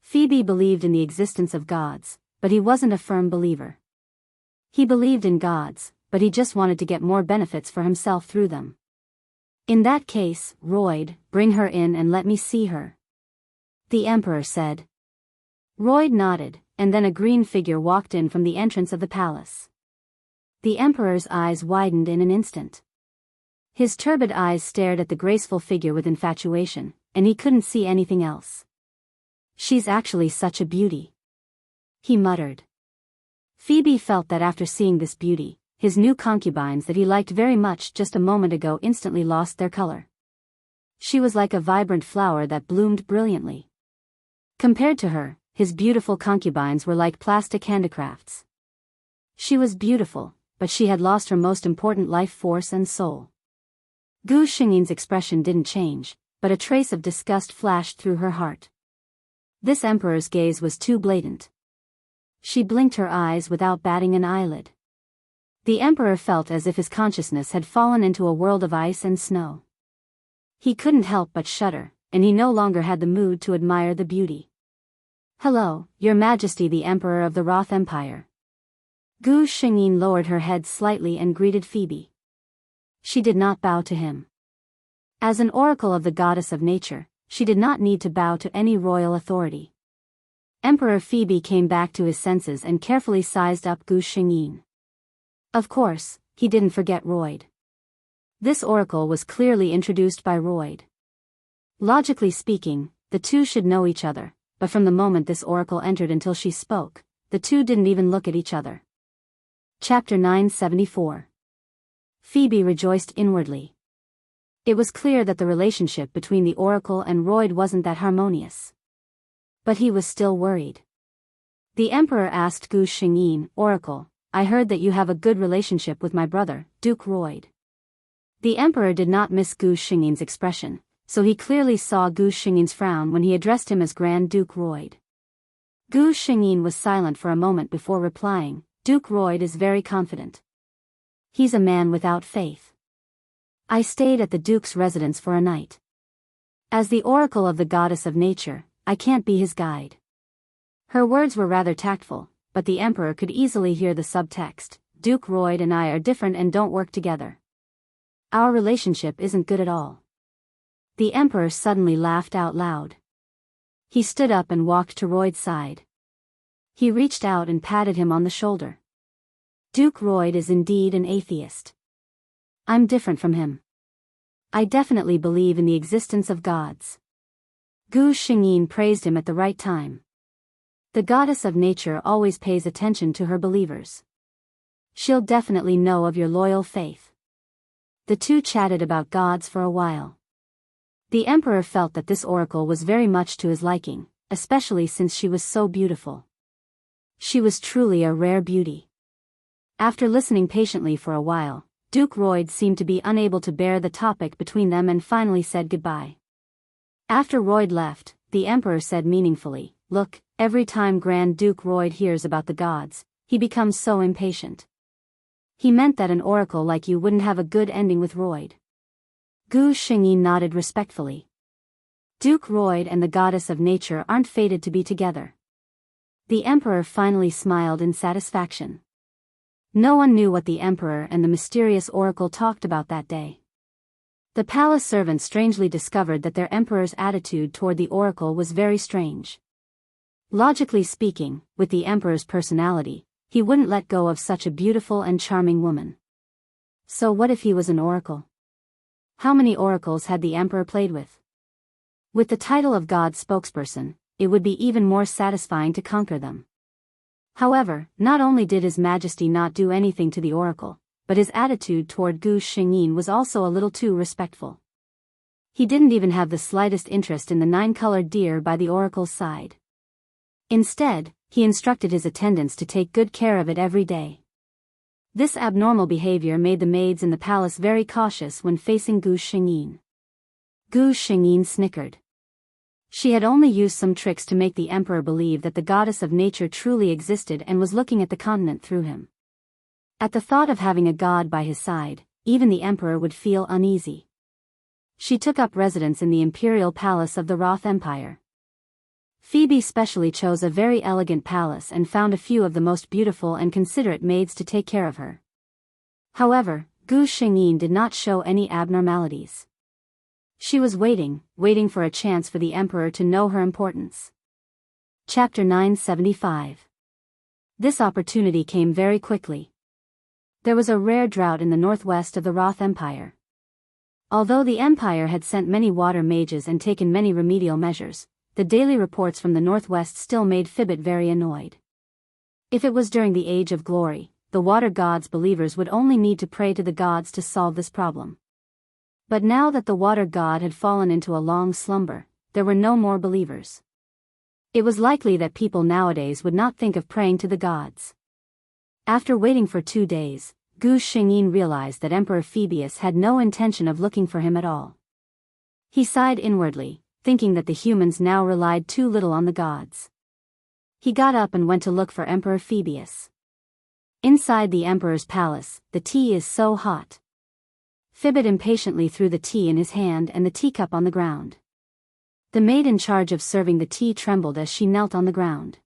Phoebe believed in the existence of gods, but he wasn't a firm believer. He believed in gods, but he just wanted to get more benefits for himself through them. In that case, Royd, bring her in and let me see her, the Emperor said. Royd nodded, and then a green figure walked in from the entrance of the palace. The Emperor's eyes widened in an instant. His turbid eyes stared at the graceful figure with infatuation, and he couldn't see anything else. She's actually such a beauty, he muttered. Phoebe felt that after seeing this beauty, his new concubines that he liked very much just a moment ago instantly lost their color. She was like a vibrant flower that bloomed brilliantly. Compared to her, his beautiful concubines were like plastic handicrafts. She was beautiful, but she had lost her most important life force and soul. Gu Xingyin's expression didn't change, but a trace of disgust flashed through her heart. This emperor's gaze was too blatant. She blinked her eyes without batting an eyelid. The emperor felt as if his consciousness had fallen into a world of ice and snow. He couldn't help but shudder, and he no longer had the mood to admire the beauty. Hello, Your Majesty, the Emperor of the Roth Empire. Gu Xingyin lowered her head slightly and greeted Phoebe. She did not bow to him. As an oracle of the goddess of nature, she did not need to bow to any royal authority. Emperor Phoebe came back to his senses and carefully sized up Gu Xingyin. Of course, he didn't forget Royd. This oracle was clearly introduced by Royd. Logically speaking, the two should know each other, but from the moment this oracle entered until she spoke, the two didn't even look at each other. Chapter 974. Phoebe rejoiced inwardly. It was clear that the relationship between the oracle and Royd wasn't that harmonious. But he was still worried. The emperor asked Gu Xingyin, Oracle, I heard that you have a good relationship with my brother, Duke Royd. The emperor did not miss Gu Xingyin's expression, so he clearly saw Gu Xingyin's frown when he addressed him as Grand Duke Royd. Gu Xingyin was silent for a moment before replying, Duke Royd is very confident. He's a man without faith. I stayed at the Duke's residence for a night. As the oracle of the goddess of nature, I can't be his guide. Her words were rather tactful, but the emperor could easily hear the subtext, Duke Royd and I are different and don't work together. Our relationship isn't good at all. The emperor suddenly laughed out loud. He stood up and walked to Royd's side. He reached out and patted him on the shoulder. Duke Royd is indeed an atheist. I'm different from him. I definitely believe in the existence of gods. Gu Xingyin praised him at the right time. The goddess of nature always pays attention to her believers. She'll definitely know of your loyal faith. The two chatted about gods for a while. The emperor felt that this oracle was very much to his liking, especially since she was so beautiful. She was truly a rare beauty. After listening patiently for a while, Duke Royd seemed to be unable to bear the topic between them and finally said goodbye. After Royd left, the emperor said meaningfully, Look, every time Grand Duke Royd hears about the gods, he becomes so impatient. He meant that an oracle like you wouldn't have a good ending with Royd. Gu Xingyin nodded respectfully. Duke Royd and the goddess of nature aren't fated to be together. The emperor finally smiled in satisfaction. No one knew what the emperor and the mysterious oracle talked about that day. The palace servants strangely discovered that their emperor's attitude toward the oracle was very strange. Logically speaking, with the emperor's personality, he wouldn't let go of such a beautiful and charming woman. So what if he was an oracle? How many oracles had the emperor played with? With the title of God's spokesperson, it would be even more satisfying to conquer them. However, not only did His Majesty not do anything to the oracle, but his attitude toward Gu Xingyin was also a little too respectful. He didn't even have the slightest interest in the 9-colored deer by the oracle's side. Instead, he instructed his attendants to take good care of it every day. This abnormal behavior made the maids in the palace very cautious when facing Gu Xingyin. Gu Xingyin snickered. She had only used some tricks to make the emperor believe that the goddess of nature truly existed and was looking at the continent through him. At the thought of having a god by his side, even the emperor would feel uneasy. She took up residence in the imperial palace of the Roth Empire. Phoebe specially chose a very elegant palace and found a few of the most beautiful and considerate maids to take care of her. However, Gu Shengyin did not show any abnormalities. She was waiting for a chance for the emperor to know her importance. Chapter 975. This opportunity came very quickly. There was a rare drought in the northwest of the Roth Empire. Although the empire had sent many water mages and taken many remedial measures, the daily reports from the northwest still made Fibbit very annoyed. If it was during the Age of Glory, the water gods' believers would only need to pray to the gods to solve this problem. But now that the water god had fallen into a long slumber, there were no more believers. It was likely that people nowadays would not think of praying to the gods. After waiting for 2 days, Gu Shengyin realized that Emperor Phoebus had no intention of looking for him at all. He sighed inwardly, thinking that the humans now relied too little on the gods. He got up and went to look for Emperor Phoebus. Inside the emperor's palace, the tea is so hot. Fibbit impatiently threw the tea in his hand and the teacup on the ground. The maid in charge of serving the tea trembled as she knelt on the ground.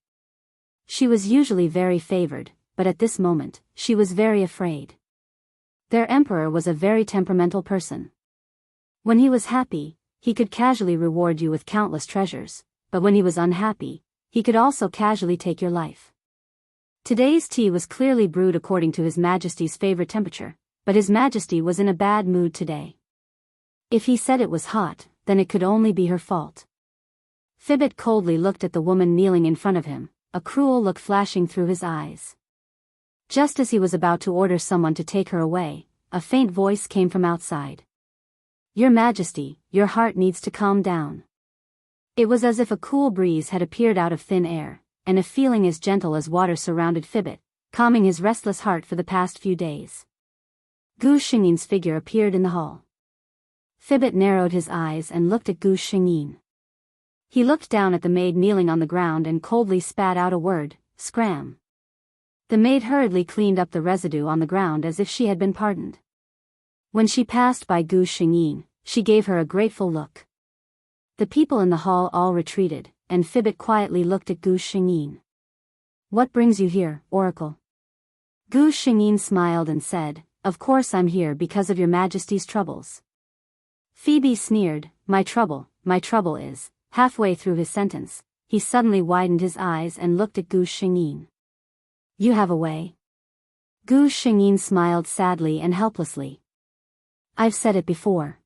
She was usually very favored, but at this moment, she was very afraid. Their emperor was a very temperamental person. When he was happy, he could casually reward you with countless treasures, but when he was unhappy, he could also casually take your life. Today's tea was clearly brewed according to His Majesty's favorite temperature, but His Majesty was in a bad mood today. If he said it was hot, then it could only be her fault. Fibbit coldly looked at the woman kneeling in front of him, a cruel look flashing through his eyes. Just as he was about to order someone to take her away, a faint voice came from outside. "Your Majesty, your heart needs to calm down." It was as if a cool breeze had appeared out of thin air, and a feeling as gentle as water surrounded Fibbit, calming his restless heart for the past few days. Gu Shengyin's figure appeared in the hall. Fibbit narrowed his eyes and looked at Gu Shengyin. He looked down at the maid kneeling on the ground and coldly spat out a word, "Scram." The maid hurriedly cleaned up the residue on the ground as if she had been pardoned. When she passed by Gu Shengyin, she gave her a grateful look. The people in the hall all retreated, and Fibbit quietly looked at Gu Shengyin. "What brings you here, Oracle?" Gu Shengyin smiled and said, "Of course I'm here because of your Majesty's troubles." Phoebe sneered, my trouble is." Halfway through his sentence, he suddenly widened his eyes and looked at Gu Shengyin. "You have a way?" Gu Shengyin smiled sadly and helplessly. "I've said it before.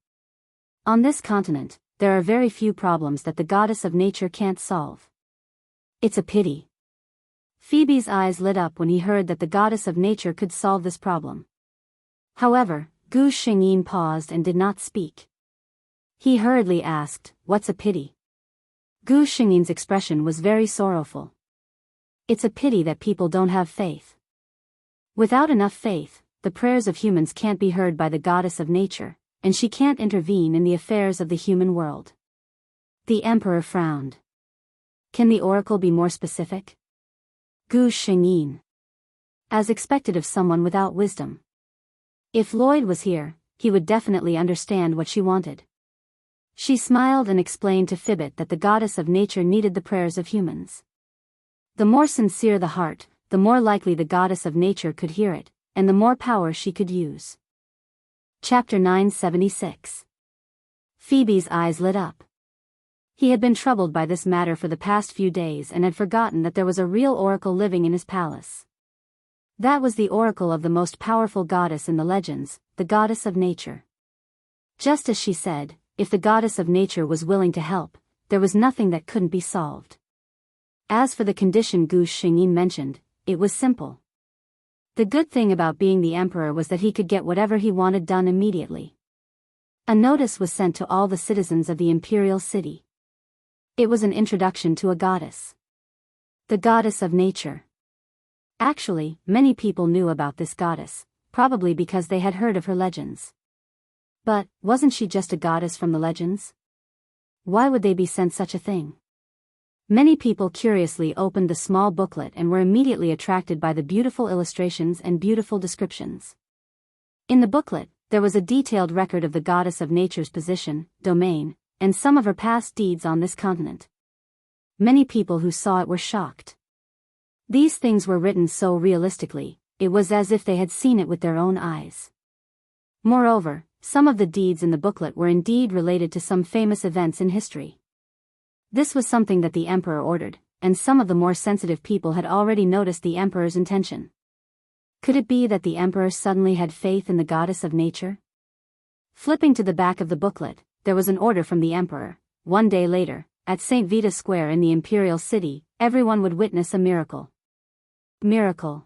On this continent, there are very few problems that the goddess of nature can't solve. It's a pity." Phoebe's eyes lit up when he heard that the goddess of nature could solve this problem. However, Gu Shengyin paused and did not speak. He hurriedly asked, "What's a pity?" Gu Shengyin's expression was very sorrowful. "It's a pity that people don't have faith. Without enough faith, the prayers of humans can't be heard by the goddess of nature, and she can't intervene in the affairs of the human world." The emperor frowned. "Can the oracle be more specific?" Gu Shengyin. As expected of someone without wisdom. If Lloyd was here, he would definitely understand what she wanted. She smiled and explained to Fibbit that the goddess of nature needed the prayers of humans. The more sincere the heart, the more likely the goddess of nature could hear it, and the more power she could use. Chapter 976. Phoebe's eyes lit up. He had been troubled by this matter for the past few days and had forgotten that there was a real oracle living in his palace. That was the oracle of the most powerful goddess in the legends, the goddess of nature. Just as she said, if the goddess of nature was willing to help, there was nothing that couldn't be solved. As for the condition Gu Shengyin mentioned, it was simple. The good thing about being the emperor was that he could get whatever he wanted done immediately. A notice was sent to all the citizens of the imperial city. It was an introduction to a goddess. The goddess of nature. Actually, many people knew about this goddess, probably because they had heard of her legends. But, wasn't she just a goddess from the legends? Why would they be sent such a thing? Many people curiously opened the small booklet and were immediately attracted by the beautiful illustrations and beautiful descriptions. In the booklet, there was a detailed record of the goddess of nature's position, domain, and some of her past deeds on this continent. Many people who saw it were shocked. These things were written so realistically, it was as if they had seen it with their own eyes. Moreover, some of the deeds in the booklet were indeed related to some famous events in history. This was something that the emperor ordered, and some of the more sensitive people had already noticed the emperor's intention. Could it be that the emperor suddenly had faith in the goddess of nature? Flipping to the back of the booklet, there was an order from the emperor. One day later, at St. Vita Square in the imperial city, everyone would witness a miracle. Miracle.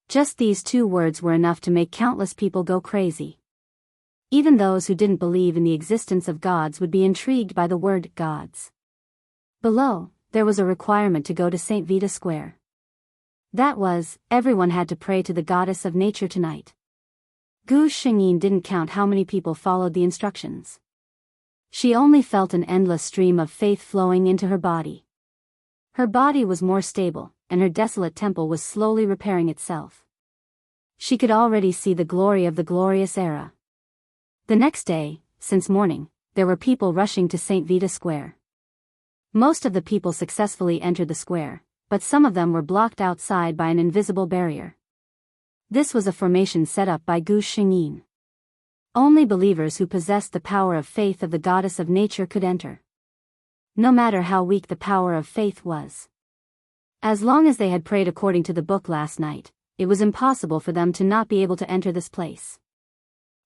Just these two words were enough to make countless people go crazy. Even those who didn't believe in the existence of gods would be intrigued by the word gods. Below, there was a requirement to go to St. Vita Square. That was, everyone had to pray to the goddess of nature tonight. Gu Xingyin didn't count how many people followed the instructions. She only felt an endless stream of faith flowing into her body. Her body was more stable, and her desolate temple was slowly repairing itself. She could already see the glory of the glorious era. The next day, since morning, there were people rushing to St. Vita Square. Most of the people successfully entered the square, but some of them were blocked outside by an invisible barrier. This was a formation set up by Gu Xingyin. Only believers who possessed the power of faith of the goddess of nature could enter. No matter how weak the power of faith was. As long as they had prayed according to the book last night, it was impossible for them to not be able to enter this place.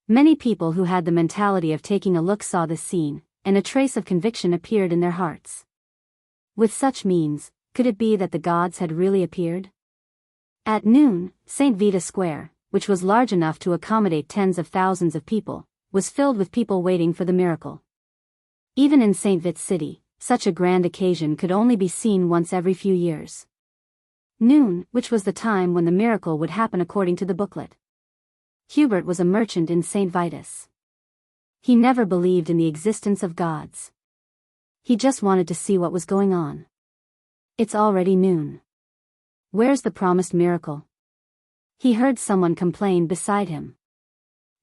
Many people who had the mentality of taking a look saw this scene, and a trace of conviction appeared in their hearts. With such means, could it be that the gods had really appeared? At noon, St. Vita Square, which was large enough to accommodate tens of thousands of people, was filled with people waiting for the miracle. Even in St. Vita City, such a grand occasion could only be seen once every few years. Noon, which was the time when the miracle would happen according to the booklet. Hubert was a merchant in St. Vitus. He never believed in the existence of gods. He just wanted to see what was going on. It's already noon. Where's the promised miracle? He heard someone complain beside him.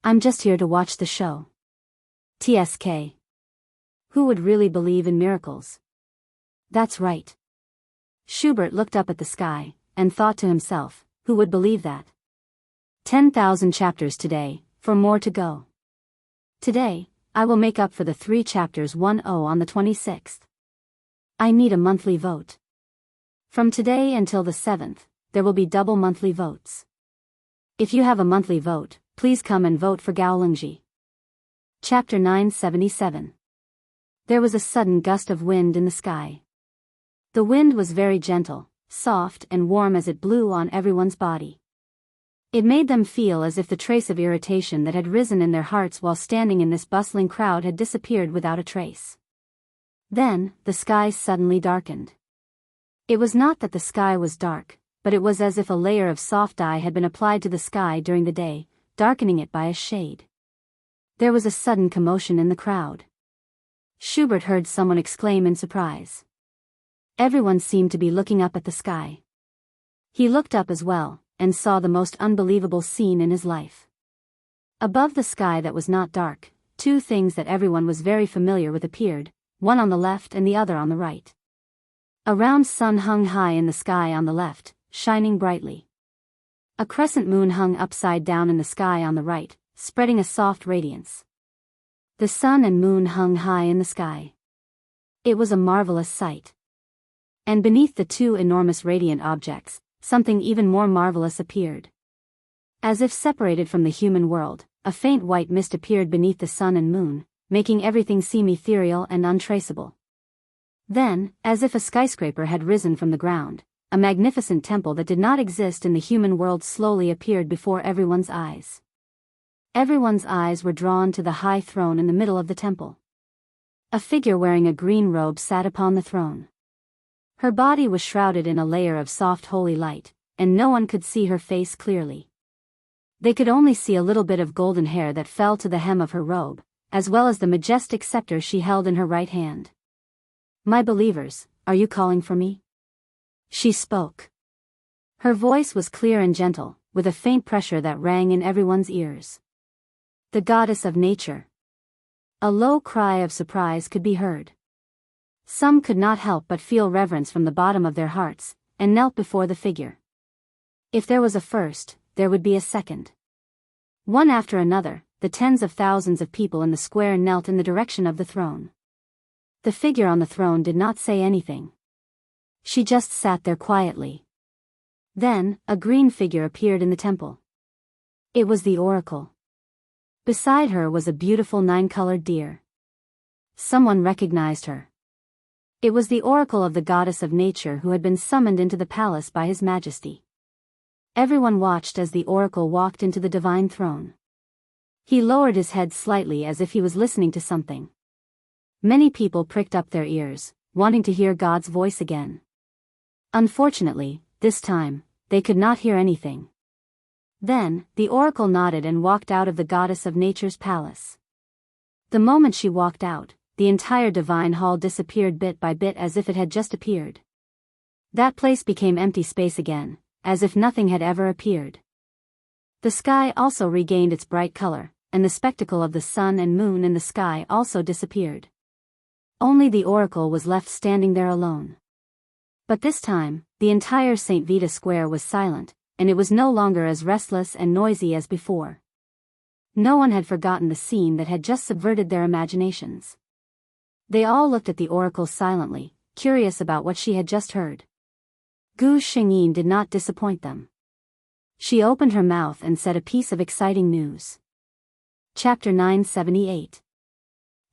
I'm just here to watch the show. TSK. Who would really believe in miracles? That's right. Schubert looked up at the sky, and thought to himself, who would believe that? 10,000 chapters today, for more to go. Today, I will make up for the 3 chapters 10 on the 26th. I need a monthly vote. From today until the 7th, there will be double monthly votes. If you have a monthly vote, please come and vote for Gaolingji. Chapter 977. There was a sudden gust of wind in the sky. The wind was very gentle, soft and warm as it blew on everyone's body. It made them feel as if the trace of irritation that had risen in their hearts while standing in this bustling crowd had disappeared without a trace. Then, the sky suddenly darkened. It was not that the sky was dark, but it was as if a layer of soft dye had been applied to the sky during the day, darkening it by a shade. There was a sudden commotion in the crowd. Schubert heard someone exclaim in surprise. Everyone seemed to be looking up at the sky. He looked up as well, and saw the most unbelievable scene in his life. Above the sky that was not dark, 2 things that everyone was very familiar with appeared, one on the left and the other on the right. A round sun hung high in the sky on the left, shining brightly. A crescent moon hung upside down in the sky on the right, spreading a soft radiance. The sun and moon hung high in the sky. It was a marvelous sight. And beneath the 2 enormous radiant objects, something even more marvelous appeared. As if separated from the human world, a faint white mist appeared beneath the sun and moon, making everything seem ethereal and untraceable. Then, as if a skyscraper had risen from the ground, a magnificent temple that did not exist in the human world slowly appeared before everyone's eyes. Everyone's eyes were drawn to the high throne in the middle of the temple. A figure wearing a green robe sat upon the throne. Her body was shrouded in a layer of soft holy light, and no one could see her face clearly. They could only see a little bit of golden hair that fell to the hem of her robe, as well as the majestic scepter she held in her right hand. My believers, are you calling for me? She spoke. Her voice was clear and gentle, with a faint pressure that rang in everyone's ears. The goddess of nature. A low cry of surprise could be heard. Some could not help but feel reverence from the bottom of their hearts, and knelt before the figure. If there was a first, there would be a second. One after another, the tens of thousands of people in the square knelt in the direction of the throne. The figure on the throne did not say anything. She just sat there quietly. Then, a green figure appeared in the temple. It was the oracle. Beside her was a beautiful 9-colored deer. Someone recognized her. It was the oracle of the goddess of nature who had been summoned into the palace by His Majesty. Everyone watched as the oracle walked into the divine throne. He lowered his head slightly as if he was listening to something. Many people pricked up their ears, wanting to hear God's voice again. Unfortunately, this time, they could not hear anything. Then, the oracle nodded and walked out of the goddess of nature's palace. The moment she walked out, the entire divine hall disappeared bit by bit as if it had just appeared. That place became empty space again, as if nothing had ever appeared. The sky also regained its bright color, and the spectacle of the sun and moon in the sky also disappeared. Only the oracle was left standing there alone. But this time, the entire St. Vita Square was silent, and it was no longer as restless and noisy as before. No one had forgotten the scene that had just subverted their imaginations. They all looked at the oracle silently, curious about what she had just heard. Gu Xingyin did not disappoint them. She opened her mouth and said a piece of exciting news. Chapter 978.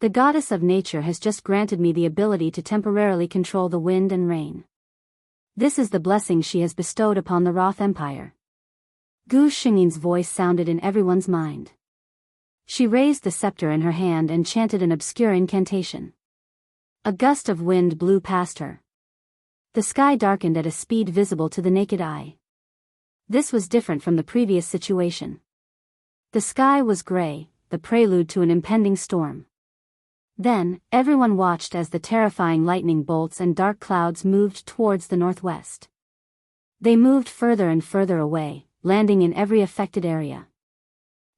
The goddess of nature has just granted me the ability to temporarily control the wind and rain. This is the blessing she has bestowed upon the Roth Empire. Gu Xingyin's voice sounded in everyone's mind. She raised the scepter in her hand and chanted an obscure incantation. A gust of wind blew past her. The sky darkened at a speed visible to the naked eye. This was different from the previous situation. The sky was gray, the prelude to an impending storm. Then, everyone watched as the terrifying lightning bolts and dark clouds moved towards the northwest. They moved further and further away, landing in every affected area.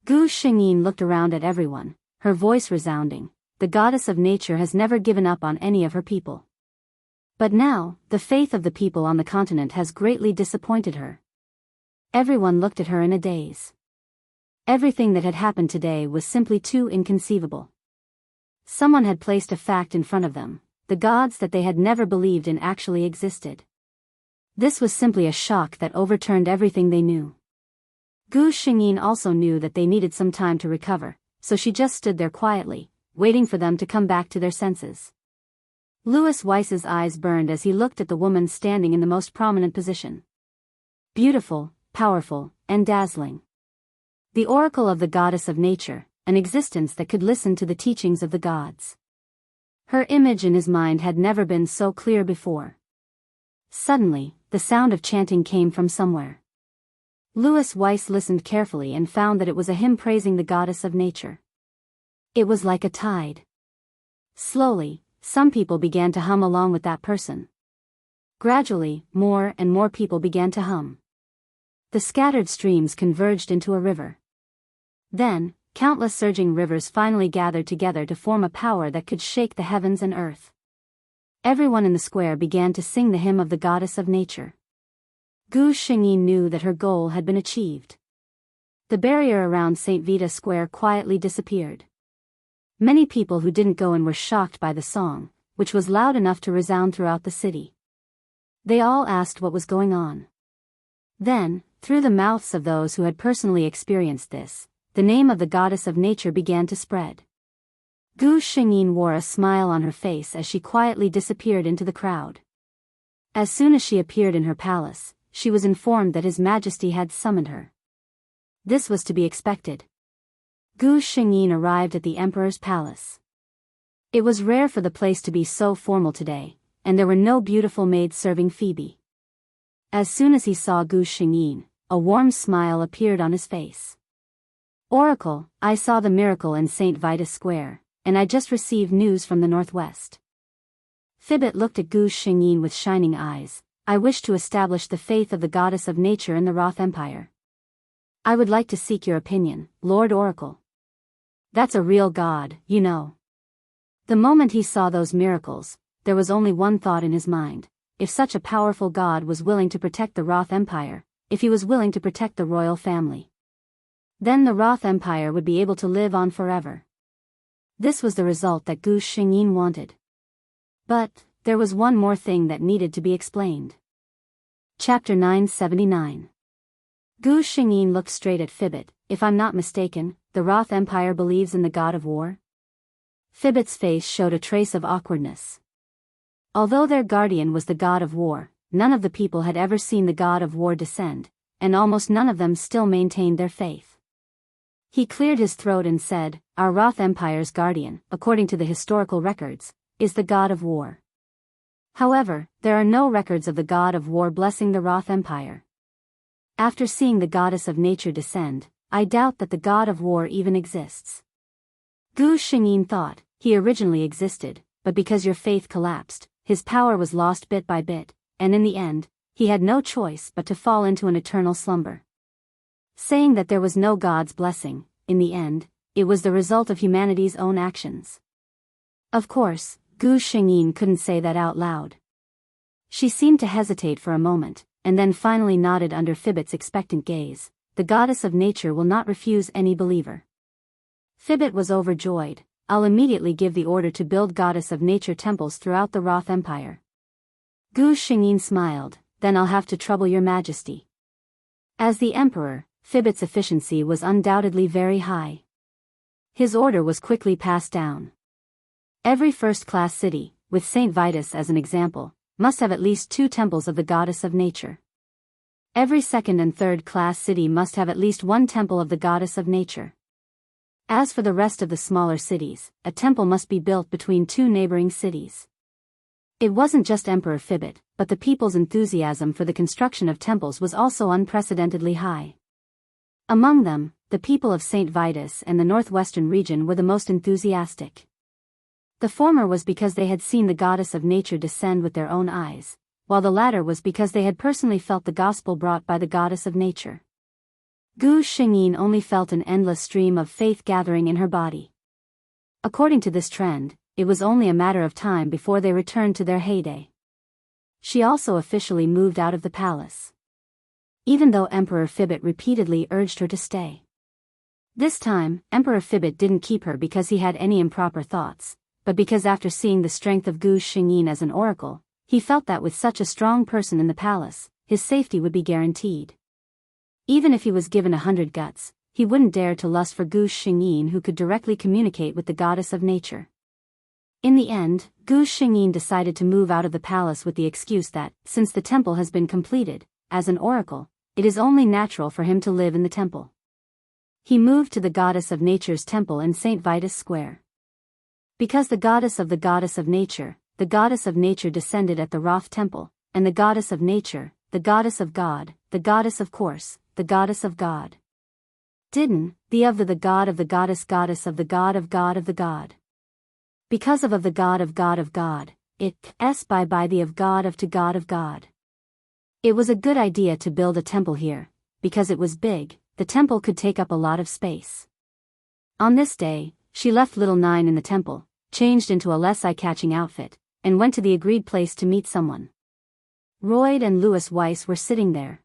Gu Xingyin looked around at everyone, her voice resounding. The goddess of nature has never given up on any of her people. But now, the faith of the people on the continent has greatly disappointed her. Everyone looked at her in a daze. Everything that had happened today was simply too inconceivable. Someone had placed a fact in front of them, the gods that they had never believed in actually existed. This was simply a shock that overturned everything they knew. Gu Xingyin also knew that they needed some time to recover, so she just stood there quietly, waiting for them to come back to their senses. Louis Weiss's eyes burned as he looked at the woman standing in the most prominent position. Beautiful, powerful, and dazzling. The oracle of the goddess of nature, an existence that could listen to the teachings of the gods. Her image in his mind had never been so clear before. Suddenly, the sound of chanting came from somewhere. Louis Weiss listened carefully and found that it was a hymn praising the goddess of nature. It was like a tide. Slowly, some people began to hum along with that person. Gradually, more and more people began to hum. The scattered streams converged into a river. Then, countless surging rivers finally gathered together to form a power that could shake the heavens and earth. Everyone in the square began to sing the hymn of the goddess of nature. Gu Xingyin knew that her goal had been achieved. The barrier around St. Vita Square quietly disappeared. Many people who didn't go in were shocked by the song, which was loud enough to resound throughout the city. They all asked what was going on. Then, through the mouths of those who had personally experienced this, the name of the goddess of nature began to spread. Gu Xingyin wore a smile on her face as she quietly disappeared into the crowd. As soon as she appeared in her palace, she was informed that His Majesty had summoned her. This was to be expected. Gu Xingyin arrived at the emperor's palace. It was rare for the place to be so formal today, and there were no beautiful maids serving Phoebe. As soon as he saw Gu Xingyin, a warm smile appeared on his face. Oracle, I saw the miracle in St. Vita Square, and I just received news from the northwest. Fibbit looked at Gu Xingyin with shining eyes. I wish to establish the faith of the goddess of nature in the Roth Empire. I would like to seek your opinion, Lord Oracle. That's a real god, you know. The moment he saw those miracles, there was only one thought in his mind: if such a powerful god was willing to protect the Roth Empire, if he was willing to protect the royal family, then the Roth Empire would be able to live on forever. This was the result that Gu Xingyin wanted. But there was one more thing that needed to be explained. Chapter 979. Gu Xingyin looked straight at Fibbit. If I'm not mistaken, the Roth Empire believes in the god of war? Fibbit's face showed a trace of awkwardness. Although their guardian was the god of war, none of the people had ever seen the god of war descend, and almost none of them still maintained their faith. He cleared his throat and said, "Our Roth Empire's guardian, according to the historical records, is the god of war. However, there are no records of the god of war blessing the Roth Empire. After seeing the goddess of nature descend, I doubt that the god of war even exists." Gu Xingyin thought, he originally existed, but because your faith collapsed, his power was lost bit by bit, and in the end, he had no choice but to fall into an eternal slumber. Saying that there was no god's blessing, in the end, it was the result of humanity's own actions. Of course, Gu Xingyin couldn't say that out loud. She seemed to hesitate for a moment, and then finally nodded under Fibbit's expectant gaze. The goddess of nature will not refuse any believer. Fibbit was overjoyed. I'll immediately give the order to build goddess of nature temples throughout the Roth Empire. Gu Xingyin smiled. Then I'll have to trouble your majesty. As the emperor, Fibbit's efficiency was undoubtedly very high. His order was quickly passed down. Every first-class city, with St. Vitus as an example, must have at least 2 temples of the goddess of nature. Every second and third-class city must have at least 1 temple of the goddess of nature. As for the rest of the smaller cities, a temple must be built between 2 neighboring cities. It wasn't just Emperor Fibbit, but the people's enthusiasm for the construction of temples was also unprecedentedly high. Among them, the people of St. Vitus and the northwestern region were the most enthusiastic. The former was because they had seen the goddess of nature descend with their own eyes, while the latter was because they had personally felt the gospel brought by the goddess of nature. Gu Xingyin only felt an endless stream of faith gathering in her body. According to this trend, it was only a matter of time before they returned to their heyday. She also officially moved out of the palace, even though Emperor Fibbit repeatedly urged her to stay. This time, Emperor Fibbit didn't keep her because he had any improper thoughts, but because after seeing the strength of Gu Xingyin as an oracle, he felt that with such a strong person in the palace, his safety would be guaranteed. Even if he was given 100 guts, he wouldn't dare to lust for Gu Xingyin, who could directly communicate with the goddess of nature. In the end, Gu Xingyin decided to move out of the palace with the excuse that, since the temple has been completed, as an oracle, it is only natural for him to live in the temple. He moved to the goddess of nature's temple in St. Vitus Square. Because the goddess of nature, the goddess of nature descended at the Roth temple, and the goddess of nature, the goddess of God, the goddess of course, the goddess of God. Didn't, the of the god of the goddess of the god of God of the god. Because of the god of God, it, s by the of God of to God of God. It was a good idea to build a temple here, because it was big, the temple could take up a lot of space. On this day, she left little Nine in the temple, changed into a less eye-catching outfit, and went to the agreed place to meet someone. Royd and Louis Weiss were sitting there.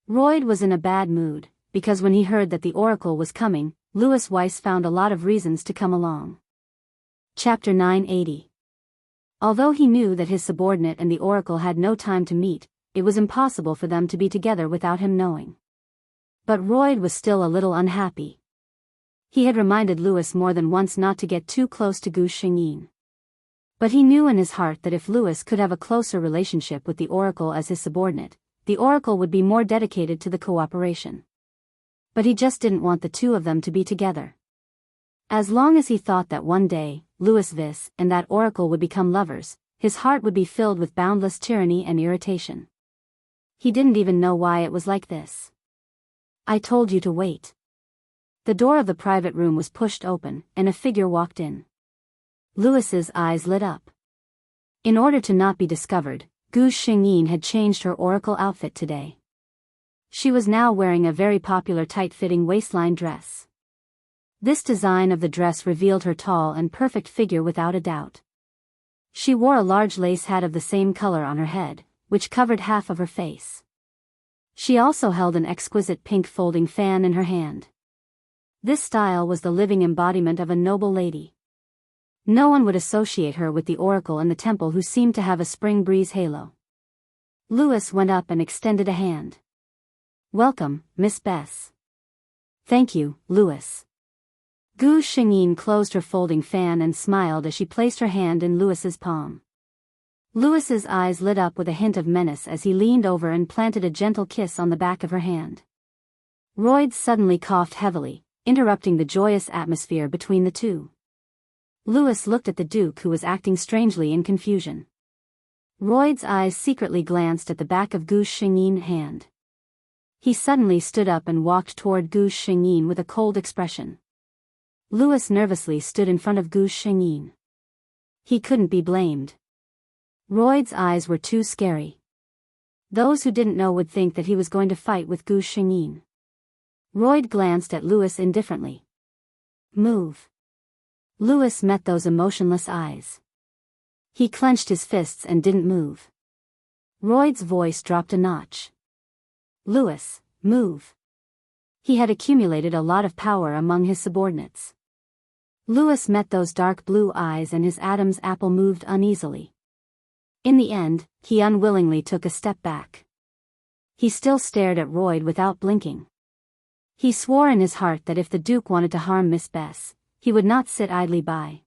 Royd was in a bad mood, because when he heard that the oracle was coming, Louis Weiss found a lot of reasons to come along. Chapter 980. Although he knew that his subordinate and the oracle had no time to meet, it was impossible for them to be together without him knowing. But Royd was still a little unhappy. He had reminded Louis more than once not to get too close to Gu Xingyin. But he knew in his heart that if Louis could have a closer relationship with the oracle as his subordinate, the oracle would be more dedicated to the cooperation. But he just didn't want the two of them to be together. As long as he thought that one day, Louis Vis and that oracle would become lovers, his heart would be filled with boundless tyranny and irritation. He didn't even know why it was like this. I told you to wait. The door of the private room was pushed open, and a figure walked in. Louis's eyes lit up. In order to not be discovered, Gu Xingyin had changed her oracle outfit today. She was now wearing a very popular tight-fitting waistline dress. This design of the dress revealed her tall and perfect figure without a doubt. She wore a large lace hat of the same color on her head, which covered half of her face. She also held an exquisite pink folding fan in her hand. This style was the living embodiment of a noble lady. No one would associate her with the oracle in the temple who seemed to have a spring breeze halo. Louis went up and extended a hand. "Welcome, Miss Bess." "Thank you, Louis." Gu Xingyin closed her folding fan and smiled as she placed her hand in Louis's palm. Louis's eyes lit up with a hint of menace as he leaned over and planted a gentle kiss on the back of her hand. Royd suddenly coughed heavily, interrupting the joyous atmosphere between the two. Louis looked at the Duke, who was acting strangely in confusion. Royd's eyes secretly glanced at the back of Gu Xingyin's hand. He suddenly stood up and walked toward Gu Xingyin with a cold expression. Louis nervously stood in front of Gu Xingyin. He couldn't be blamed. Royd's eyes were too scary. Those who didn't know would think that he was going to fight with Gu Xingyin. Royd glanced at Louis indifferently. "Move." Louis met those emotionless eyes. He clenched his fists and didn't move. Royd's voice dropped a notch. "Louis, move." He had accumulated a lot of power among his subordinates. Louis met those dark blue eyes and his Adam's apple moved uneasily. In the end, he unwillingly took a step back. He still stared at Royd without blinking. He swore in his heart that if the Duke wanted to harm Miss Bess, he would not sit idly by.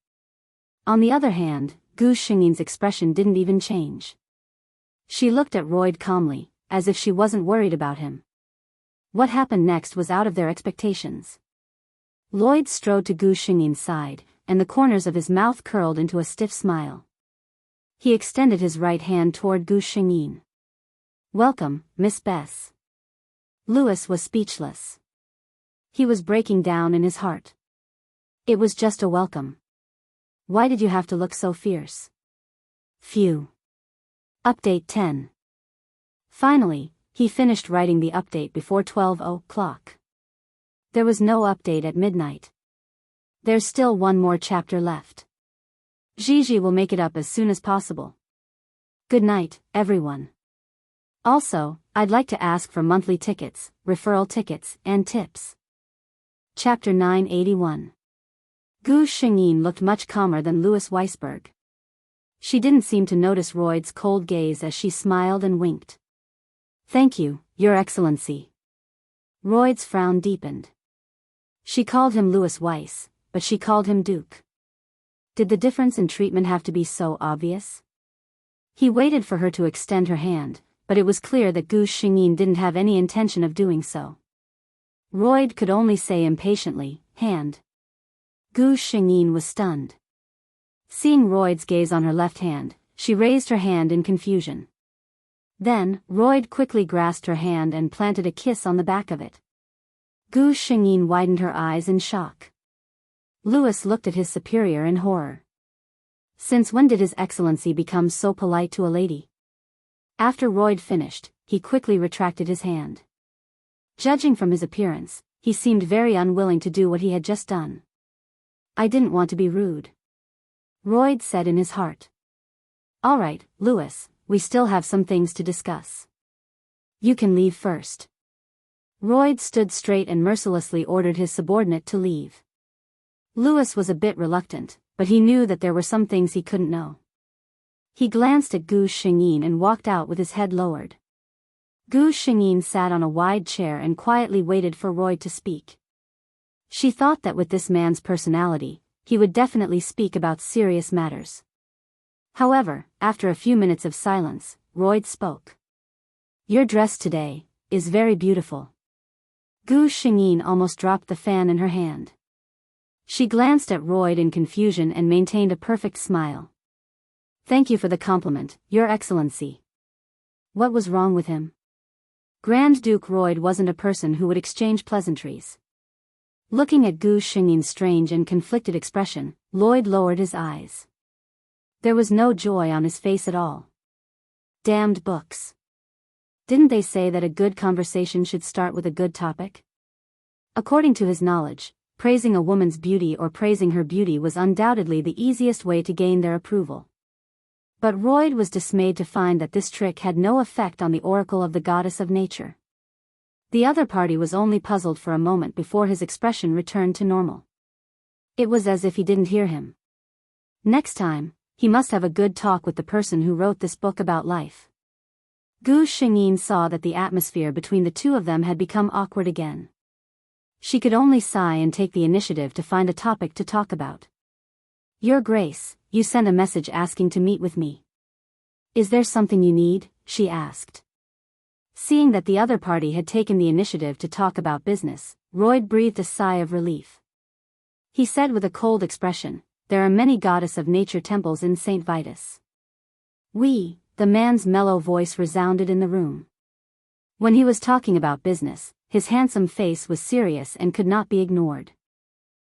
On the other hand, Gu Xingyin's expression didn't even change. She looked at Royd calmly, as if she wasn't worried about him. What happened next was out of their expectations. Lloyd strode to Gu Xingyin's side, and the corners of his mouth curled into a stiff smile. He extended his right hand toward Gu Xingyin. "Welcome, Miss Bess." Louis was speechless. He was breaking down in his heart. It was just a welcome. Why did you have to look so fierce? Phew. Update 10. Finally, he finished writing the update before 12 o'clock. There was no update at midnight. There's still one more chapter left. Gigi will make it up as soon as possible. Good night, everyone. Also, I'd like to ask for monthly tickets, referral tickets, and tips. Chapter 981. Gu Xingyin looked much calmer than Louis Weisberg. She didn't seem to notice Royd's cold gaze as she smiled and winked. "Thank you, Your Excellency." Royd's frown deepened. She called him Louis Weiss, but she called him Duke. Did the difference in treatment have to be so obvious? He waited for her to extend her hand, but it was clear that Gu Xingyin didn't have any intention of doing so. Royd could only say impatiently, "Hand." Gu Xingyin was stunned. Seeing Royd's gaze on her left hand, she raised her hand in confusion. Then, Royd quickly grasped her hand and planted a kiss on the back of it. Gu Xingyin widened her eyes in shock. Louis looked at his superior in horror. Since when did His Excellency become so polite to a lady? After Royd finished, he quickly retracted his hand. Judging from his appearance, he seemed very unwilling to do what he had just done. "I didn't want to be rude," Royd said in his heart. "All right, Louis, we still have some things to discuss. You can leave first." Royd stood straight and mercilessly ordered his subordinate to leave. Louis was a bit reluctant, but he knew that there were some things he couldn't know. He glanced at Gu Xingyin and walked out with his head lowered. Gu Xingyin sat on a wide chair and quietly waited for Royd to speak. She thought that with this man's personality, he would definitely speak about serious matters. However, after a few minutes of silence, Royd spoke. "Your dress today is very beautiful." Gu Xingyin almost dropped the fan in her hand. She glanced at Royd in confusion and maintained a perfect smile. "Thank you for the compliment, Your Excellency." What was wrong with him? Grand Duke Royd wasn't a person who would exchange pleasantries. Looking at Gu Xingyin's strange and conflicted expression, Lloyd lowered his eyes. There was no joy on his face at all. Damned books. Didn't they say that a good conversation should start with a good topic? According to his knowledge, praising a woman's beauty or praising her beauty was undoubtedly the easiest way to gain their approval. But Royd was dismayed to find that this trick had no effect on the oracle of the goddess of nature. The other party was only puzzled for a moment before his expression returned to normal. It was as if he didn't hear him. Next time, he must have a good talk with the person who wrote this book about life. Gu Xingyin saw that the atmosphere between the two of them had become awkward again. She could only sigh and take the initiative to find a topic to talk about. Your Grace, you sent a message asking to meet with me. Is there something you need? She asked. Seeing that the other party had taken the initiative to talk about business, Royd breathed a sigh of relief. He said with a cold expression, there are many goddess of nature temples in St. Vitus. We, the man's mellow voice resounded in the room. When he was talking about business, his handsome face was serious and could not be ignored.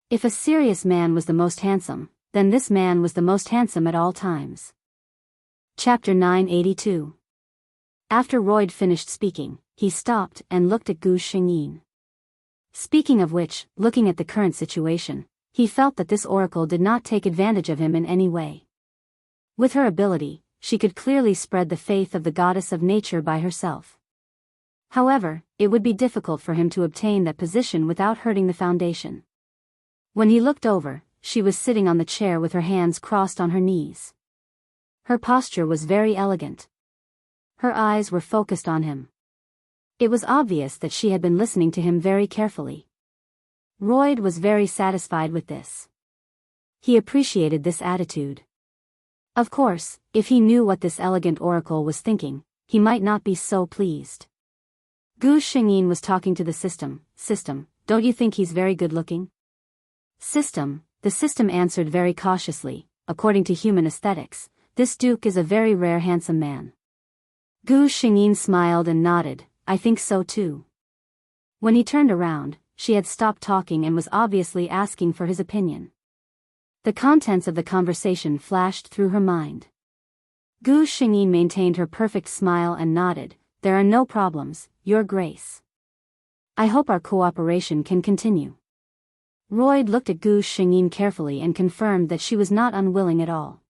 If a serious man was the most handsome, then this man was the most handsome at all times. Chapter 982. After Royd finished speaking, he stopped and looked at Gu Xingyin. Speaking of which, looking at the current situation, he felt that this oracle did not take advantage of him in any way. With her ability, she could clearly spread the faith of the goddess of nature by herself. However, it would be difficult for him to obtain that position without hurting the foundation. When he looked over, she was sitting on the chair with her hands crossed on her knees. Her posture was very elegant. Her eyes were focused on him. It was obvious that she had been listening to him very carefully. Royd was very satisfied with this. He appreciated this attitude. Of course, if he knew what this elegant oracle was thinking, he might not be so pleased. Gu Xingyin was talking to the system. System, don't you think he's very good looking? System, the system answered very cautiously, according to human aesthetics, this duke is a very rare handsome man. Gu Xingyin smiled and nodded, I think so too. When he turned around, she had stopped talking and was obviously asking for his opinion. The contents of the conversation flashed through her mind. Gu Xingyin maintained her perfect smile and nodded, there are no problems, Your Grace. I hope our cooperation can continue. Royd looked at Gu Xingyin carefully and confirmed that she was not unwilling at all.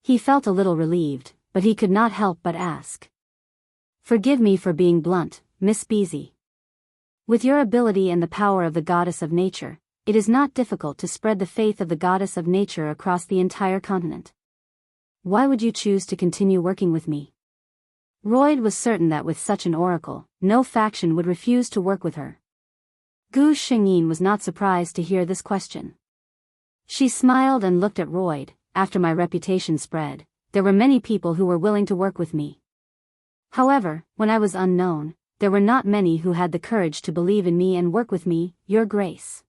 He felt a little relieved, but he could not help but ask. Forgive me for being blunt, Miss Beezy. With your ability and the power of the goddess of nature, it is not difficult to spread the faith of the goddess of nature across the entire continent. Why would you choose to continue working with me? Royd was certain that with such an oracle, no faction would refuse to work with her. Gu Xingyin was not surprised to hear this question. She smiled and looked at Royd. After my reputation spread, there were many people who were willing to work with me. However, when I was unknown, there were not many who had the courage to believe in me and work with me, Your Grace.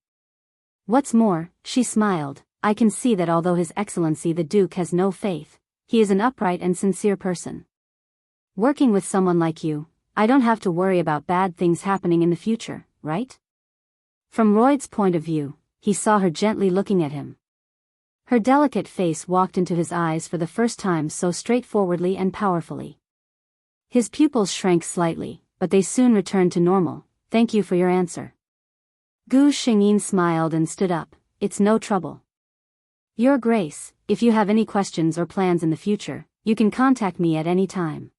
What's more, she smiled, I can see that although His Excellency the Duke has no faith, he is an upright and sincere person. Working with someone like you, I don't have to worry about bad things happening in the future, right? From Royd's point of view, he saw her gently looking at him. Her delicate face walked into his eyes for the first time so straightforwardly and powerfully. His pupils shrank slightly, but they soon returned to normal. Thank you for your answer. Gu Xingyin smiled and stood up. It's no trouble. Your Grace, if you have any questions or plans in the future, you can contact me at any time.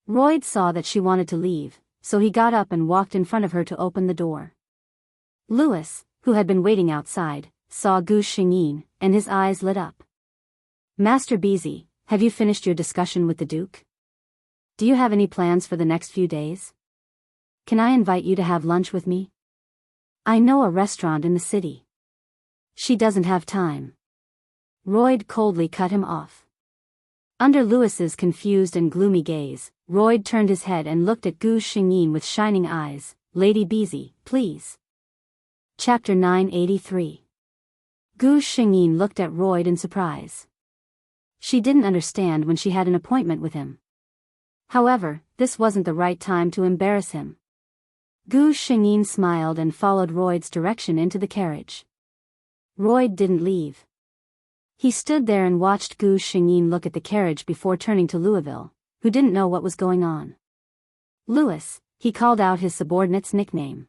Royd saw that she wanted to leave, so he got up and walked in front of her to open the door. Louis, who had been waiting outside, saw Gu Xingyin, and his eyes lit up. Master Beezy, have you finished your discussion with the Duke? Do you have any plans for the next few days? Can I invite you to have lunch with me? I know a restaurant in the city. She doesn't have time. Royd coldly cut him off. Under Louis's confused and gloomy gaze, Royd turned his head and looked at Gu Xingyin with shining eyes. Lady Beezy, please. Chapter 983. Gu Xingyin looked at Royd in surprise. She didn't understand when she had an appointment with him. However, this wasn't the right time to embarrass him. Gu Xingyin smiled and followed Royd's direction into the carriage. Royd didn't leave. He stood there and watched Gu Xingyin look at the carriage before turning to Louisville, who didn't know what was going on. Louis, he called out his subordinate's nickname.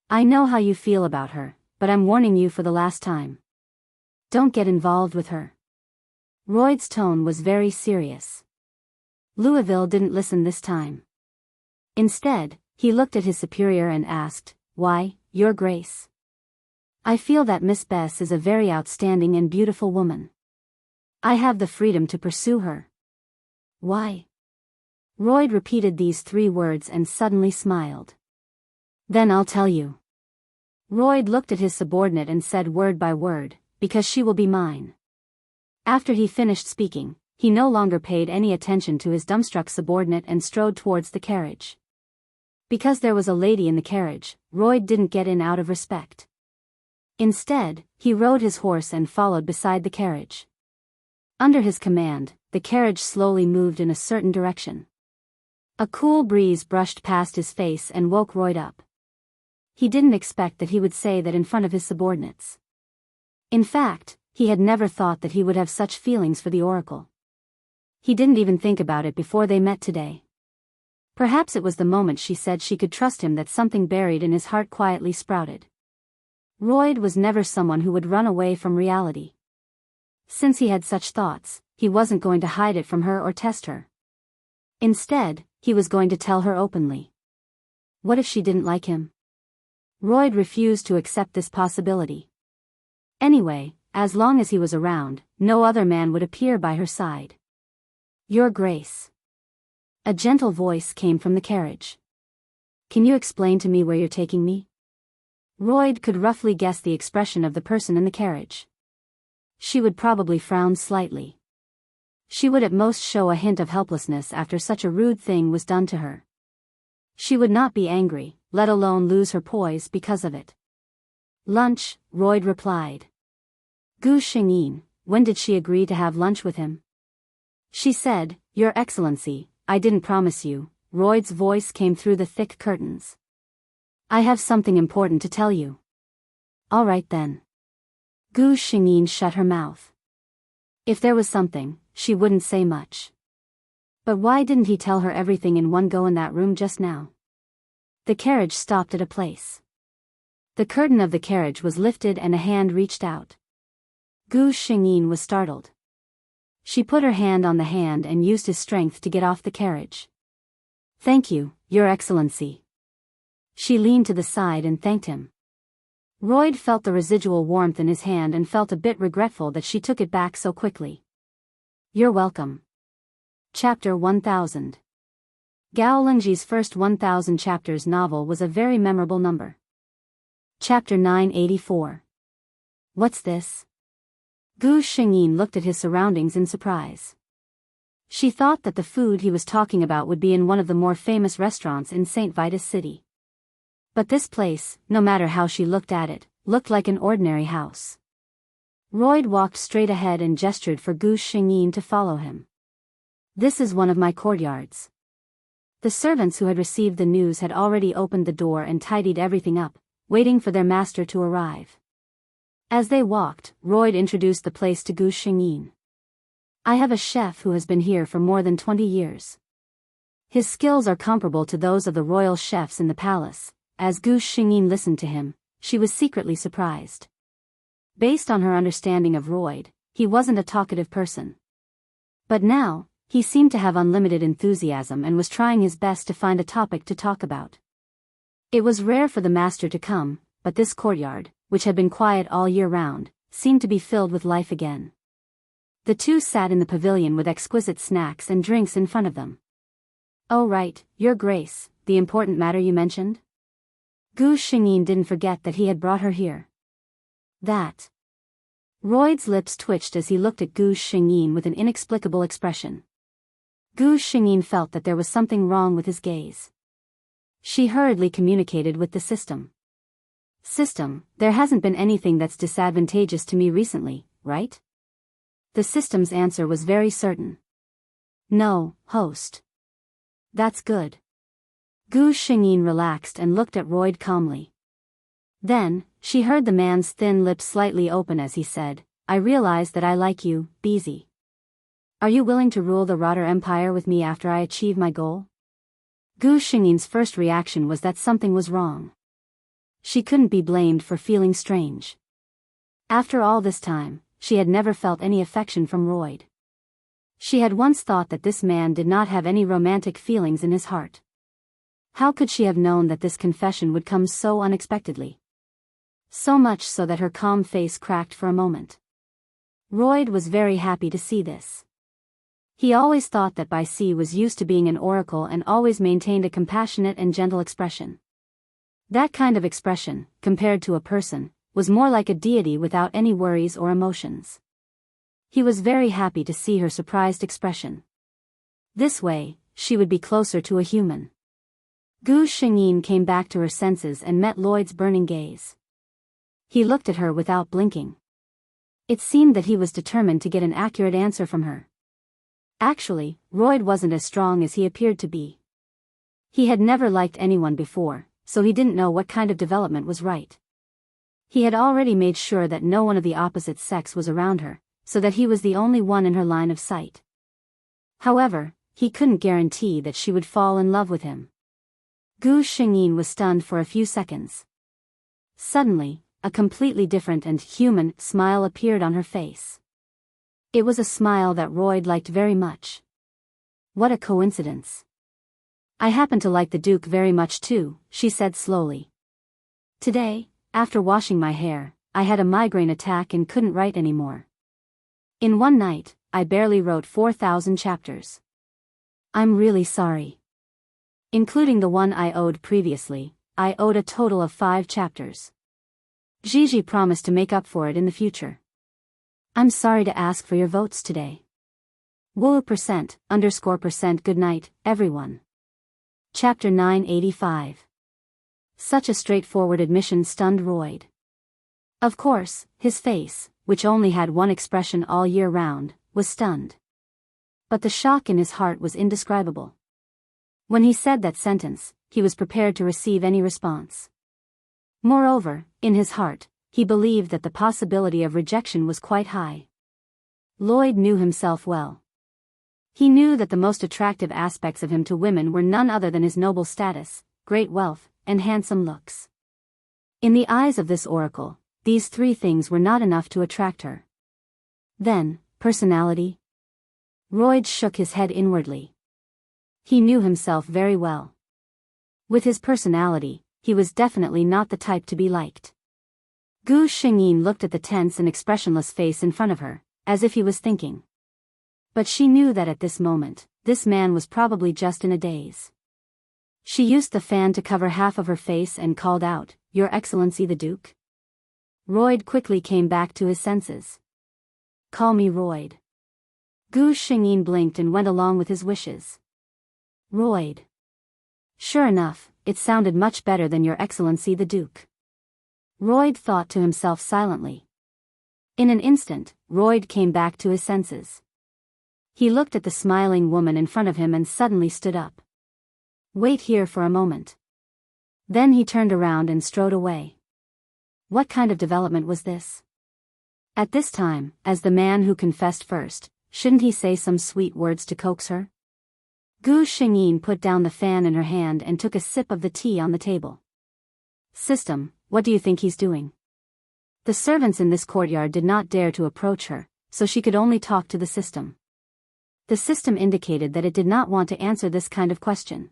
I know how you feel about her, but I'm warning you for the last time. Don't get involved with her. Royd's tone was very serious. Louisville didn't listen this time. Instead, he looked at his superior and asked, "Why, Your Grace? I feel that Miss Bess is a very outstanding and beautiful woman. I have the freedom to pursue her." "Why?" Royd repeated these 3 words and suddenly smiled. "Then I'll tell you." Royd looked at his subordinate and said word by word, "Because she will be mine." After he finished speaking, he no longer paid any attention to his dumbstruck subordinate and strode towards the carriage. Because there was a lady in the carriage, Royd didn't get in out of respect. Instead, he rode his horse and followed beside the carriage. Under his command, the carriage slowly moved in a certain direction. A cool breeze brushed past his face and woke Royd up. He didn't expect that he would say that in front of his subordinates. In fact, he had never thought that he would have such feelings for the oracle. He didn't even think about it before they met today. Perhaps it was the moment she said she could trust him that something buried in his heart quietly sprouted. Royd was never someone who would run away from reality. Since he had such thoughts, he wasn't going to hide it from her or test her. Instead, he was going to tell her openly. What if she didn't like him? Royd refused to accept this possibility. Anyway, as long as he was around, no other man would appear by her side. "Your Grace." A gentle voice came from the carriage. "Can you explain to me where you're taking me?" Royd could roughly guess the expression of the person in the carriage. She would probably frown slightly. She would at most show a hint of helplessness after such a rude thing was done to her. She would not be angry, let alone lose her poise because of it. "Lunch," Royd replied. "Gu Xingyin, when did she agree to have lunch with him?" "She said, Your Excellency, I didn't promise you." Royd's voice came through the thick curtains. "I have something important to tell you." "All right then." Gu Xingyin shut her mouth. If there was something, she wouldn't say much. But why didn't he tell her everything in one go in that room just now? The carriage stopped at a place. The curtain of the carriage was lifted and a hand reached out. Gu Xingyin was startled. She put her hand on the hand and used his strength to get off the carriage. "Thank you, Your Excellency." She leaned to the side and thanked him. Royd felt the residual warmth in his hand and felt a bit regretful that she took it back so quickly. "You're welcome." Chapter 1000. Gao Lingji's first 1000 chapters novel was a very memorable number. Chapter 984. What's this? Gu Xingyin looked at his surroundings in surprise. She thought that the food he was talking about would be in one of the more famous restaurants in St. Vitus City. But this place, no matter how she looked at it, looked like an ordinary house. Royd walked straight ahead and gestured for Gu Xingyin to follow him. "This is one of my courtyards." The servants who had received the news had already opened the door and tidied everything up, waiting for their master to arrive. As they walked, Royd introduced the place to Gu Xingyin. "I have a chef who has been here for more than 20 years. His skills are comparable to those of the royal chefs in the palace." As Gu Xingyin listened to him, she was secretly surprised. Based on her understanding of Royd, he wasn't a talkative person. But now, he seemed to have unlimited enthusiasm and was trying his best to find a topic to talk about. It was rare for the master to come, but this courtyard, which had been quiet all year round, seemed to be filled with life again. The two sat in the pavilion with exquisite snacks and drinks in front of them. "Oh right, Your Grace, the important matter you mentioned?" Gu Xingyin didn't forget that he had brought her here. "That." Royd's lips twitched as he looked at Gu Xingyin with an inexplicable expression. Gu Xingyin felt that there was something wrong with his gaze. She hurriedly communicated with the system. "System, there hasn't been anything that's disadvantageous to me recently, right?" The system's answer was very certain. "No, host." "That's good." Gu Xingyin relaxed and looked at Royd calmly. Then, she heard the man's thin lips slightly open as he said, "I realize that I like you, Bizi. Are you willing to rule the Rotter Empire with me after I achieve my goal?" Gu Xingyin's first reaction was that something was wrong. She couldn't be blamed for feeling strange. After all this time, she had never felt any affection from Royd. She had once thought that this man did not have any romantic feelings in his heart. How could she have known that this confession would come so unexpectedly? So much so that her calm face cracked for a moment. Royd was very happy to see this. He always thought that Biyao was used to being an oracle and always maintained a compassionate and gentle expression. That kind of expression, compared to a person, was more like a deity without any worries or emotions. He was very happy to see her surprised expression. This way, she would be closer to a human. Gu Shengyin came back to her senses and met Lloyd's burning gaze. He looked at her without blinking. It seemed that he was determined to get an accurate answer from her. Actually, Lloyd wasn't as strong as he appeared to be. He had never liked anyone before, so he didn't know what kind of development was right. He had already made sure that no one of the opposite sex was around her, so that he was the only one in her line of sight. However, he couldn't guarantee that she would fall in love with him. Gu Shengyin was stunned for a few seconds. Suddenly, a completely different and human smile appeared on her face. It was a smile that Royd liked very much. What a coincidence. I happen to like the Duke very much too, she said slowly. Today, after washing my hair, I had a migraine attack and couldn't write anymore. In one night, I barely wrote 4,000 chapters. I'm really sorry. Including the one I owed previously, I owed a total of 5 chapters. Gigi promised to make up for it in the future. I'm sorry to ask for your votes today. Wu %_% good night, everyone. Chapter 985. Such a straightforward admission stunned Royd. Of course, his face, which only had one expression all year round, was stunned. But the shock in his heart was indescribable. When he said that sentence, he was prepared to receive any response. Moreover, in his heart, he believed that the possibility of rejection was quite high. Lloyd knew himself well. He knew that the most attractive aspects of him to women were none other than his noble status, great wealth, and handsome looks. In the eyes of this oracle, these 3 things were not enough to attract her. Then, personality? Royd shook his head inwardly. He knew himself very well. With his personality, he was definitely not the type to be liked. Gu Shengyin looked at the tense and expressionless face in front of her, as if he was thinking. But she knew that at this moment, this man was probably just in a daze. She used the fan to cover half of her face and called out, "Your Excellency the Duke?" Royd quickly came back to his senses. "Call me Royd." Gu Shengyin blinked and went along with his wishes. Royd. Sure enough, it sounded much better than Your Excellency the Duke. Royd thought to himself silently. In an instant, Royd came back to his senses. He looked at the smiling woman in front of him and suddenly stood up. Wait here for a moment. Then he turned around and strode away. What kind of development was this? At this time, as the man who confessed first, shouldn't he say some sweet words to coax her? Gu Shengyin put down the fan in her hand and took a sip of the tea on the table. System, what do you think he's doing? The servants in this courtyard did not dare to approach her, so she could only talk to the system. The system indicated that it did not want to answer this kind of question.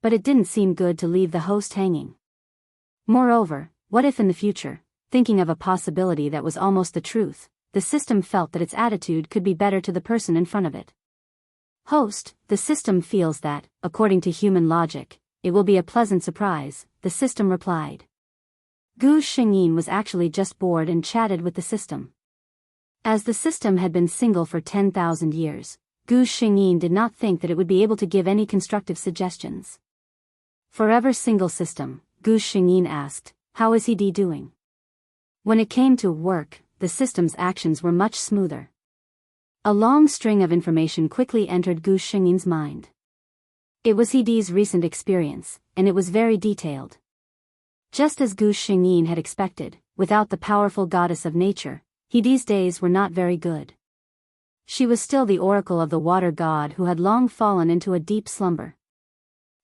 But it didn't seem good to leave the host hanging. Moreover, what if in the future, thinking of a possibility that was almost the truth, the system felt that its attitude could be better to the person in front of it? Host, the system feels that, according to human logic, it will be a pleasant surprise, the system replied. Gu Shengyin was actually just bored and chatted with the system. As the system had been single for 10,000 years, Gu Shengyin did not think that it would be able to give any constructive suggestions. Forever single system, Gu Shengyin asked, how is he doing? When it came to work, the system's actions were much smoother. A long string of information quickly entered Gu Shengyin's mind. It was He's recent experience, and it was very detailed. Just as Gu Shengyin had expected, without the powerful goddess of nature, He's days were not very good. She was still the oracle of the water god who had long fallen into a deep slumber.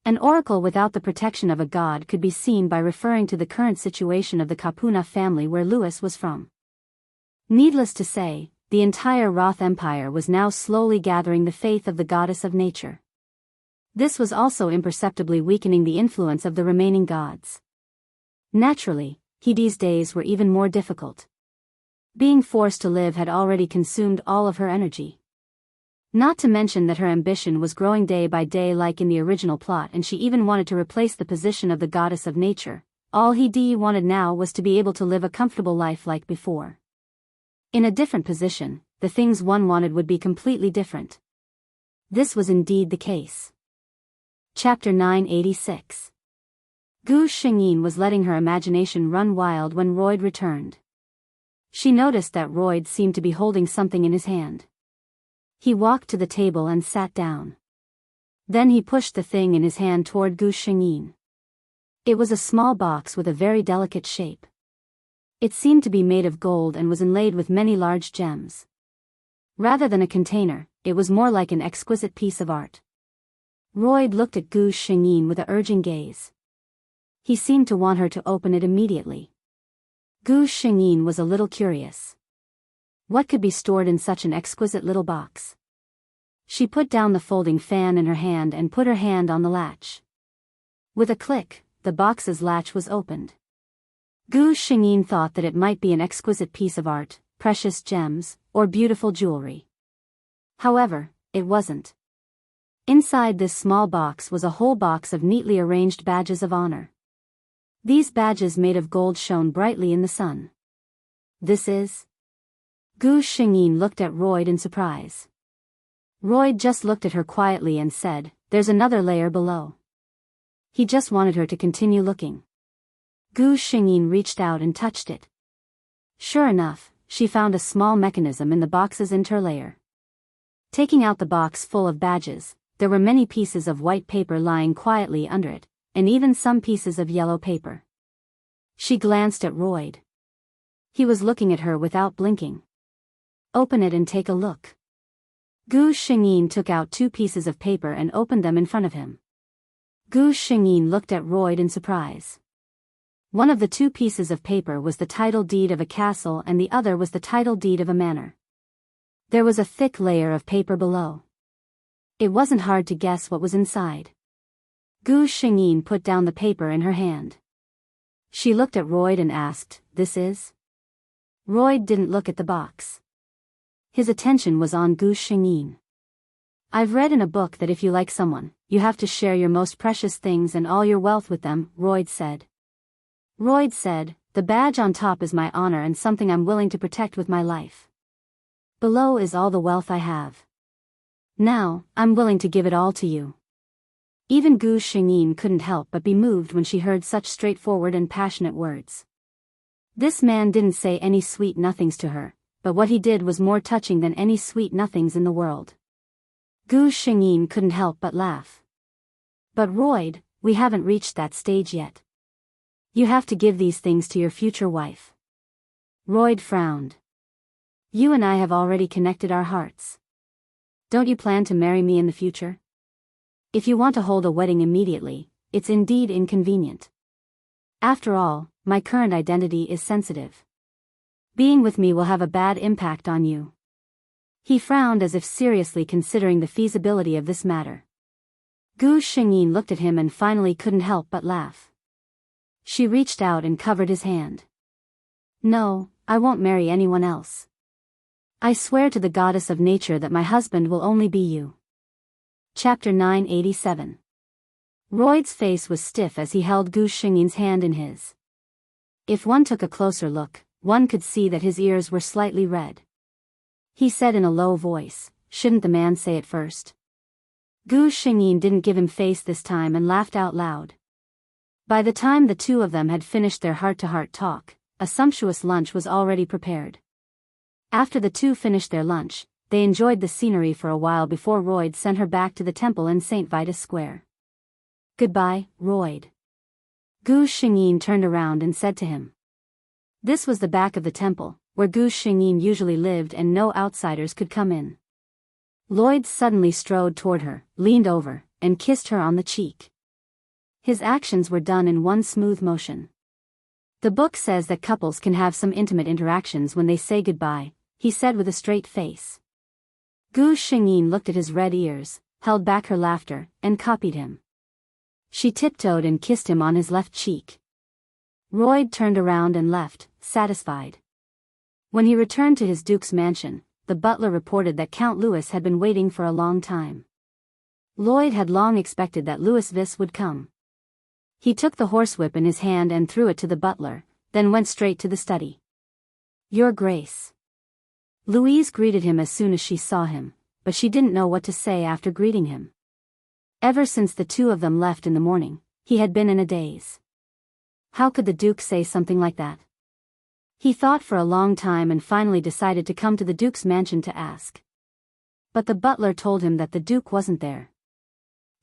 An oracle without the protection of a god could be seen by referring to the current situation of the Kapuna family where Louis was from. Needless to say, the entire Roth Empire was now slowly gathering the faith of the goddess of nature. This was also imperceptibly weakening the influence of the remaining gods. Naturally, Hede's days were even more difficult. Being forced to live had already consumed all of her energy. Not to mention that her ambition was growing day by day like in the original plot, and she even wanted to replace the position of the goddess of nature. All Hede wanted now was to be able to live a comfortable life like before. In a different position, the things one wanted would be completely different. This was indeed the case. Chapter 986. Gu Xingyin was letting her imagination run wild when Royd returned. She noticed that Royd seemed to be holding something in his hand. He walked to the table and sat down. Then he pushed the thing in his hand toward Gu Xingyin. It was a small box with a very delicate shape. It seemed to be made of gold and was inlaid with many large gems. Rather than a container, it was more like an exquisite piece of art. Royd looked at Gu Xingyin with an urging gaze. He seemed to want her to open it immediately. Gu Xingyin was a little curious. What could be stored in such an exquisite little box? She put down the folding fan in her hand and put her hand on the latch. With a click, the box's latch was opened. Gu Xingyin thought that it might be an exquisite piece of art, precious gems, or beautiful jewelry. However, it wasn't. Inside this small box was a whole box of neatly arranged badges of honor. These badges made of gold shone brightly in the sun. This is... Gu Xingyin looked at Royd in surprise. Royd just looked at her quietly and said, "There's another layer below." He just wanted her to continue looking. Gu Xingyin reached out and touched it. Sure enough, she found a small mechanism in the box's interlayer. Taking out the box full of badges, there were many pieces of white paper lying quietly under it, and even some pieces of yellow paper. She glanced at Royd. He was looking at her without blinking. "Open it and take a look." Gu Xingyin took out 2 pieces of paper and opened them in front of him. Gu Xingyin looked at Royd in surprise. One of the 2 pieces of paper was the title deed of a castle and the other was the title deed of a manor. There was a thick layer of paper below. It wasn't hard to guess what was inside. Gu Xingyin put down the paper in her hand. She looked at Royd and asked, "This is?" Royd didn't look at the box. His attention was on Gu Xingyin. "I've read in a book that if you like someone, you have to share your most precious things and all your wealth with them," Royd said. Royd said, "The badge on top is my honor and something I'm willing to protect with my life. Below is all the wealth I have. Now, I'm willing to give it all to you." Even Gu Xingyin couldn't help but be moved when she heard such straightforward and passionate words. This man didn't say any sweet nothings to her, but what he did was more touching than any sweet nothings in the world. Gu Xingyin couldn't help but laugh. "But Royd, we haven't reached that stage yet. You have to give these things to your future wife." Royd frowned. "You and I have already connected our hearts. Don't you plan to marry me in the future? If you want to hold a wedding immediately, it's indeed inconvenient. After all, my current identity is sensitive. Being with me will have a bad impact on you." He frowned as if seriously considering the feasibility of this matter. Gu Xingyin looked at him and finally couldn't help but laugh. She reached out and covered his hand. "No, I won't marry anyone else. I swear to the goddess of nature that my husband will only be you." Chapter 987. Royd's face was stiff as he held Gu Xingyin's hand in his. If one took a closer look, one could see that his ears were slightly red. He said in a low voice, "Shouldn't the man say it first?" Gu Xingyin didn't give him face this time and laughed out loud. By the time the 2 of them had finished their heart-to-heart talk, a sumptuous lunch was already prepared. After the 2 finished their lunch, they enjoyed the scenery for a while before Royd sent her back to the temple in St. Vitus Square. "Goodbye, Royd." Gu Xingyin turned around and said to him. This was the back of the temple, where Gu Xingyin usually lived and no outsiders could come in. Lloyd suddenly strode toward her, leaned over, and kissed her on the cheek. His actions were done in one smooth motion. The book says that couples can have some intimate interactions when they say goodbye, he said with a straight face. Gu Xingyin looked at his red ears, held back her laughter, and copied him. She tiptoed and kissed him on his left cheek. Royd turned around and left, satisfied. When he returned to his duke's mansion, the butler reported that Count Louis had been waiting for a long time. Lloyd had long expected that Louis Vis would come. He took the horsewhip in his hand and threw it to the butler, then went straight to the study. "Your Grace." Louise greeted him as soon as she saw him, but she didn't know what to say after greeting him. Ever since the two of them left in the morning, he had been in a daze. How could the Duke say something like that? He thought for a long time and finally decided to come to the Duke's mansion to ask. But the butler told him that the Duke wasn't there.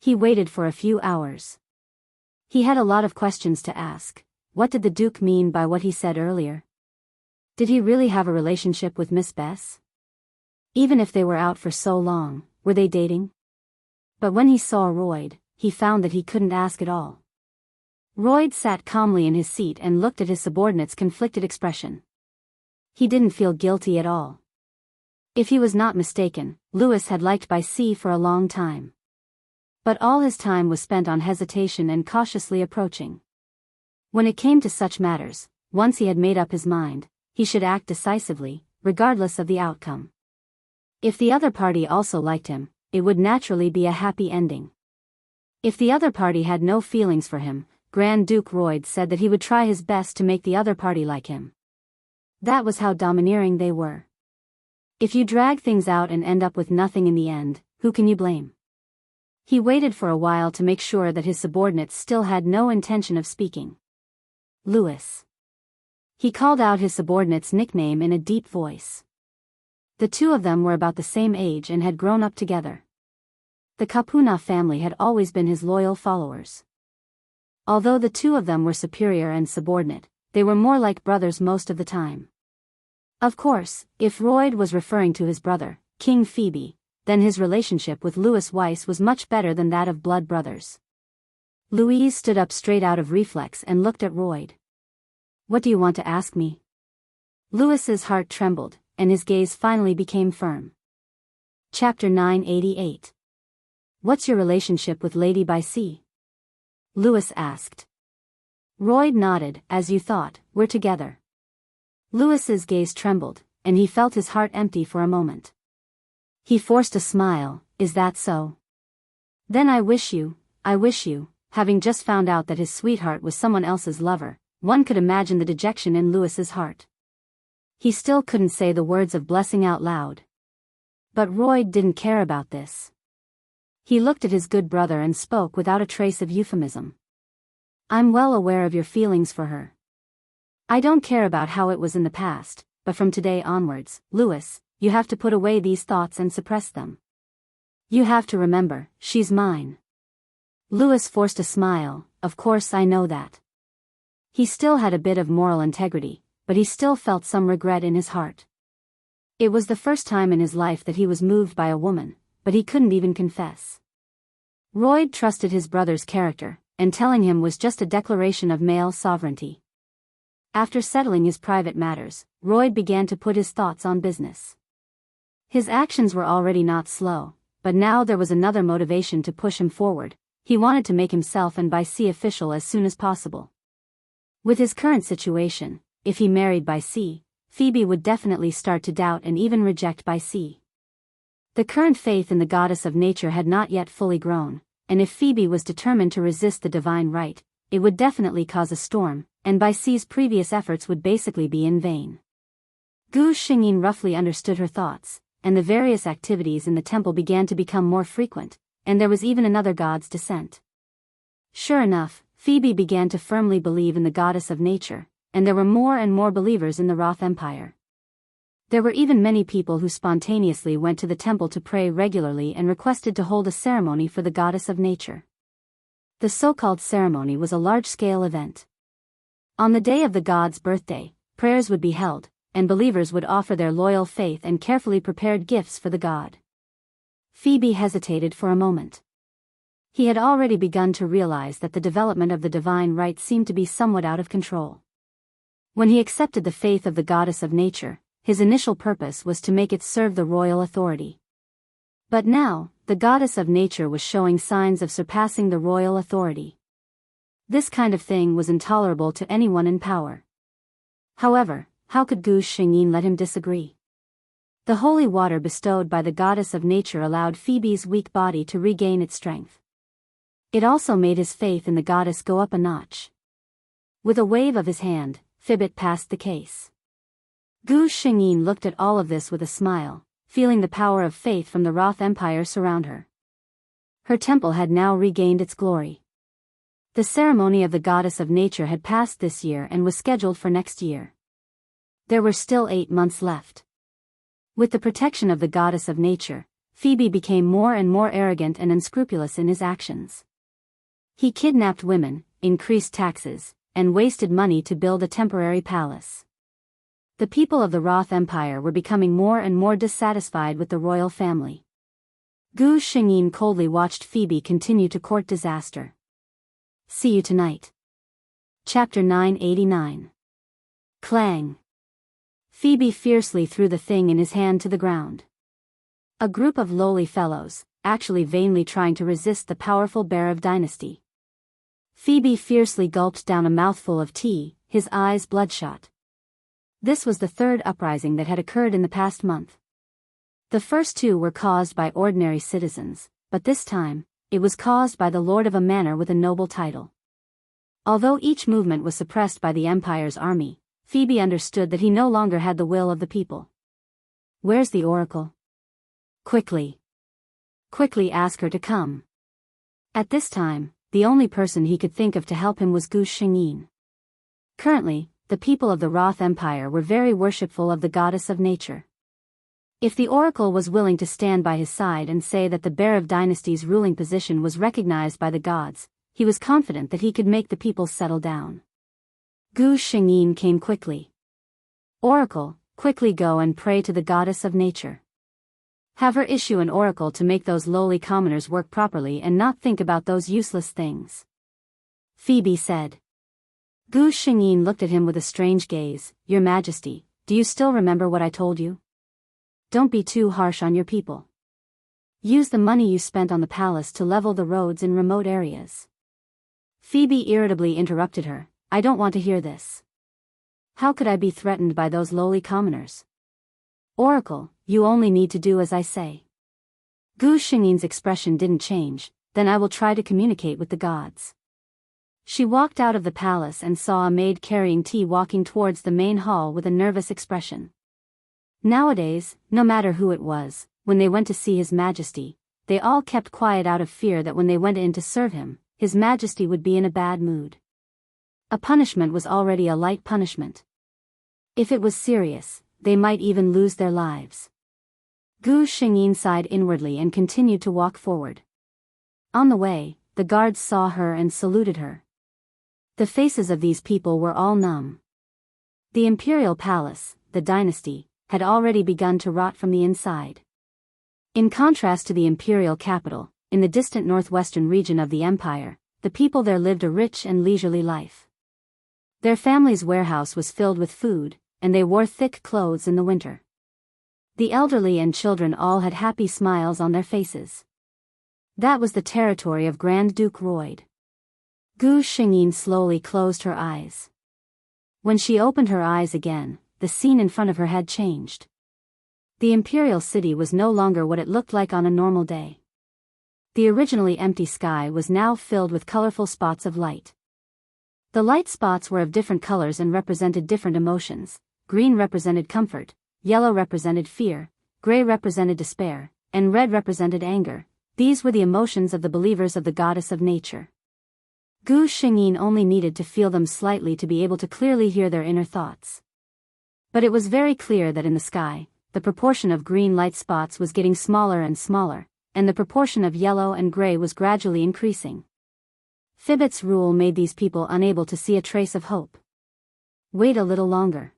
He waited for a few hours. He had a lot of questions to ask. What did the Duke mean by what he said earlier? Did he really have a relationship with Miss Bess? Even if they were out for so long, were they dating? But when he saw Royd, he found that he couldn't ask at all. Royd sat calmly in his seat and looked at his subordinate's conflicted expression. He didn't feel guilty at all. If he was not mistaken, Louis had liked Biyao for a long time. But all his time was spent on hesitation and cautiously approaching. When it came to such matters, once he had made up his mind, he should act decisively, regardless of the outcome. If the other party also liked him, it would naturally be a happy ending. If the other party had no feelings for him, Grand Duke Royd said that he would try his best to make the other party like him. That was how domineering they were. If you drag things out and end up with nothing in the end, who can you blame? He waited for a while to make sure that his subordinates still had no intention of speaking. Louis. He called out his subordinate's nickname in a deep voice. The two of them were about the same age and had grown up together. The Kapuna family had always been his loyal followers. Although the two of them were superior and subordinate, they were more like brothers most of the time. Of course, if Royd was referring to his brother, King Phoebe, then his relationship with Louis Weiss was much better than that of blood brothers. Louise stood up straight out of reflex and looked at Royd. "What do you want to ask me?" Louis's heart trembled, and his gaze finally became firm. Chapter 988. "What's your relationship with Lady Biyao?" Louis asked. Royd nodded. "As you thought, we're together." Louis's gaze trembled, and he felt his heart empty for a moment. He forced a smile. "Is that so? Then I wish you," having just found out that his sweetheart was someone else's lover, one could imagine the dejection in Louis's heart. He still couldn't say the words of blessing out loud. But Royd didn't care about this. He looked at his good brother and spoke without a trace of euphemism. "I'm well aware of your feelings for her. I don't care about how it was in the past, but from today onwards, Louis, you have to put away these thoughts and suppress them. You have to remember, she's mine." Louis forced a smile. "Of course I know that." He still had a bit of moral integrity, but he still felt some regret in his heart. It was the first time in his life that he was moved by a woman, but he couldn't even confess. Royd trusted his brother's character, and telling him was just a declaration of male sovereignty. After settling his private matters, Royd began to put his thoughts on business. His actions were already not slow, but now there was another motivation to push him forward. He wanted to make himself and Biyao official as soon as possible. With his current situation, if he married Biyao, Phoebe would definitely start to doubt and even reject Biyao. The current faith in the goddess of nature had not yet fully grown, and if Phoebe was determined to resist the divine right, it would definitely cause a storm, and Biyao's previous efforts would basically be in vain. Gu Xingyin roughly understood her thoughts, and the various activities in the temple began to become more frequent, and there was even another god's descent. Sure enough, Phoebe began to firmly believe in the goddess of nature, and there were more and more believers in the Roth Empire. There were even many people who spontaneously went to the temple to pray regularly and requested to hold a ceremony for the goddess of nature. The so-called ceremony was a large-scale event. On the day of the god's birthday, prayers would be held, and believers would offer their loyal faith and carefully prepared gifts for the god. Phoebe hesitated for a moment. He had already begun to realize that the development of the divine right seemed to be somewhat out of control. When he accepted the faith of the goddess of nature, his initial purpose was to make it serve the royal authority. But now, the goddess of nature was showing signs of surpassing the royal authority. This kind of thing was intolerable to anyone in power. However, how could Gu Shengyin let him disagree? The holy water bestowed by the goddess of nature allowed Phoebe's weak body to regain its strength. It also made his faith in the goddess go up a notch. With a wave of his hand, Phoebit passed the case. Gu Shengyin looked at all of this with a smile, feeling the power of faith from the Roth Empire surround her. Her temple had now regained its glory. The ceremony of the goddess of nature had passed this year and was scheduled for next year. There were still 8 months left. With the protection of the goddess of nature, Phoebe became more and more arrogant and unscrupulous in his actions. He kidnapped women, increased taxes, and wasted money to build a temporary palace. The people of the Roth Empire were becoming more and more dissatisfied with the royal family. Gu Shengyin coldly watched Phoebe continue to court disaster. See you tonight. Chapter 989. Clang. Phoebe fiercely threw the thing in his hand to the ground. A group of lowly fellows, actually vainly trying to resist the powerful bear of dynasty. Phoebe fiercely gulped down a mouthful of tea, his eyes bloodshot. This was the third uprising that had occurred in the past month. The first 2 were caused by ordinary citizens, but this time, it was caused by the lord of a manor with a noble title. Although each movement was suppressed by the empire's army, Phoebe understood that he no longer had the will of the people. Where's the oracle? Quickly ask her to come. At this time, the only person he could think of to help him was Gu Shengyin. Currently, the people of the Roth Empire were very worshipful of the goddess of nature. If the oracle was willing to stand by his side and say that the bear of dynasty's ruling position was recognized by the gods, he was confident that he could make the people settle down. Gu Shengyin came quickly. Oracle, quickly go and pray to the goddess of nature. Have her issue an oracle to make those lowly commoners work properly and not think about those useless things. Phoebe said. Gu Shengyin looked at him with a strange gaze. Your Majesty, do you still remember what I told you? Don't be too harsh on your people. Use the money you spent on the palace to level the roads in remote areas. Phoebe irritably interrupted her. I don't want to hear this. How could I be threatened by those lowly commoners? Oracle, you only need to do as I say. Gu Shengyin's expression didn't change. Then I will try to communicate with the gods. She walked out of the palace and saw a maid carrying tea walking towards the main hall with a nervous expression. Nowadays, no matter who it was, when they went to see His Majesty, they all kept quiet out of fear that when they went in to serve him, His Majesty would be in a bad mood. A punishment was already a light punishment. If it was serious, they might even lose their lives. Gu Shengyin sighed inwardly and continued to walk forward. On the way, the guards saw her and saluted her. The faces of these people were all numb. The imperial palace, the dynasty, had already begun to rot from the inside. In contrast to the imperial capital, in the distant northwestern region of the empire, the people there lived a rich and leisurely life. Their family's warehouse was filled with food, and they wore thick clothes in the winter. The elderly and children all had happy smiles on their faces. That was the territory of Grand Duke Royd. Gu Shengyin slowly closed her eyes. When she opened her eyes again, the scene in front of her had changed. The imperial city was no longer what it looked like on a normal day. The originally empty sky was now filled with colorful spots of light. The light spots were of different colors and represented different emotions. Green represented comfort, yellow represented fear, gray represented despair, and red represented anger. These were the emotions of the believers of the goddess of nature. Gu Shengyin only needed to feel them slightly to be able to clearly hear their inner thoughts. But it was very clear that in the sky, the proportion of green light spots was getting smaller and smaller, and the proportion of yellow and gray was gradually increasing. Phoebit's rule made these people unable to see a trace of hope. Wait a little longer.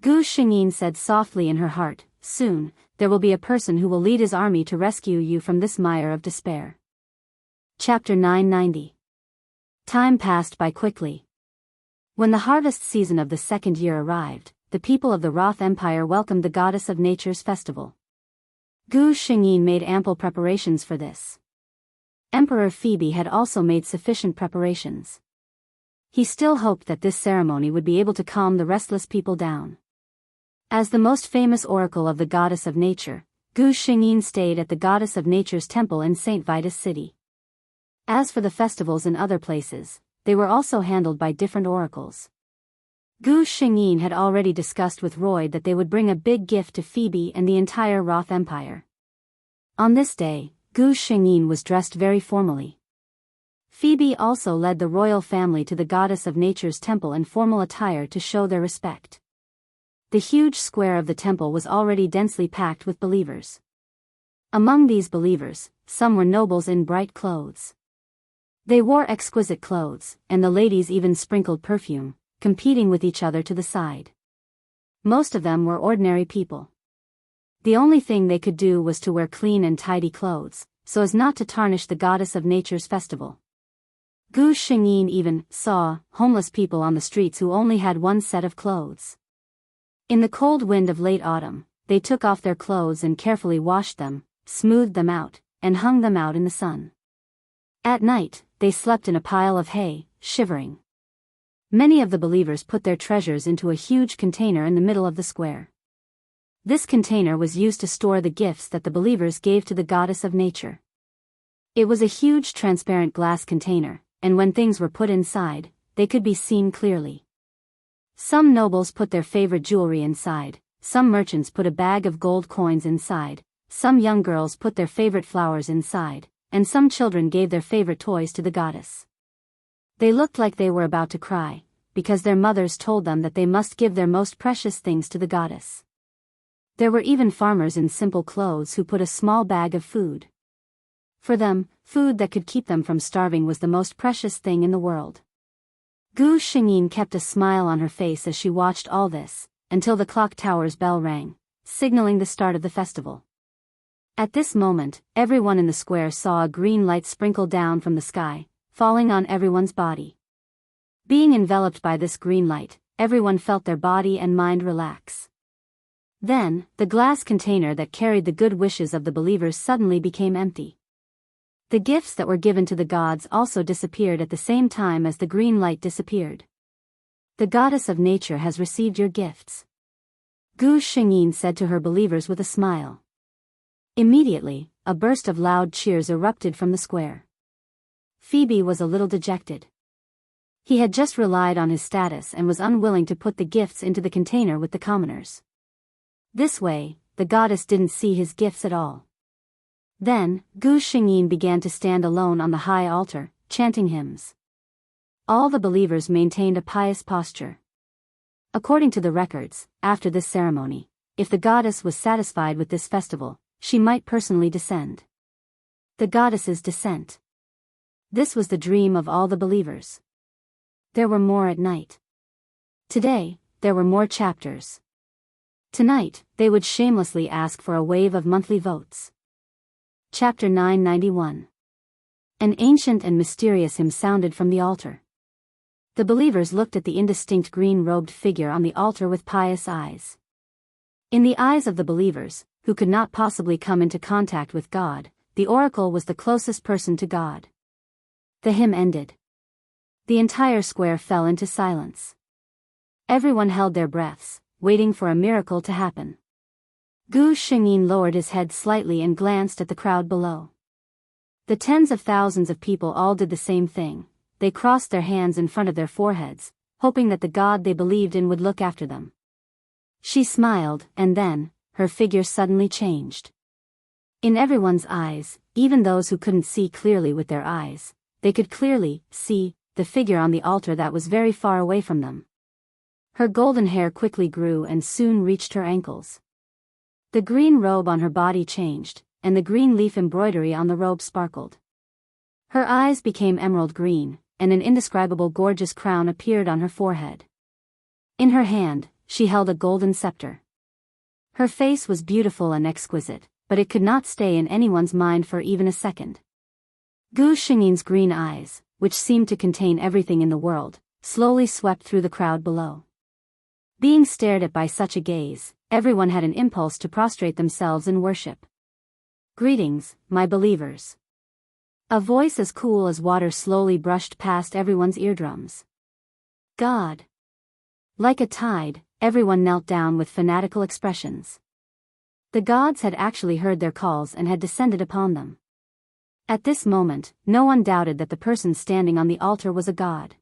Gu Shengyin said softly in her heart, soon, there will be a person who will lead his army to rescue you from this mire of despair. Chapter 990. Time passed by quickly. When the harvest season of the second year arrived, the people of the Roth Empire welcomed the goddess of nature's festival. Gu Shengyin made ample preparations for this. Emperor Phoebe had also made sufficient preparations. He still hoped that this ceremony would be able to calm the restless people down. As the most famous oracle of the goddess of nature, Gu Shengyin stayed at the goddess of nature's temple in St. Vitus City. As for the festivals in other places, they were also handled by different oracles. Gu Shengyin had already discussed with Royd that they would bring a big gift to Phoebe and the entire Roth Empire. On this day, Gu Shengyin was dressed very formally. Phoebe also led the royal family to the goddess of nature's temple in formal attire to show their respect. The huge square of the temple was already densely packed with believers. Among these believers, some were nobles in bright clothes. They wore exquisite clothes, and the ladies even sprinkled perfume, competing with each other to the side. Most of them were ordinary people. The only thing they could do was to wear clean and tidy clothes, so as not to tarnish the goddess of nature's festival. Gu Shengyin even saw homeless people on the streets who only had one set of clothes. In the cold wind of late autumn, they took off their clothes and carefully washed them, smoothed them out, and hung them out in the sun. At night, they slept in a pile of hay, shivering. Many of the believers put their treasures into a huge container in the middle of the square. This container was used to store the gifts that the believers gave to the goddess of nature. It was a huge transparent glass container, and when things were put inside, they could be seen clearly. Some nobles put their favorite jewelry inside, some merchants put a bag of gold coins inside, some young girls put their favorite flowers inside, and some children gave their favorite toys to the goddess. They looked like they were about to cry, because their mothers told them that they must give their most precious things to the goddess. There were even farmers in simple clothes who put a small bag of food. For them, food that could keep them from starving was the most precious thing in the world. Gu Shengyin kept a smile on her face as she watched all this, until the clock tower's bell rang, signaling the start of the festival. At this moment, everyone in the square saw a green light sprinkle down from the sky, falling on everyone's body. Being enveloped by this green light, everyone felt their body and mind relax. Then, the glass container that carried the good wishes of the believers suddenly became empty. The gifts that were given to the gods also disappeared at the same time as the green light disappeared. The goddess of nature has received your gifts, Gu Shengyin said to her believers with a smile. Immediately, a burst of loud cheers erupted from the square. Phoebe was a little dejected. He had just relied on his status and was unwilling to put the gifts into the container with the commoners. This way, the goddess didn't see his gifts at all. Then, Gu Shengyin began to stand alone on the high altar, chanting hymns. All the believers maintained a pious posture. According to the records, after this ceremony, if the goddess was satisfied with this festival, she might personally descend. The goddess's descent. This was the dream of all the believers. There were more at night. Today, there were more chapters. Tonight, they would shamelessly ask for a wave of monthly votes. Chapter 991. An ancient and mysterious hymn sounded from the altar. The believers looked at the indistinct green-robed figure on the altar with pious eyes. In the eyes of the believers, who could not possibly come into contact with God, the oracle was the closest person to God. The hymn ended. The entire square fell into silence. Everyone held their breaths, waiting for a miracle to happen. Gu Shengyin lowered his head slightly and glanced at the crowd below. The tens of thousands of people all did the same thing. They crossed their hands in front of their foreheads, hoping that the God they believed in would look after them. She smiled, and then, her figure suddenly changed. In everyone's eyes, even those who couldn't see clearly with their eyes, they could clearly see the figure on the altar that was very far away from them. Her golden hair quickly grew and soon reached her ankles. The green robe on her body changed, and the green leaf embroidery on the robe sparkled. Her eyes became emerald green, and an indescribable gorgeous crown appeared on her forehead. In her hand, she held a golden scepter. Her face was beautiful and exquisite, but it could not stay in anyone's mind for even a second. Gu Shengyin's green eyes, which seemed to contain everything in the world, slowly swept through the crowd below. Being stared at by such a gaze, everyone had an impulse to prostrate themselves in worship. "Greetings, my believers." A voice as cool as water slowly brushed past everyone's eardrums. "God." Like a tide, everyone knelt down with fanatical expressions. The gods had actually heard their calls and had descended upon them. At this moment, no one doubted that the person standing on the altar was a god.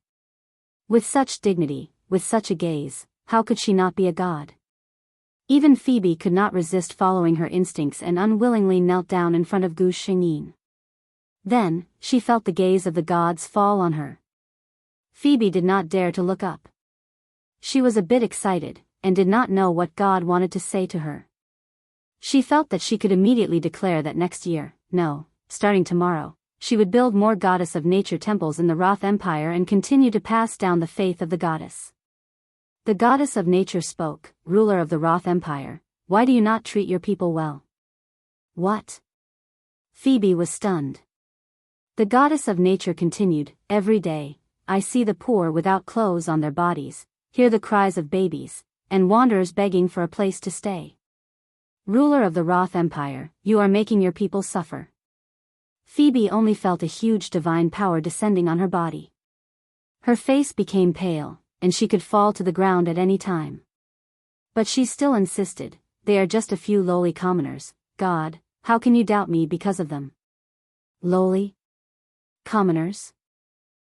With such dignity, with such a gaze, how could she not be a god? Even Phoebe could not resist following her instincts and unwillingly knelt down in front of Gu Shengyin. Then, she felt the gaze of the gods fall on her. Phoebe did not dare to look up. She was a bit excited, and did not know what God wanted to say to her. She felt that she could immediately declare that next year, no, starting tomorrow, she would build more goddess of nature temples in the Roth Empire and continue to pass down the faith of the goddess. The goddess of nature spoke, "Ruler of the Roth Empire, why do you not treat your people well?" "What?" Phoebe was stunned. The goddess of nature continued, "Every day, I see the poor without clothes on their bodies, hear the cries of babies, and wanderers begging for a place to stay. Ruler of the Roth Empire, you are making your people suffer." Phoebe only felt a huge divine power descending on her body. Her face became pale, and she could fall to the ground at any time. But she still insisted, "They are just a few lowly commoners, God, how can you doubt me because of them?" Lowly commoners?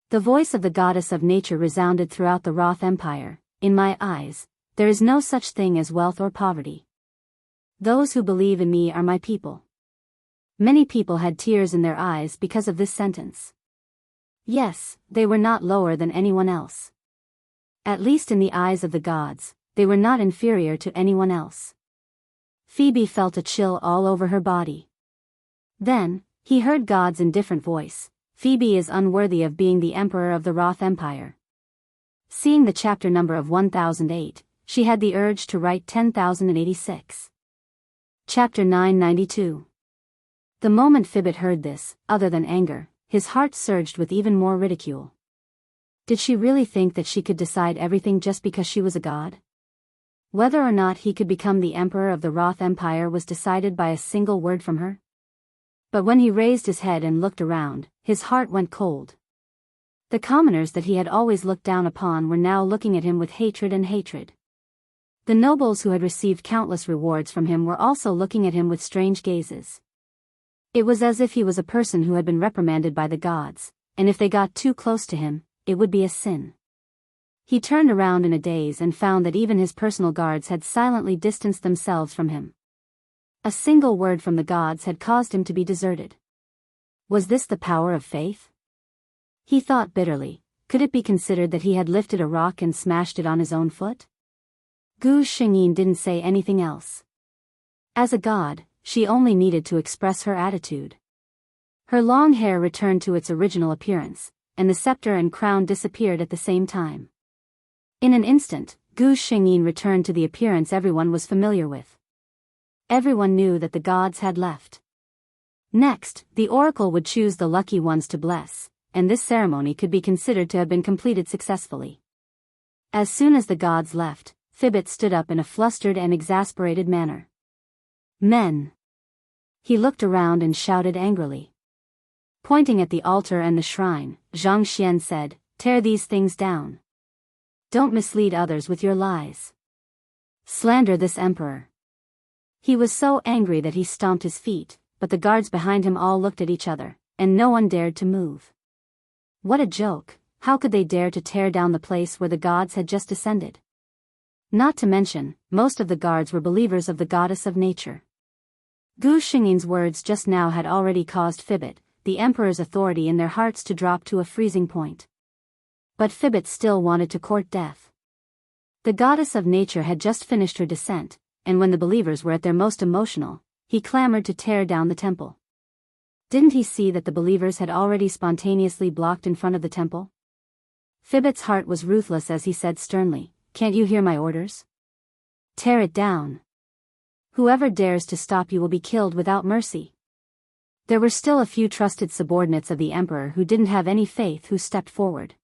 The voice of the goddess of nature resounded throughout the Roth Empire. "In my eyes, there is no such thing as wealth or poverty. Those who believe in me are my people." Many people had tears in their eyes because of this sentence. Yes, they were not lower than anyone else. At least in the eyes of the gods, they were not inferior to anyone else. Phoebe felt a chill all over her body. Then, he heard God's indifferent voice, "Phoebe is unworthy of being the emperor of the Roth Empire." Seeing the chapter number of 1008, she had the urge to write 10,086. Chapter 992. The moment Fibbit heard this, other than anger, his heart surged with even more ridicule. Did she really think that she could decide everything just because she was a god? Whether or not he could become the emperor of the Roth Empire was decided by a single word from her? But when he raised his head and looked around, his heart went cold. The commoners that he had always looked down upon were now looking at him with hatred and hatred. The nobles who had received countless rewards from him were also looking at him with strange gazes. It was as if he was a person who had been reprimanded by the gods, and if they got too close to him, it would be a sin. He turned around in a daze and found that even his personal guards had silently distanced themselves from him. A single word from the gods had caused him to be deserted. Was this the power of faith? He thought bitterly, could it be considered that he had lifted a rock and smashed it on his own foot? Gu Shengyin didn't say anything else. As a god, she only needed to express her attitude. Her long hair returned to its original appearance, and the scepter and crown disappeared at the same time. In an instant, Gu Shengyin returned to the appearance everyone was familiar with. Everyone knew that the gods had left. Next, the oracle would choose the lucky ones to bless, and this ceremony could be considered to have been completed successfully. As soon as the gods left, Fibbit stood up in a flustered and exasperated manner. "Men!" He looked around and shouted angrily. Pointing at the altar and the shrine, Zhang Xian said, "Tear these things down. Don't mislead others with your lies. Slander this emperor." He was so angry that he stomped his feet, but the guards behind him all looked at each other, and no one dared to move. What a joke, how could they dare to tear down the place where the gods had just descended? Not to mention, most of the guards were believers of the goddess of nature. Gu Shengyin's words just now had already caused Fibbit, the emperor's authority in their hearts, to drop to a freezing point. But Fibbit still wanted to court death. The goddess of nature had just finished her descent, and when the believers were at their most emotional, he clamored to tear down the temple. Didn't he see that the believers had already spontaneously blocked in front of the temple? Fibbit's heart was ruthless as he said sternly, "Can't you hear my orders? Tear it down. Whoever dares to stop you will be killed without mercy." There were still a few trusted subordinates of the emperor who didn't have any faith who stepped forward.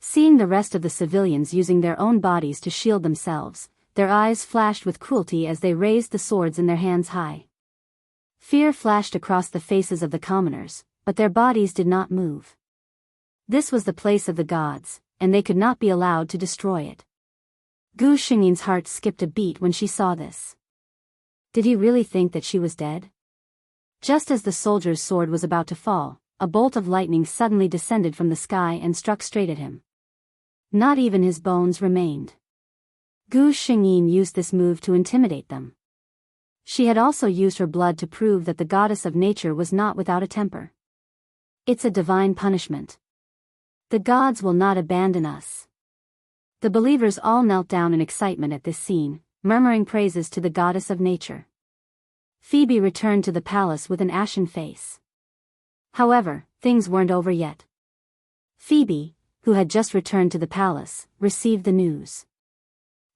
Seeing the rest of the civilians using their own bodies to shield themselves, their eyes flashed with cruelty as they raised the swords in their hands high. Fear flashed across the faces of the commoners, but their bodies did not move. This was the place of the gods, and they could not be allowed to destroy it. Gu Xingyin's heart skipped a beat when she saw this. Did he really think that she was dead? Just as the soldier's sword was about to fall, a bolt of lightning suddenly descended from the sky and struck straight at him. Not even his bones remained. Gu Xingyin used this move to intimidate them. She had also used her blood to prove that the goddess of nature was not without a temper. It's a divine punishment. The gods will not abandon us. The believers all knelt down in excitement at this scene, murmuring praises to the goddess of nature. Phoebe returned to the palace with an ashen face. However, things weren't over yet. Phoebe, who had just returned to the palace, received the news.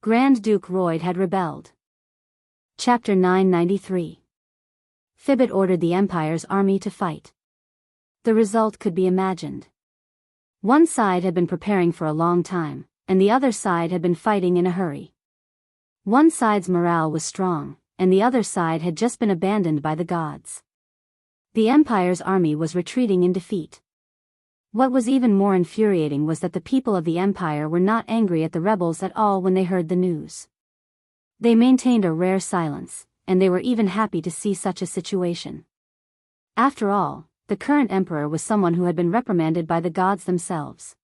Grand Duke Royd had rebelled. Chapter 993. Fibbit ordered the Empire's army to fight. The result could be imagined. One side had been preparing for a long time, and the other side had been fighting in a hurry. One side's morale was strong, and the other side had just been abandoned by the gods. The Empire's army was retreating in defeat. What was even more infuriating was that the people of the Empire were not angry at the rebels at all when they heard the news. They maintained a rare silence, and they were even happy to see such a situation. After all, the current emperor was someone who had been reprimanded by the gods themselves.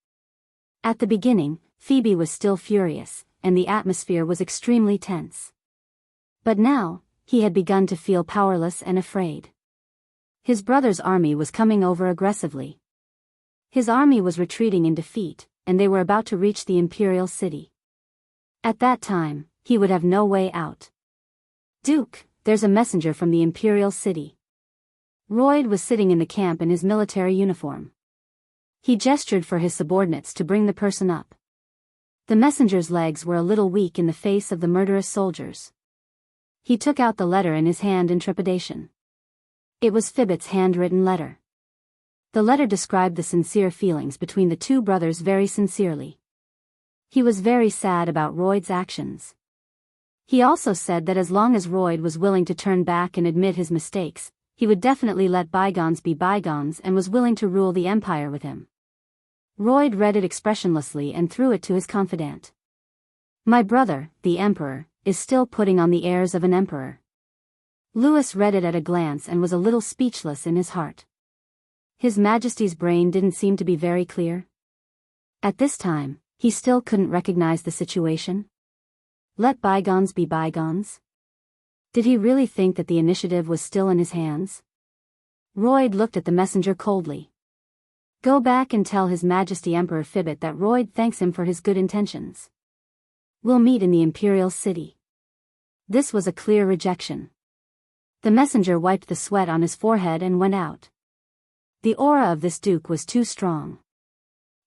At the beginning, Phoebe was still furious, and the atmosphere was extremely tense. But now, he had begun to feel powerless and afraid. His brother's army was coming over aggressively. His army was retreating in defeat, and they were about to reach the imperial city. At that time, he would have no way out. Duke, there's a messenger from the imperial city. Royd was sitting in the camp in his military uniform. He gestured for his subordinates to bring the person up. The messenger's legs were a little weak in the face of the murderous soldiers. He took out the letter in his hand in trepidation. It was Fibbit's handwritten letter. The letter described the sincere feelings between the two brothers very sincerely. He was very sad about Royd's actions. He also said that as long as Royd was willing to turn back and admit his mistakes, he would definitely let bygones be bygones and was willing to rule the empire with him. Royd read it expressionlessly and threw it to his confidant. My brother, the emperor, is still putting on the airs of an emperor. Louis read it at a glance and was a little speechless in his heart. His Majesty's brain didn't seem to be very clear. At this time, he still couldn't recognize the situation. Let bygones be bygones? Did he really think that the initiative was still in his hands? Royd looked at the messenger coldly. Go back and tell His Majesty Emperor Fibbit that Royd thanks him for his good intentions. We'll meet in the imperial city. This was a clear rejection. The messenger wiped the sweat on his forehead and went out. The aura of this duke was too strong.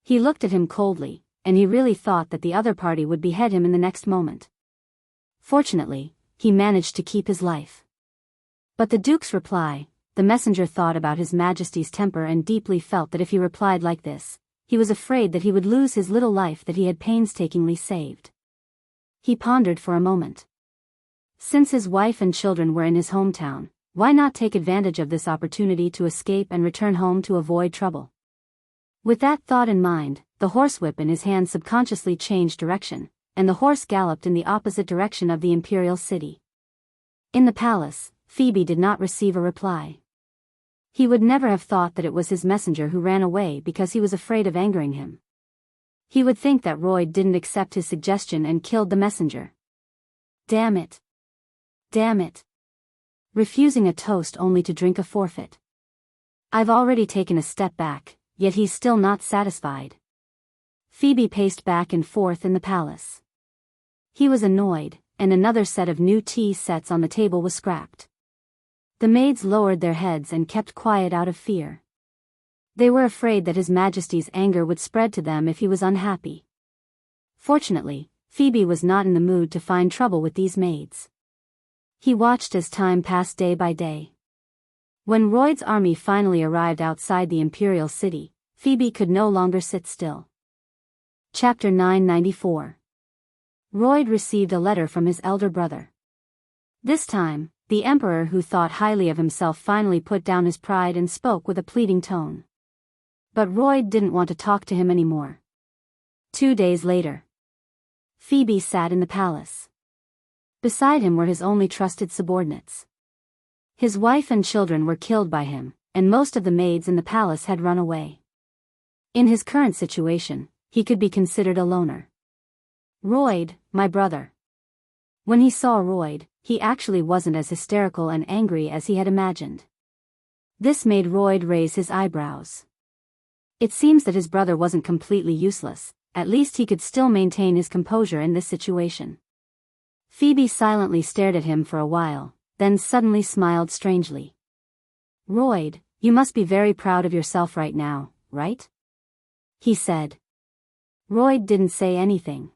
He looked at him coldly, and he really thought that the other party would behead him in the next moment. Fortunately, he managed to keep his life. But the duke's reply, the messenger thought about His Majesty's temper and deeply felt that if he replied like this, he was afraid that he would lose his little life that he had painstakingly saved. He pondered for a moment. Since his wife and children were in his hometown, why not take advantage of this opportunity to escape and return home to avoid trouble? With that thought in mind, the horsewhip in his hand subconsciously changed direction, and the horse galloped in the opposite direction of the imperial city. In the palace, Phoebe did not receive a reply. He would never have thought that it was his messenger who ran away because he was afraid of angering him. He would think that Royd didn't accept his suggestion and killed the messenger. Damn it. Damn it. Refusing a toast only to drink a forfeit. I've already taken a step back, yet he's still not satisfied. Phoebe paced back and forth in the palace. He was annoyed, and another set of new tea sets on the table was scrapped. The maids lowered their heads and kept quiet out of fear. They were afraid that His Majesty's anger would spread to them if he was unhappy. Fortunately, Phoebe was not in the mood to find trouble with these maids. He watched as time passed day by day. When Royd's army finally arrived outside the imperial city, Phoebe could no longer sit still. Chapter 994. Royd received a letter from his elder brother. This time, the emperor who thought highly of himself finally put down his pride and spoke with a pleading tone. But Royd didn't want to talk to him anymore. 2 days later. Phoebe sat in the palace. Beside him were his only trusted subordinates. His wife and children were killed by him, and most of the maids in the palace had run away. In his current situation, he could be considered a loner. Royd, my brother. When he saw Royd, he actually wasn't as hysterical and angry as he had imagined. This made Royd raise his eyebrows. It seems that his brother wasn't completely useless, at least he could still maintain his composure in this situation. Phoebe silently stared at him for a while, then suddenly smiled strangely. Royd, you must be very proud of yourself right now, right? He said. Royd didn't say anything.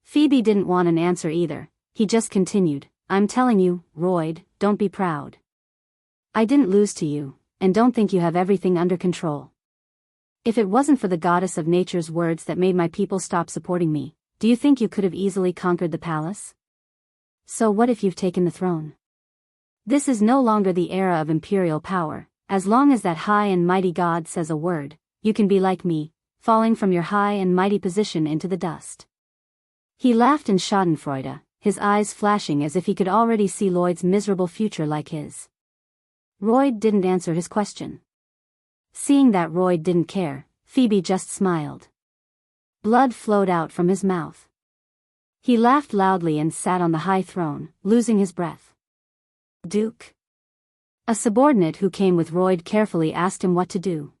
Phoebe didn't want an answer either, he just continued, I'm telling you, Royd, don't be proud. I didn't lose to you, and don't think you have everything under control. If it wasn't for the goddess of nature's words that made my people stop supporting me, do you think you could have easily conquered the palace? So what if you've taken the throne? This is no longer the era of imperial power, as long as that high and mighty god says a word, you can be like me, falling from your high and mighty position into the dust. He laughed in schadenfreude, his eyes flashing as if he could already see Lloyd's miserable future like his. Royd didn't answer his question. Seeing that Royd didn't care, Phoebe just smiled. Blood flowed out from his mouth. He laughed loudly and sat on the high throne, losing his breath. Duke? A subordinate who came with Royd carefully asked him what to do.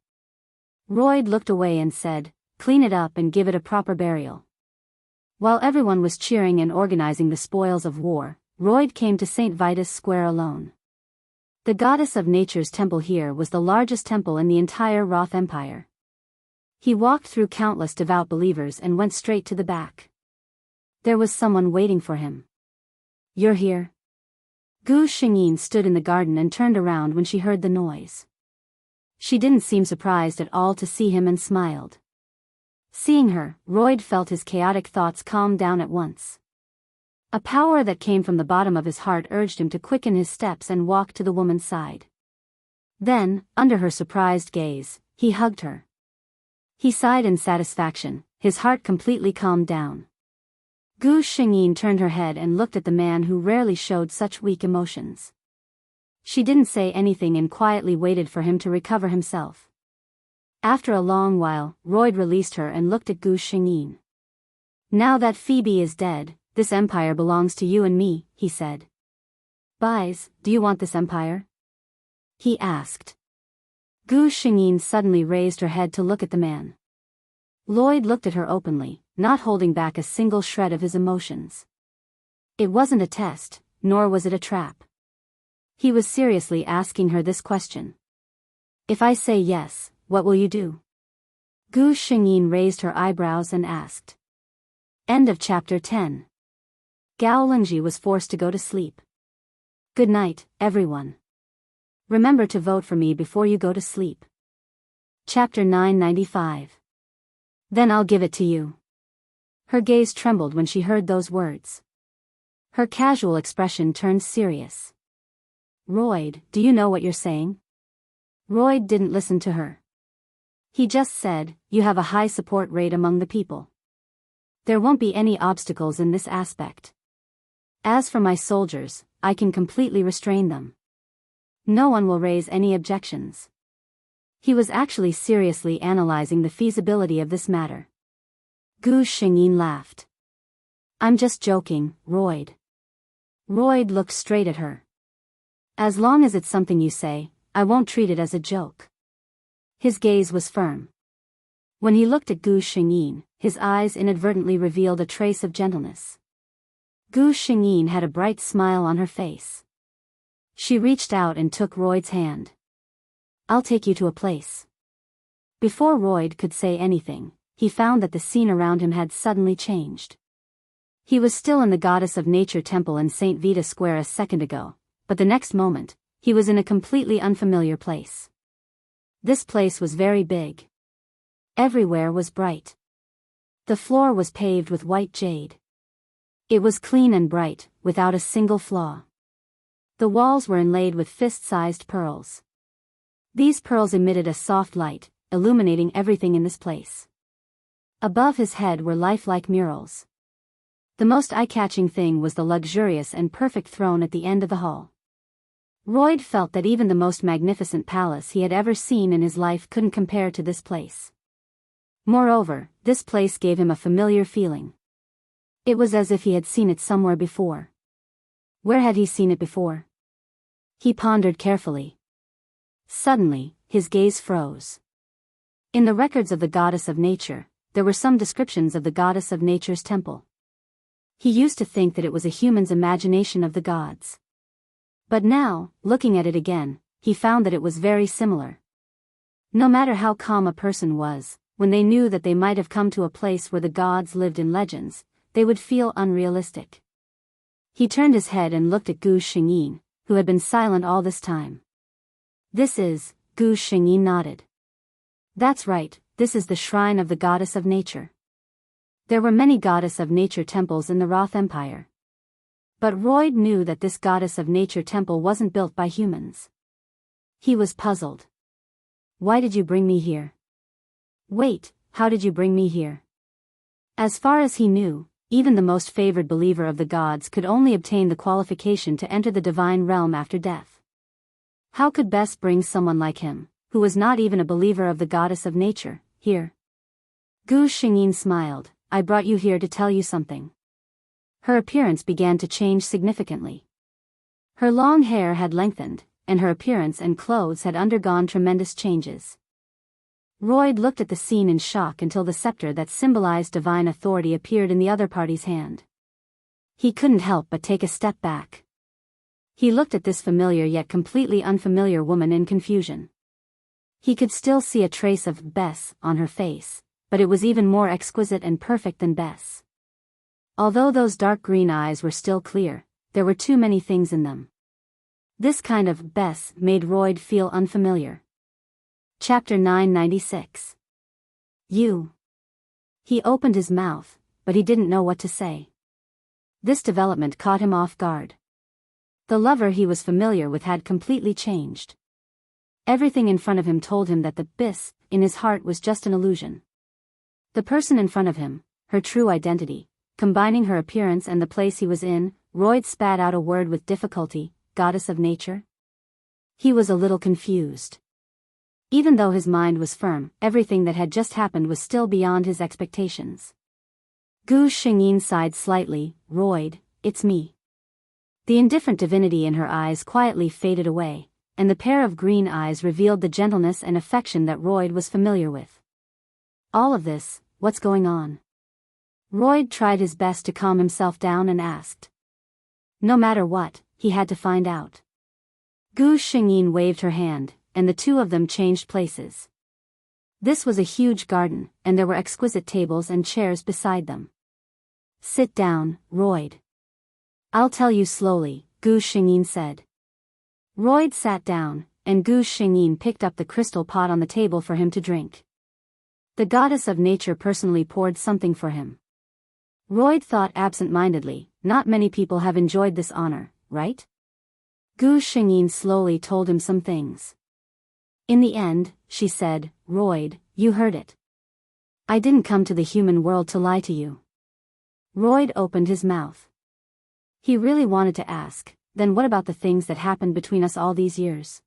Royd looked away and said, clean it up and give it a proper burial. While everyone was cheering and organizing the spoils of war, Royd came to St. Vitus Square alone. The goddess of nature's temple here was the largest temple in the entire Roth Empire. He walked through countless devout believers and went straight to the back. There was someone waiting for him. You're here? Gu Xingyin stood in the garden and turned around when she heard the noise. She didn't seem surprised at all to see him and smiled. Seeing her, Royd felt his chaotic thoughts calm down at once. A power that came from the bottom of his heart urged him to quicken his steps and walk to the woman's side. Then, under her surprised gaze, he hugged her. He sighed in satisfaction, his heart completely calmed down. Gu Xingyin turned her head and looked at the man who rarely showed such weak emotions. She didn't say anything and quietly waited for him to recover himself. After a long while, Royd released her and looked at Gu Xingyin. Now that Phoebe is dead, this empire belongs to you and me, he said. Bais, do you want this empire? He asked. Gu Xingyin suddenly raised her head to look at the man. Lloyd looked at her openly, not holding back a single shred of his emotions. It wasn't a test, nor was it a trap. He was seriously asking her this question. If I say yes, what will you do? Gu Xingyin raised her eyebrows and asked. End of chapter 10. Gao Lingji was forced to go to sleep. Good night, everyone. Remember to vote for me before you go to sleep. Chapter 995. Then I'll give it to you. Her gaze trembled when she heard those words. Her casual expression turned serious. Royd, do you know what you're saying? Royd didn't listen to her. He just said, you have a high support rate among the people. There won't be any obstacles in this aspect. As for my soldiers, I can completely restrain them. No one will raise any objections. He was actually seriously analyzing the feasibility of this matter. Gu Xingyin laughed. I'm just joking, Royd. Royd looked straight at her. As long as it's something you say, I won't treat it as a joke. His gaze was firm. When he looked at Gu Xingyin, his eyes inadvertently revealed a trace of gentleness. Gu Xingyin had a bright smile on her face. She reached out and took Royd's hand. I'll take you to a place. Before Royd could say anything, he found that the scene around him had suddenly changed. He was still in the Goddess of Nature temple in St. Vitus Square a second ago, but the next moment, he was in a completely unfamiliar place. This place was very big. Everywhere was bright. The floor was paved with white jade. It was clean and bright, without a single flaw. The walls were inlaid with fist-sized pearls. These pearls emitted a soft light, illuminating everything in this place. Above his head were lifelike murals. The most eye-catching thing was the luxurious and perfect throne at the end of the hall. Royd felt that even the most magnificent palace he had ever seen in his life couldn't compare to this place. Moreover, this place gave him a familiar feeling. It was as if he had seen it somewhere before. Where had he seen it before? He pondered carefully. Suddenly, his gaze froze. In the records of the goddess of nature, there were some descriptions of the goddess of nature's temple. He used to think that it was a human's imagination of the gods. But now, looking at it again, he found that it was very similar. No matter how calm a person was, when they knew that they might have come to a place where the gods lived in legends, they would feel unrealistic. He turned his head and looked at Gu Xingyin, who had been silent all this time. "This is," Gu Xingyin nodded. "That's right, this is the shrine of the goddess of nature." There were many goddess of nature temples in the Roth Empire. But Royd knew that this goddess of nature temple wasn't built by humans. He was puzzled. "Why did you bring me here?" "Wait, how did you bring me here?" As far as he knew, even the most favored believer of the gods could only obtain the qualification to enter the divine realm after death. How could Bess bring someone like him, who was not even a believer of the goddess of nature, here? Gu Xingyin smiled. "I brought you here to tell you something." Her appearance began to change significantly. Her long hair had lengthened, and her appearance and clothes had undergone tremendous changes. Royd looked at the scene in shock until the scepter that symbolized divine authority appeared in the other party's hand. He couldn't help but take a step back. He looked at this familiar yet completely unfamiliar woman in confusion. He could still see a trace of Bess on her face, but it was even more exquisite and perfect than Bess. Although those dark green eyes were still clear, there were too many things in them. This kind of Bess made Royd feel unfamiliar. Chapter 996. You. He opened his mouth, but he didn't know what to say. This development caught him off guard. The lover he was familiar with had completely changed. Everything in front of him told him that the Bess in his heart was just an illusion. The person in front of him, her true identity, combining her appearance and the place he was in, Royd spat out a word with difficulty, "Goddess of nature?" He was a little confused. Even though his mind was firm, everything that had just happened was still beyond his expectations. Gu Xingyin sighed slightly. "Royd, it's me." The indifferent divinity in her eyes quietly faded away, and the pair of green eyes revealed the gentleness and affection that Royd was familiar with. "All of this, what's going on?" Royd tried his best to calm himself down and asked. No matter what, he had to find out. Gu Xingyin waved her hand, and the two of them changed places. This was a huge garden, and there were exquisite tables and chairs beside them. "Sit down, Royd." "I'll tell you slowly," Gu Xingyin said. Royd sat down, and Gu Xingyin picked up the crystal pot on the table for him to drink. The goddess of nature personally poured something for him. Royd thought absent-mindedly, not many people have enjoyed this honor, right? Gu Xingyin slowly told him some things. "In the end," she said, "Royd, you heard it. I didn't come to the human world to lie to you." Royd opened his mouth. He really wanted to ask, then what about the things that happened between us all these years?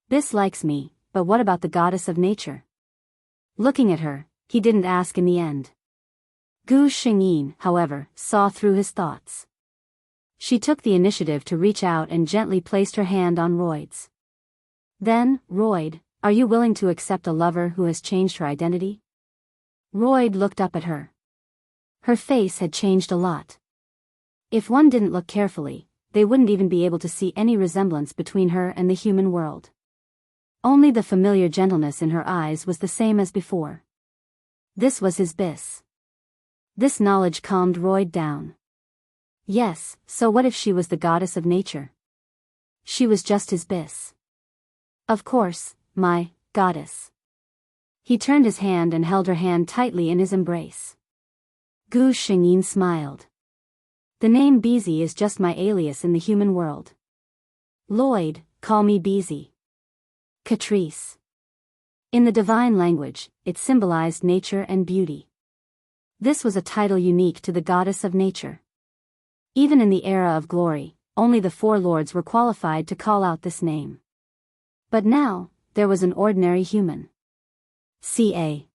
Bess likes me, but what about the goddess of nature? Looking at her, he didn't ask in the end. Gu Xingyin, however, saw through his thoughts. She took the initiative to reach out and gently placed her hand on Royd's. "Then, Royd, are you willing to accept a lover who has changed her identity?" Royd looked up at her. Her face had changed a lot. If one didn't look carefully, they wouldn't even be able to see any resemblance between her and the human world. Only the familiar gentleness in her eyes was the same as before. This was his Bess. This knowledge calmed Royd down. Yes, so what if she was the goddess of nature? She was just his Bess. "Of course, my goddess." He turned his hand and held her hand tightly in his embrace. Gu Shengyin smiled. The name Bizi is just my alias in the human world. Lloyd, call me Bizi. Catrice. In the divine language, it symbolized nature and beauty. This was a title unique to the goddess of nature. Even in the era of glory, only the four lords were qualified to call out this name. But now, there was an ordinary human. C.A.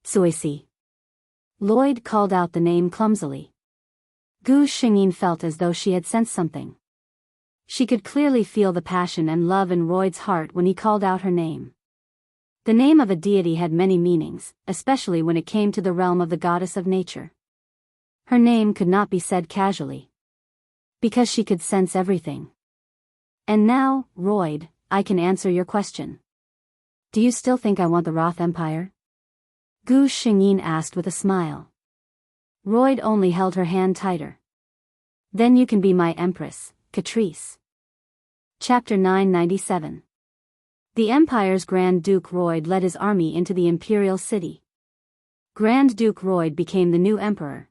Suisi. Lloyd called out the name clumsily. Gu Shengyin felt as though she had sensed something. She could clearly feel the passion and love in Lloyd's heart when he called out her name. The name of a deity had many meanings, especially when it came to the realm of the goddess of nature. Her name could not be said casually. Because she could sense everything. And now, Lloyd, I can answer your question. Do you still think I want the Roth Empire? Gu Shengyin asked with a smile. Lloyd only held her hand tighter. Then you can be my empress, Catrice. Chapter 997. The Empire's Grand Duke Lloyd led his army into the imperial city. Grand Duke Lloyd became the new emperor.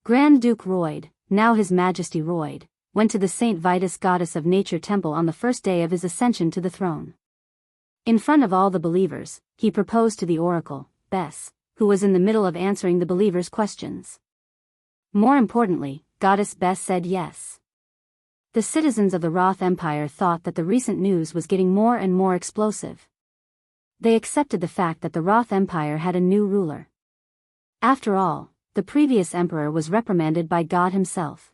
Grand Duke Lloyd, now His Majesty Lloyd, went to the St. Vitus Goddess of Nature temple on the first day of his ascension to the throne. In front of all the believers, he proposed to the oracle, Bess, who was in the middle of answering the believers' questions. More importantly, Goddess Bess said yes. The citizens of the Roth Empire thought that the recent news was getting more and more explosive. They accepted the fact that the Roth Empire had a new ruler. After all, the previous emperor was reprimanded by God himself.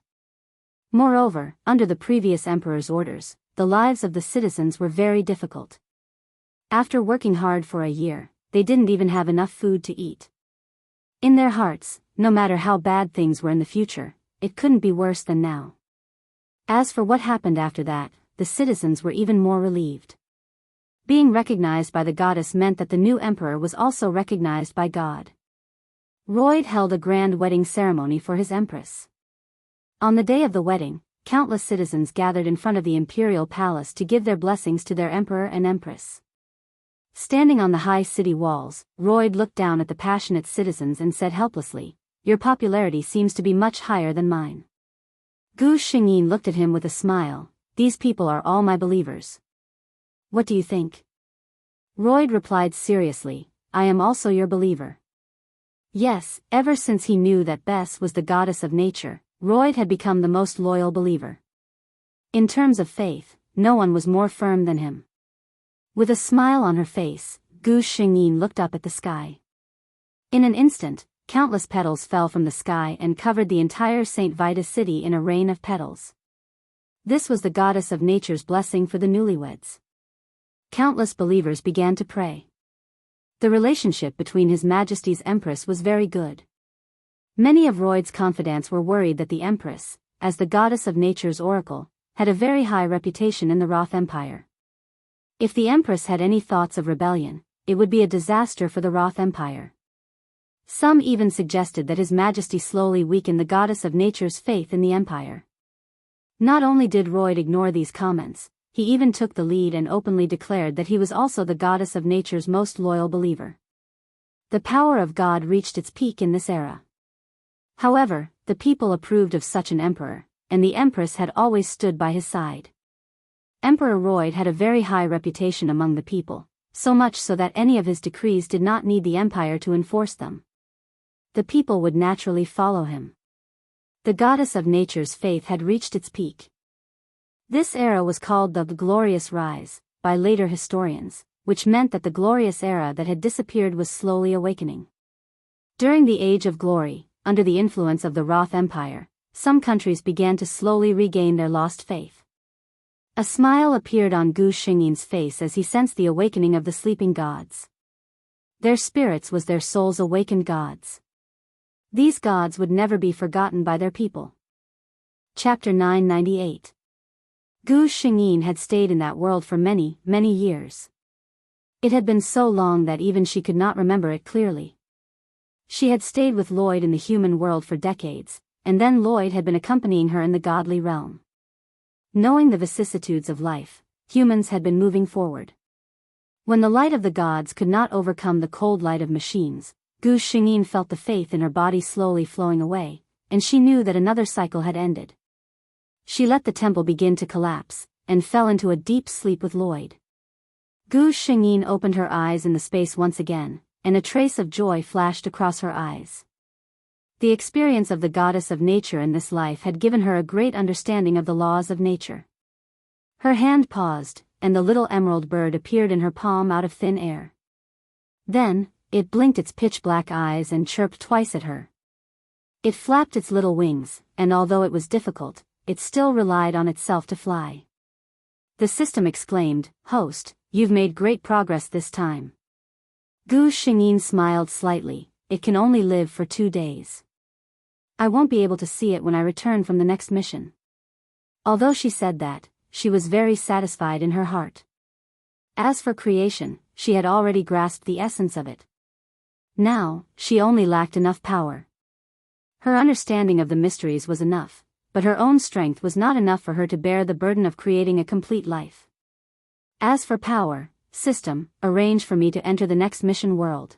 Moreover, under the previous emperor's orders, the lives of the citizens were very difficult. After working hard for a year, they didn't even have enough food to eat. In their hearts, no matter how bad things were in the future, it couldn't be worse than now. As for what happened after that, the citizens were even more relieved. Being recognized by the goddess meant that the new emperor was also recognized by God. Lloyd held a grand wedding ceremony for his empress. On the day of the wedding, countless citizens gathered in front of the imperial palace to give their blessings to their emperor and empress. Standing on the high city walls, Lloyd looked down at the passionate citizens and said helplessly, "Your popularity seems to be much higher than mine." Gu Shengyin looked at him with a smile. "These people are all my believers. What do you think?" Lloyd replied seriously, "I am also your believer." Yes, ever since he knew that Bess was the goddess of nature, Lloyd had become the most loyal believer. In terms of faith, no one was more firm than him. With a smile on her face, Gu Shengyin looked up at the sky. In an instant, countless petals fell from the sky and covered the entire St. Vitus city in a rain of petals. This was the goddess of nature's blessing for the newlyweds. Countless believers began to pray. The relationship between His Majesty's Empress was very good. Many of Lloyd's confidants were worried that the Empress, as the goddess of nature's oracle, had a very high reputation in the Roth Empire. If the Empress had any thoughts of rebellion, it would be a disaster for the Roth Empire. Some even suggested that His Majesty slowly weakened the goddess of nature's faith in the empire. Not only did Lloyd ignore these comments, he even took the lead and openly declared that he was also the goddess of nature's most loyal believer. The power of God reached its peak in this era. However, the people approved of such an emperor, and the Empress had always stood by his side. Emperor Lloyd had a very high reputation among the people, so much so that any of his decrees did not need the empire to enforce them. The people would naturally follow him. The goddess of nature's faith had reached its peak. This era was called the Glorious Rise by later historians, which meant that the glorious era that had disappeared was slowly awakening. During the Age of Glory, under the influence of the Roth Empire, some countries began to slowly regain their lost faith. A smile appeared on Gu Shengyin's face as he sensed the awakening of the sleeping gods. Their spirits was their soul's awakened gods. These gods would never be forgotten by their people. Chapter 998. Gu Shengyin had stayed in that world for many, many years. It had been so long that even she could not remember it clearly. She had stayed with Lloyd in the human world for decades, and then Lloyd had been accompanying her in the godly realm. Knowing the vicissitudes of life, humans had been moving forward. When the light of the gods could not overcome the cold light of machines, Gu Xingyin felt the faith in her body slowly flowing away, and she knew that another cycle had ended. She let the temple begin to collapse, and fell into a deep sleep with Lloyd. Gu Xingyin opened her eyes in the space once again, and a trace of joy flashed across her eyes. The experience of the goddess of nature in this life had given her a great understanding of the laws of nature. Her hand paused, and the little emerald bird appeared in her palm out of thin air. Then, it blinked its pitch-black eyes and chirped twice at her. It flapped its little wings, and although it was difficult, it still relied on itself to fly. The system exclaimed, "Host, you've made great progress this time." Gu Xingyin smiled slightly. "It can only live for 2 days. I won't be able to see it when I return from the next mission." Although she said that, she was very satisfied in her heart. As for creation, she had already grasped the essence of it. Now, she only lacked enough power. Her understanding of the mysteries was enough, but her own strength was not enough for her to bear the burden of creating a complete life. As for power, system, arrange for me to enter the next mission world.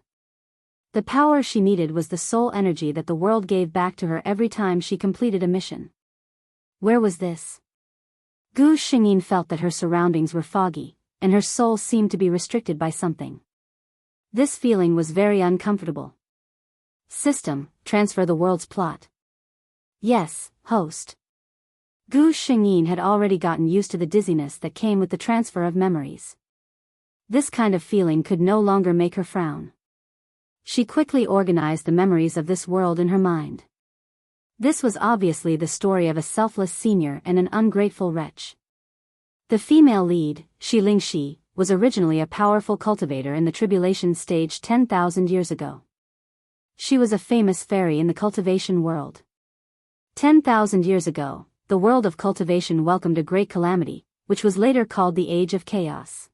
The power she needed was the soul energy that the world gave back to her every time she completed a mission. Where was this? Gu Xingyin felt that her surroundings were foggy, and her soul seemed to be restricted by something. This feeling was very uncomfortable. System, transfer the world's plot. Yes, host. Gu Xingyin had already gotten used to the dizziness that came with the transfer of memories. This kind of feeling could no longer make her frown. She quickly organized the memories of this world in her mind. This was obviously the story of a selfless senior and an ungrateful wretch. The female lead, Shi Lingxi, was originally a powerful cultivator in the tribulation stage 10,000 years ago. She was a famous fairy in the cultivation world. 10,000 years ago, the world of cultivation welcomed a great calamity, which was later called the Age of Chaos.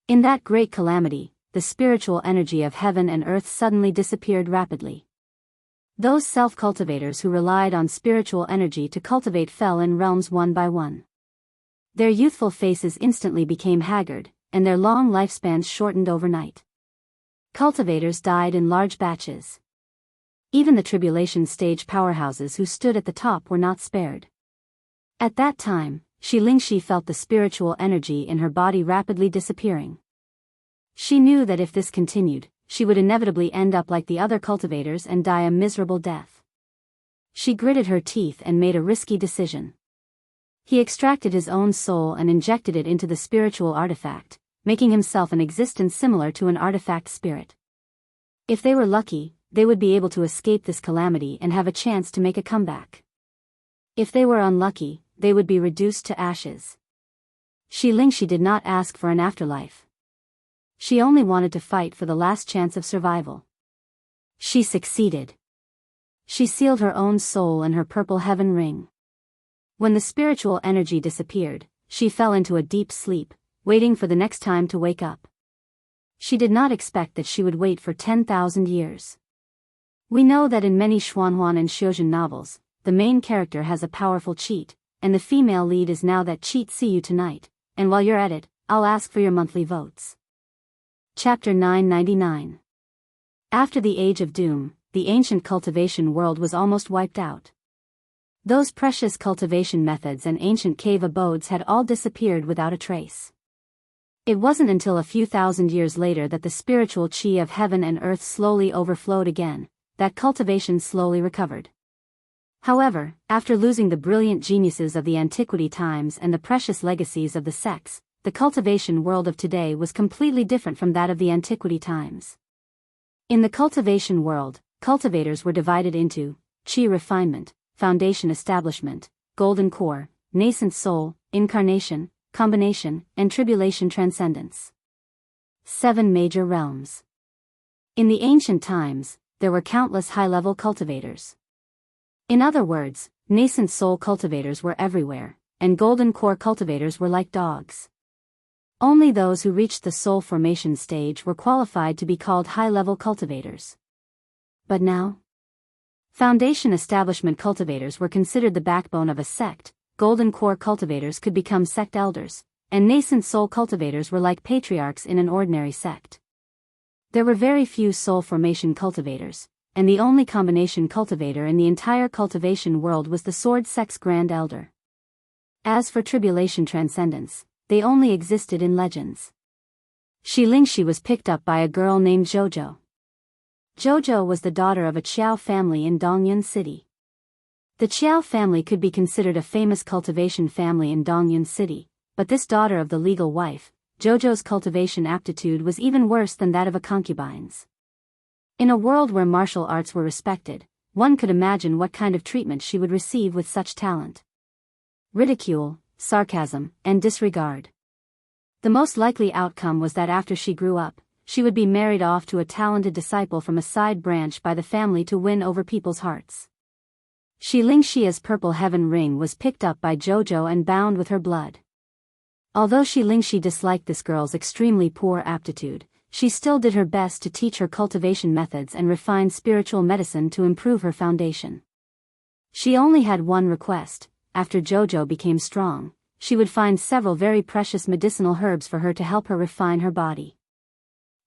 In that great calamity, the spiritual energy of heaven and earth suddenly disappeared rapidly. Those self-cultivators who relied on spiritual energy to cultivate fell in realms one by one. Their youthful faces instantly became haggard, and their long lifespans shortened overnight. Cultivators died in large batches. Even the tribulation stage powerhouses who stood at the top were not spared. At that time, Shi Lingxi felt the spiritual energy in her body rapidly disappearing. She knew that if this continued, she would inevitably end up like the other cultivators and die a miserable death. She gritted her teeth and made a risky decision. He extracted his own soul and injected it into the spiritual artifact, making himself an existence similar to an artifact spirit. If they were lucky, they would be able to escape this calamity and have a chance to make a comeback. If they were unlucky, they would be reduced to ashes. Shi Lingxi did not ask for an afterlife. She only wanted to fight for the last chance of survival. She succeeded. She sealed her own soul in her purple heaven ring. When the spiritual energy disappeared, she fell into a deep sleep, waiting for the next time to wake up. She did not expect that she would wait for 10,000 years. We know that in many Xuanhuan and Xiuzhen novels, the main character has a powerful cheat, and the female lead is now that cheat. See you tonight, and while you're at it, I'll ask for your monthly votes. Chapter 999. After the Age of Doom, the ancient cultivation world was almost wiped out. Those precious cultivation methods and ancient cave abodes had all disappeared without a trace. It wasn't until a few thousand years later that the spiritual qi of heaven and earth slowly overflowed again, that cultivation slowly recovered. However, after losing the brilliant geniuses of the antiquity times and the precious legacies of the sects, the cultivation world of today was completely different from that of the antiquity times. In the cultivation world, cultivators were divided into qi refinement, foundation establishment, golden core, nascent soul, incarnation, combination, and tribulation transcendence. 7 major realms. In the ancient times, there were countless high-level cultivators. In other words, nascent soul cultivators were everywhere, and golden core cultivators were like dogs. Only those who reached the soul formation stage were qualified to be called high-level cultivators. But now? Foundation establishment cultivators were considered the backbone of a sect, golden core cultivators could become sect elders, and nascent soul cultivators were like patriarchs in an ordinary sect. There were very few soul formation cultivators, and the only combination cultivator in the entire cultivation world was the sword sex Grand Elder. As for tribulation transcendence, they only existed in legends. Shi Lingxi was picked up by a girl named Jojo. Jojo was the daughter of a Qiao family in Dongyun City. The Qiao family could be considered a famous cultivation family in Dongyun City, but this daughter of the legal wife, Jojo's cultivation aptitude was even worse than that of a concubine's. In a world where martial arts were respected, one could imagine what kind of treatment she would receive with such talent. Ridicule, sarcasm, and disregard. The most likely outcome was that after she grew up, she would be married off to a talented disciple from a side branch by the family to win over people's hearts. Shi Lingxia's purple heaven ring was picked up by Jojo and bound with her blood. Although Shi Lingxi disliked this girl's extremely poor aptitude, she still did her best to teach her cultivation methods and refine spiritual medicine to improve her foundation. She only had one request: after Jojo became strong, she would find several very precious medicinal herbs for her to help her refine her body.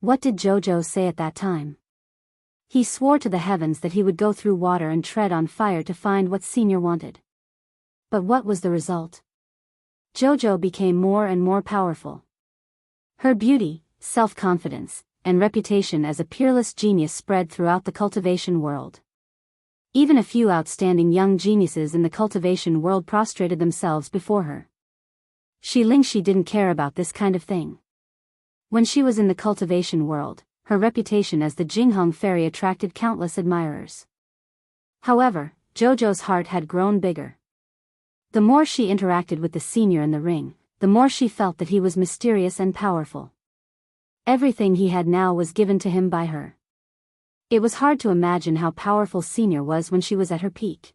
What did Jojo say at that time? He swore to the heavens that he would go through water and tread on fire to find what Senior wanted. But what was the result? Jojo became more and more powerful. Her beauty, self-confidence, and reputation as a peerless genius spread throughout the cultivation world. Even a few outstanding young geniuses in the cultivation world prostrated themselves before her. Shi Lingxi didn't care about this kind of thing. When she was in the cultivation world, her reputation as the Jinghung fairy attracted countless admirers. However, Jojo's heart had grown bigger. The more she interacted with the senior in the ring, the more she felt that he was mysterious and powerful. Everything he had now was given to him by her. It was hard to imagine how powerful Senior was when she was at her peak.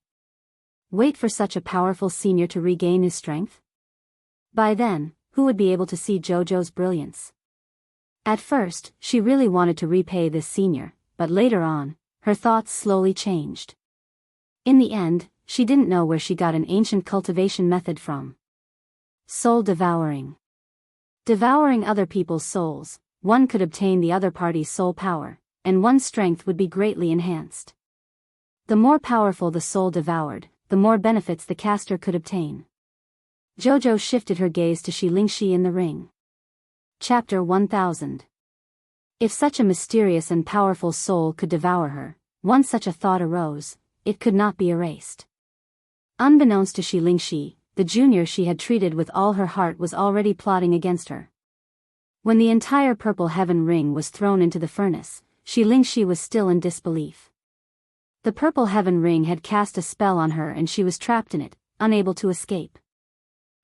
Wait for such a powerful Senior to regain his strength? By then, who would be able to see Jojo's brilliance? At first, she really wanted to repay this Senior, but later on, her thoughts slowly changed. In the end, she didn't know where she got an ancient cultivation method from. Soul devouring. Devouring other people's souls, one could obtain the other party's soul power, and one's strength would be greatly enhanced. The more powerful the soul devoured, the more benefits the caster could obtain. Jojo shifted her gaze to Shi Lingxi in the ring. Chapter 1000. If such a mysterious and powerful soul could devour her, once such a thought arose, it could not be erased. Unbeknownst to Shi Lingxi, the junior she had treated with all her heart was already plotting against her. When the entire purple heaven ring was thrown into the furnace, Shi Lingxi was still in disbelief. The purple heaven ring had cast a spell on her and she was trapped in it, unable to escape.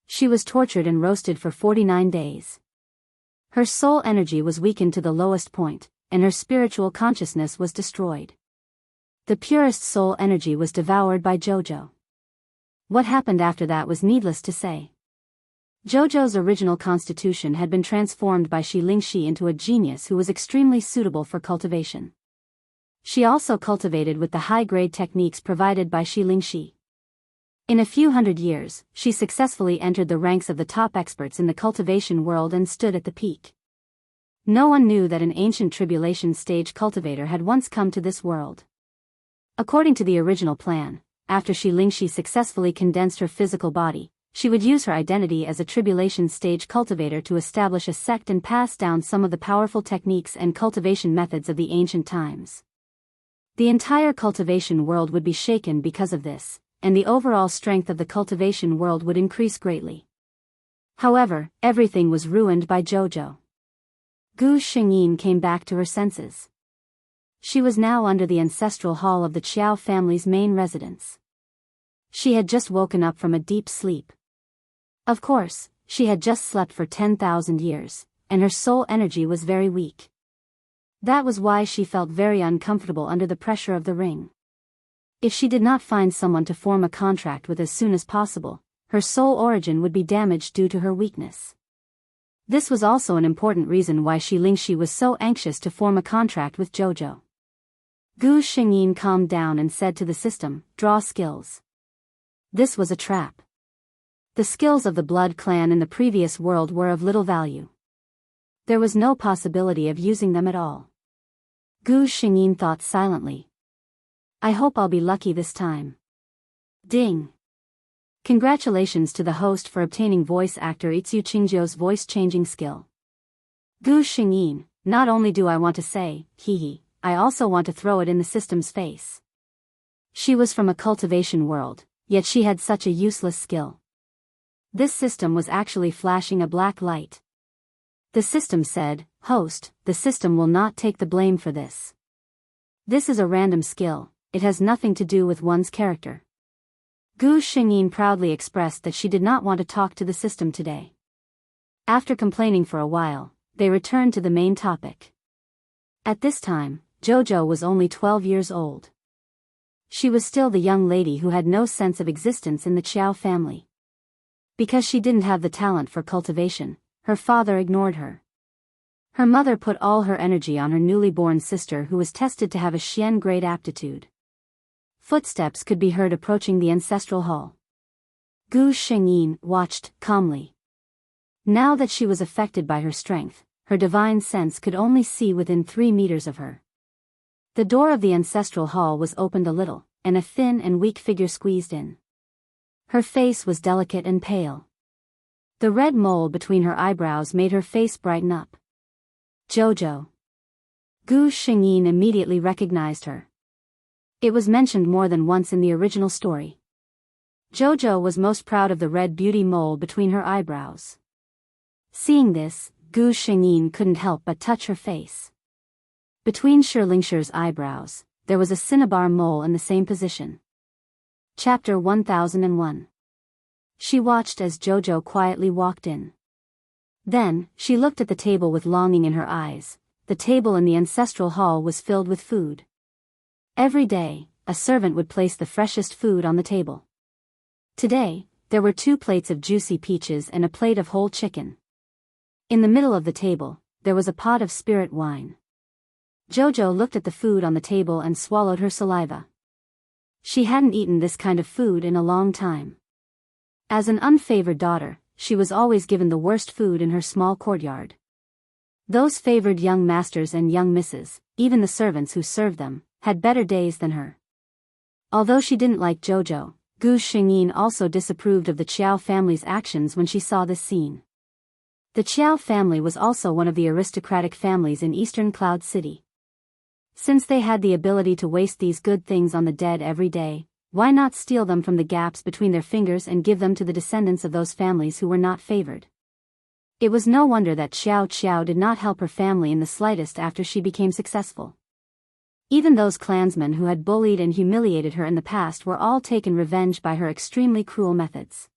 She was tortured and roasted for 49 days. Her soul energy was weakened to the lowest point, and her spiritual consciousness was destroyed. The purest soul energy was devoured by Jojo. What happened after that was needless to say. Jojo's original constitution had been transformed by Shi Lingxi into a genius who was extremely suitable for cultivation. She also cultivated with the high-grade techniques provided by Shi Lingxi. In a few hundred years, she successfully entered the ranks of the top experts in the cultivation world and stood at the peak. No one knew that an ancient tribulation stage cultivator had once come to this world. According to the original plan, after Shi Lingxi successfully condensed her physical body, she would use her identity as a tribulation stage cultivator to establish a sect and pass down some of the powerful techniques and cultivation methods of the ancient times. The entire cultivation world would be shaken because of this, and the overall strength of the cultivation world would increase greatly. However, everything was ruined by Jojo. Gu Xingyin came back to her senses. She was now under the ancestral hall of the Qiao family's main residence. She had just woken up from a deep sleep. Of course, she had just slept for 10,000 years, and her soul energy was very weak. That was why she felt very uncomfortable under the pressure of the ring. If she did not find someone to form a contract with as soon as possible, her soul origin would be damaged due to her weakness. This was also an important reason why Shi Lingxi was so anxious to form a contract with Jojo. Gu Xingyin calmed down and said to the system, "Draw skills." This was a trap. The skills of the blood clan in the previous world were of little value. There was no possibility of using them at all. Gu Xingyin thought silently. I hope I'll be lucky this time. Ding! Congratulations to the host for obtaining voice actor Itsu Qingzhou's voice-changing skill. Gu Xingyin, not only do I want to say, hee, I also want to throw it in the system's face. She was from a cultivation world, yet she had such a useless skill. This system was actually flashing a black light. The system said, host, the system will not take the blame for this. This is a random skill, it has nothing to do with one's character. Gu Xingyin proudly expressed that she did not want to talk to the system today. After complaining for a while, they returned to the main topic. At this time, Jojo was only 12 years old. She was still the young lady who had no sense of existence in the Qiao family. Because she didn't have the talent for cultivation, her father ignored her. Her mother put all her energy on her newly born sister who was tested to have a Xian grade aptitude. Footsteps could be heard approaching the ancestral hall. Gu Xingyin watched calmly. Now that she was affected by her strength, her divine sense could only see within 3 meters of her. The door of the ancestral hall was opened a little, and a thin and weak figure squeezed in. Her face was delicate and pale. The red mole between her eyebrows made her face brighten up. Jojo. Gu Xingyin immediately recognized her. It was mentioned more than once in the original story. Jojo was most proud of the red beauty mole between her eyebrows. Seeing this, Gu Xingyin couldn't help but touch her face. Between Shirlingshi's eyebrows, there was a cinnabar mole in the same position. Chapter 1001. She watched as Jojo quietly walked in. Then, she looked at the table with longing in her eyes. The table in the ancestral hall was filled with food. Every day, a servant would place the freshest food on the table. Today, there were 2 plates of juicy peaches and a plate of whole chicken. In the middle of the table, there was a pot of spirit wine. Jojo looked at the food on the table and swallowed her saliva. She hadn't eaten this kind of food in a long time. As an unfavored daughter, she was always given the worst food in her small courtyard. Those favored young masters and young misses, even the servants who served them, had better days than her. Although she didn't like Jojo, Gu Xingyin also disapproved of the Qiao family's actions when she saw this scene. The Qiao family was also one of the aristocratic families in Eastern Cloud City. Since they had the ability to waste these good things on the dead every day, why not steal them from the gaps between their fingers and give them to the descendants of those families who were not favored? It was no wonder that Xiao Qiao did not help her family in the slightest after she became successful. Even those clansmen who had bullied and humiliated her in the past were all taken revenge by her extremely cruel methods.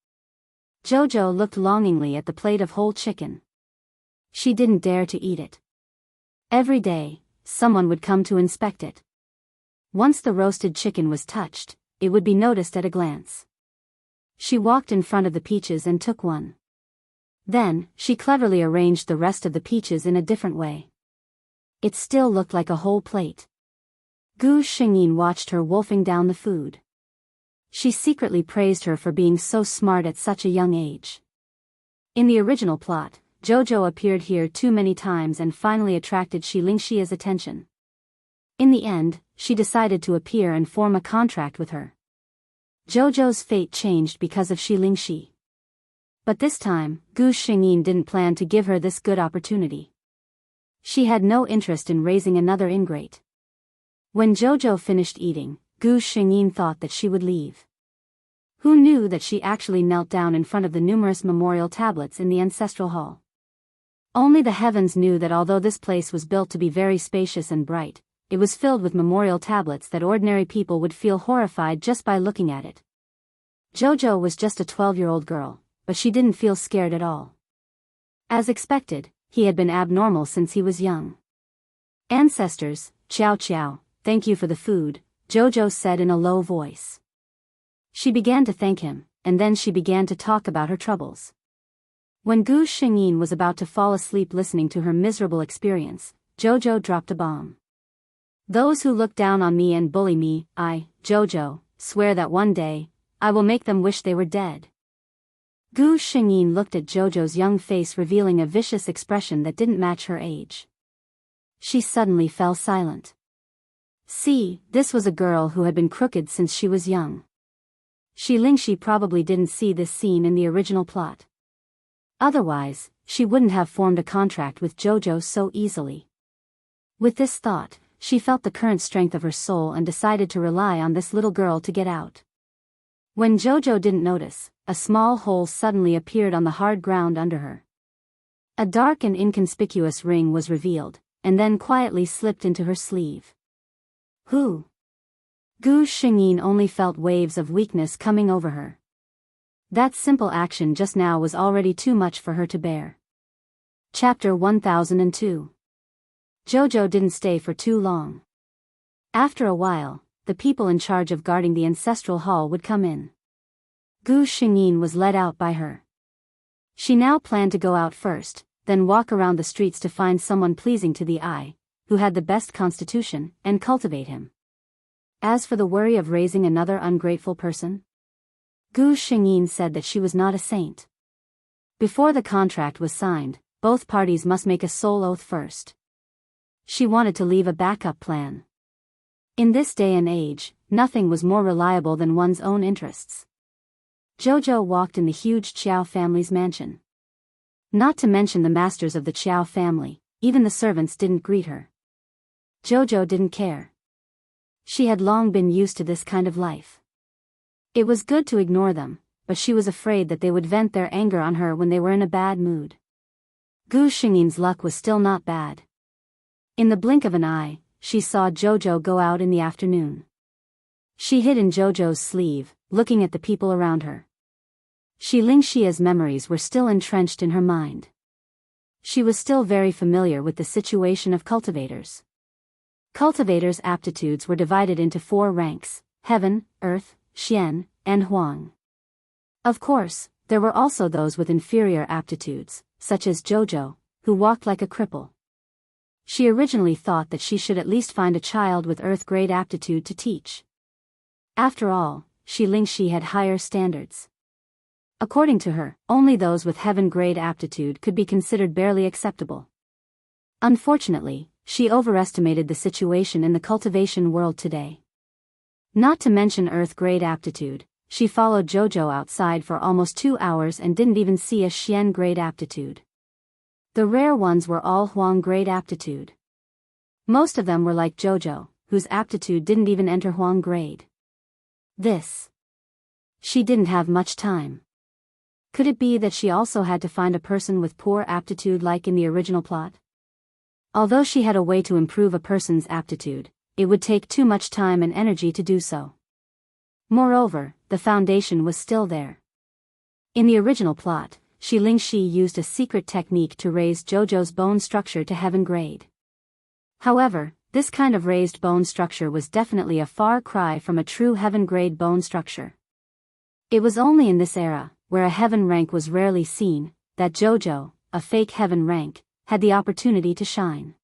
Jojo looked longingly at the plate of whole chicken. She didn't dare to eat it. Every day, someone would come to inspect it. Once the roasted chicken was touched, it would be noticed at a glance. She walked in front of the peaches and took one. Then, she cleverly arranged the rest of the peaches in a different way. It still looked like a whole plate. Gu Xingyin watched her wolfing down the food. She secretly praised her for being so smart at such a young age. In the original plot, Jojo appeared here too many times and finally attracted Shilingxia's attention. In the end, she decided to appear and form a contract with her. Jojo's fate changed because of Shilingxi. But this time, Gu Xingyin didn't plan to give her this good opportunity. She had no interest in raising another ingrate. When Jojo finished eating, Gu Xingyin thought that she would leave. Who knew that she actually knelt down in front of the numerous memorial tablets in the ancestral hall? Only the heavens knew that although this place was built to be very spacious and bright, it was filled with memorial tablets that ordinary people would feel horrified just by looking at it. Jojo was just a 12-year-old girl, but she didn't feel scared at all. As expected, he had been abnormal since he was young. Ancestors, Qiao Qiao, thank you for the food, Jojo said in a low voice. She began to thank him, and then she began to talk about her troubles. When Gu Xingyin was about to fall asleep listening to her miserable experience, Jojo dropped a bomb. Those who look down on me and bully me, I, Jojo, swear that one day, I will make them wish they were dead. Gu Xingyin looked at Jojo's young face revealing a vicious expression that didn't match her age. She suddenly fell silent. See, this was a girl who had been crooked since she was young. Shi Lingxi probably didn't see this scene in the original plot. Otherwise, she wouldn't have formed a contract with Jojo so easily. With this thought, she felt the current strength of her soul and decided to rely on this little girl to get out. When Jojo didn't notice, a small hole suddenly appeared on the hard ground under her. A dark and inconspicuous ring was revealed, and then quietly slipped into her sleeve. Who? Gu Xingyin only felt waves of weakness coming over her. That simple action just now was already too much for her to bear. Chapter 1002. Jojo didn't stay for too long. After a while, the people in charge of guarding the ancestral hall would come in. Gu Xingyin was led out by her. She now planned to go out first, then walk around the streets to find someone pleasing to the eye, who had the best constitution, and cultivate him. As for the worry of raising another ungrateful person, Gu Xingyin said that she was not a saint. Before the contract was signed, both parties must make a soul oath first. She wanted to leave a backup plan. In this day and age, nothing was more reliable than one's own interests. Jojo walked in the huge Qiao family's mansion. Not to mention the masters of the Qiao family, even the servants didn't greet her. Jojo didn't care. She had long been used to this kind of life. It was good to ignore them, but she was afraid that they would vent their anger on her when they were in a bad mood. Gu Xingyin's luck was still not bad. In the blink of an eye, she saw Jojo go out in the afternoon. She hid in Jojo's sleeve, looking at the people around her. Shi Lingxia's memories were still entrenched in her mind. She was still very familiar with the situation of cultivators. Cultivators' aptitudes were divided into 4 ranks: heaven, earth, xian, and huang. Of course, there were also those with inferior aptitudes, such as Jojo, who walked like a cripple. She originally thought that she should at least find a child with earth-grade aptitude to teach. After all, Shi Lingxi had higher standards. According to her, only those with heaven-grade aptitude could be considered barely acceptable. Unfortunately, she overestimated the situation in the cultivation world today. Not to mention earth-grade aptitude, she followed Jojo outside for almost 2 hours and didn't even see a xian-grade aptitude. The rare ones were all huang-grade aptitude. Most of them were like Jojo, whose aptitude didn't even enter huang grade. She didn't have much time. Could it be that she also had to find a person with poor aptitude like in the original plot? Although she had a way to improve a person's aptitude, it would take too much time and energy to do so. Moreover, the foundation was still there. In the original plot, Shi Lingxi used a secret technique to raise Jojo's bone structure to heaven grade. However, this kind of raised bone structure was definitely a far cry from a true heaven grade bone structure. It was only in this era, where a heaven rank was rarely seen, that Jojo, a fake heaven rank, had the opportunity to shine.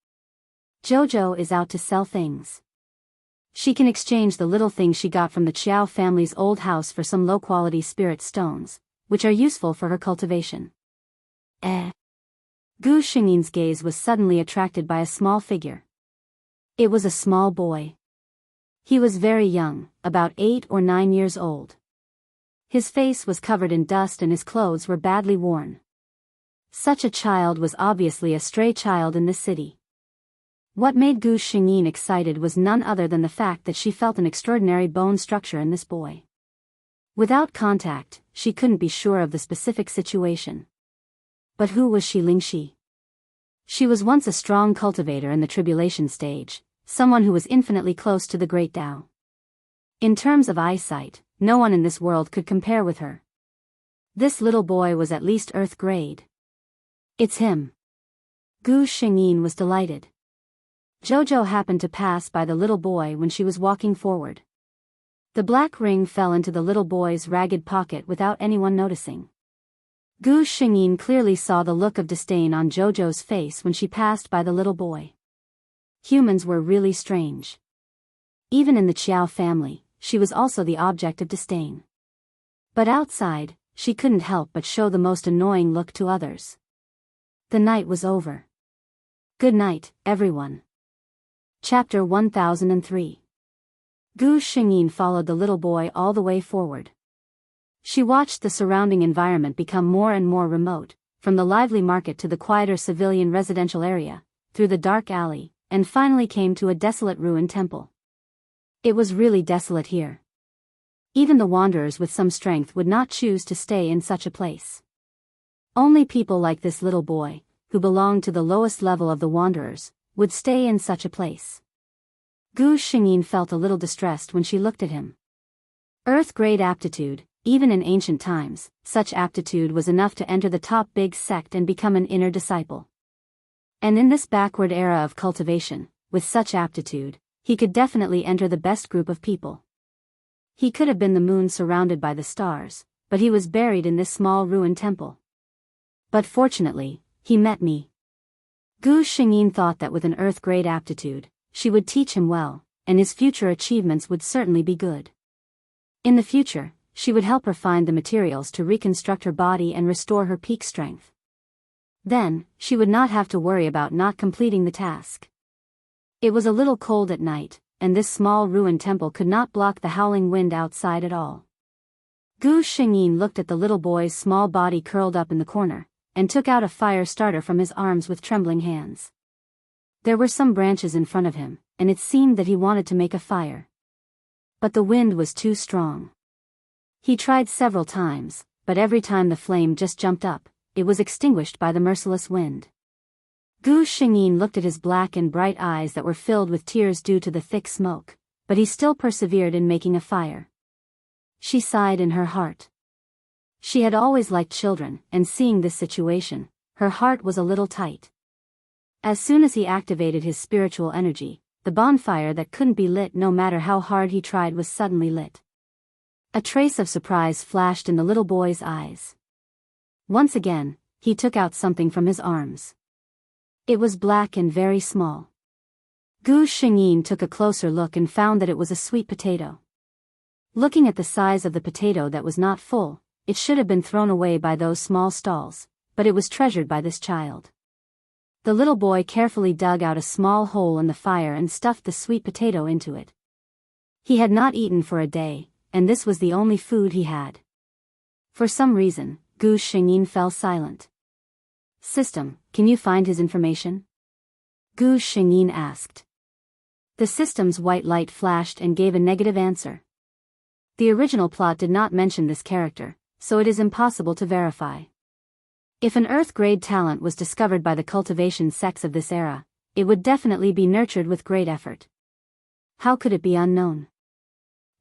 Jojo is out to sell things. She can exchange the little things she got from the Qiao family's old house for some low-quality spirit stones, which are useful for her cultivation. Gu Xingyin's gaze was suddenly attracted by a small figure. It was a small boy. He was very young, about 8 or 9 years old. His face was covered in dust and his clothes were badly worn. Such a child was obviously a stray child in this city. What made Gu Xingyin excited was none other than the fact that she felt an extraordinary bone structure in this boy. Without contact, she couldn't be sure of the specific situation. But who was Shi Lingxi? She was once a strong cultivator in the tribulation stage, someone who was infinitely close to the great Tao. In terms of eyesight, no one in this world could compare with her. This little boy was at least earth grade. It's him. Gu Xingyin was delighted. Jojo happened to pass by the little boy when she was walking forward. The black ring fell into the little boy's ragged pocket without anyone noticing. Gu Xingyin clearly saw the look of disdain on Jojo's face when she passed by the little boy. Humans were really strange. Even in the Qiao family, she was also the object of disdain. But outside, she couldn't help but show the most annoying look to others. The night was over. Good night, everyone. Chapter 1003. Gu Xingyin followed the little boy all the way forward. She watched the surrounding environment become more and more remote, from the lively market to the quieter civilian residential area, through the dark alley, and finally came to a desolate ruined temple. It was really desolate here. Even the wanderers with some strength would not choose to stay in such a place. Only people like this little boy, who belonged to the lowest level of the wanderers, would stay in such a place. Gu Xingyin felt a little distressed when she looked at him. Earth-grade aptitude, even in ancient times, such aptitude was enough to enter the top big sect and become an inner disciple. And in this backward era of cultivation, with such aptitude, he could definitely enter the best group of people. He could have been the moon surrounded by the stars, but he was buried in this small ruined temple. But fortunately, he met me. Gu Xingyin thought that with an earth-grade aptitude, she would teach him well, and his future achievements would certainly be good. In the future, she would help her find the materials to reconstruct her body and restore her peak strength. Then, she would not have to worry about not completing the task. It was a little cold at night, and this small ruined temple could not block the howling wind outside at all. Gu Xingyin looked at the little boy's small body curled up in the corner, and took out a fire starter from his arms with trembling hands. There were some branches in front of him, and it seemed that he wanted to make a fire. But the wind was too strong. He tried several times, but every time the flame just jumped up, it was extinguished by the merciless wind. Gu Xingyin looked at his black and bright eyes that were filled with tears due to the thick smoke, but he still persevered in making a fire. She sighed in her heart. She had always liked children, and seeing this situation, her heart was a little tight. As soon as he activated his spiritual energy, the bonfire that couldn't be lit no matter how hard he tried was suddenly lit. A trace of surprise flashed in the little boy's eyes. Once again, he took out something from his arms. It was black and very small. Gu Xingyin took a closer look and found that it was a sweet potato. Looking at the size of the potato that was not full, it should have been thrown away by those small stalls, but it was treasured by this child. The little boy carefully dug out a small hole in the fire and stuffed the sweet potato into it. He had not eaten for a day, and this was the only food he had. For some reason, Gu Xingyin fell silent. "System, can you find his information?" Gu Xingyin asked. The system's white light flashed and gave a negative answer. The original plot did not mention this character, so it is impossible to verify. If an Earth-grade talent was discovered by the cultivation sects of this era, it would definitely be nurtured with great effort. How could it be unknown?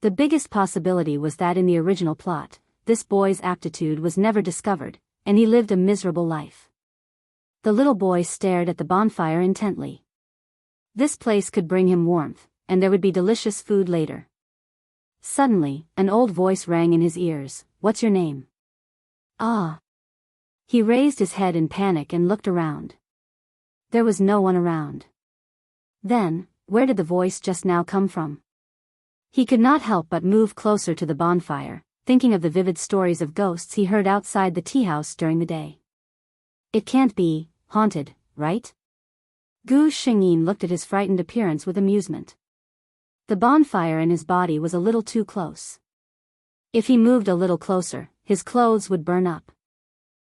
The biggest possibility was that in the original plot, this boy's aptitude was never discovered, and he lived a miserable life. The little boy stared at the bonfire intently. This place could bring him warmth, and there would be delicious food later. Suddenly, an old voice rang in his ears. "What's your name?" "Ah." He raised his head in panic and looked around. There was no one around. Then, where did the voice just now come from? He could not help but move closer to the bonfire, thinking of the vivid stories of ghosts he heard outside the tea house during the day. It can't be haunted, right? Gu Xingyin looked at his frightened appearance with amusement. The bonfire in his body was a little too close. If he moved a little closer, his clothes would burn up.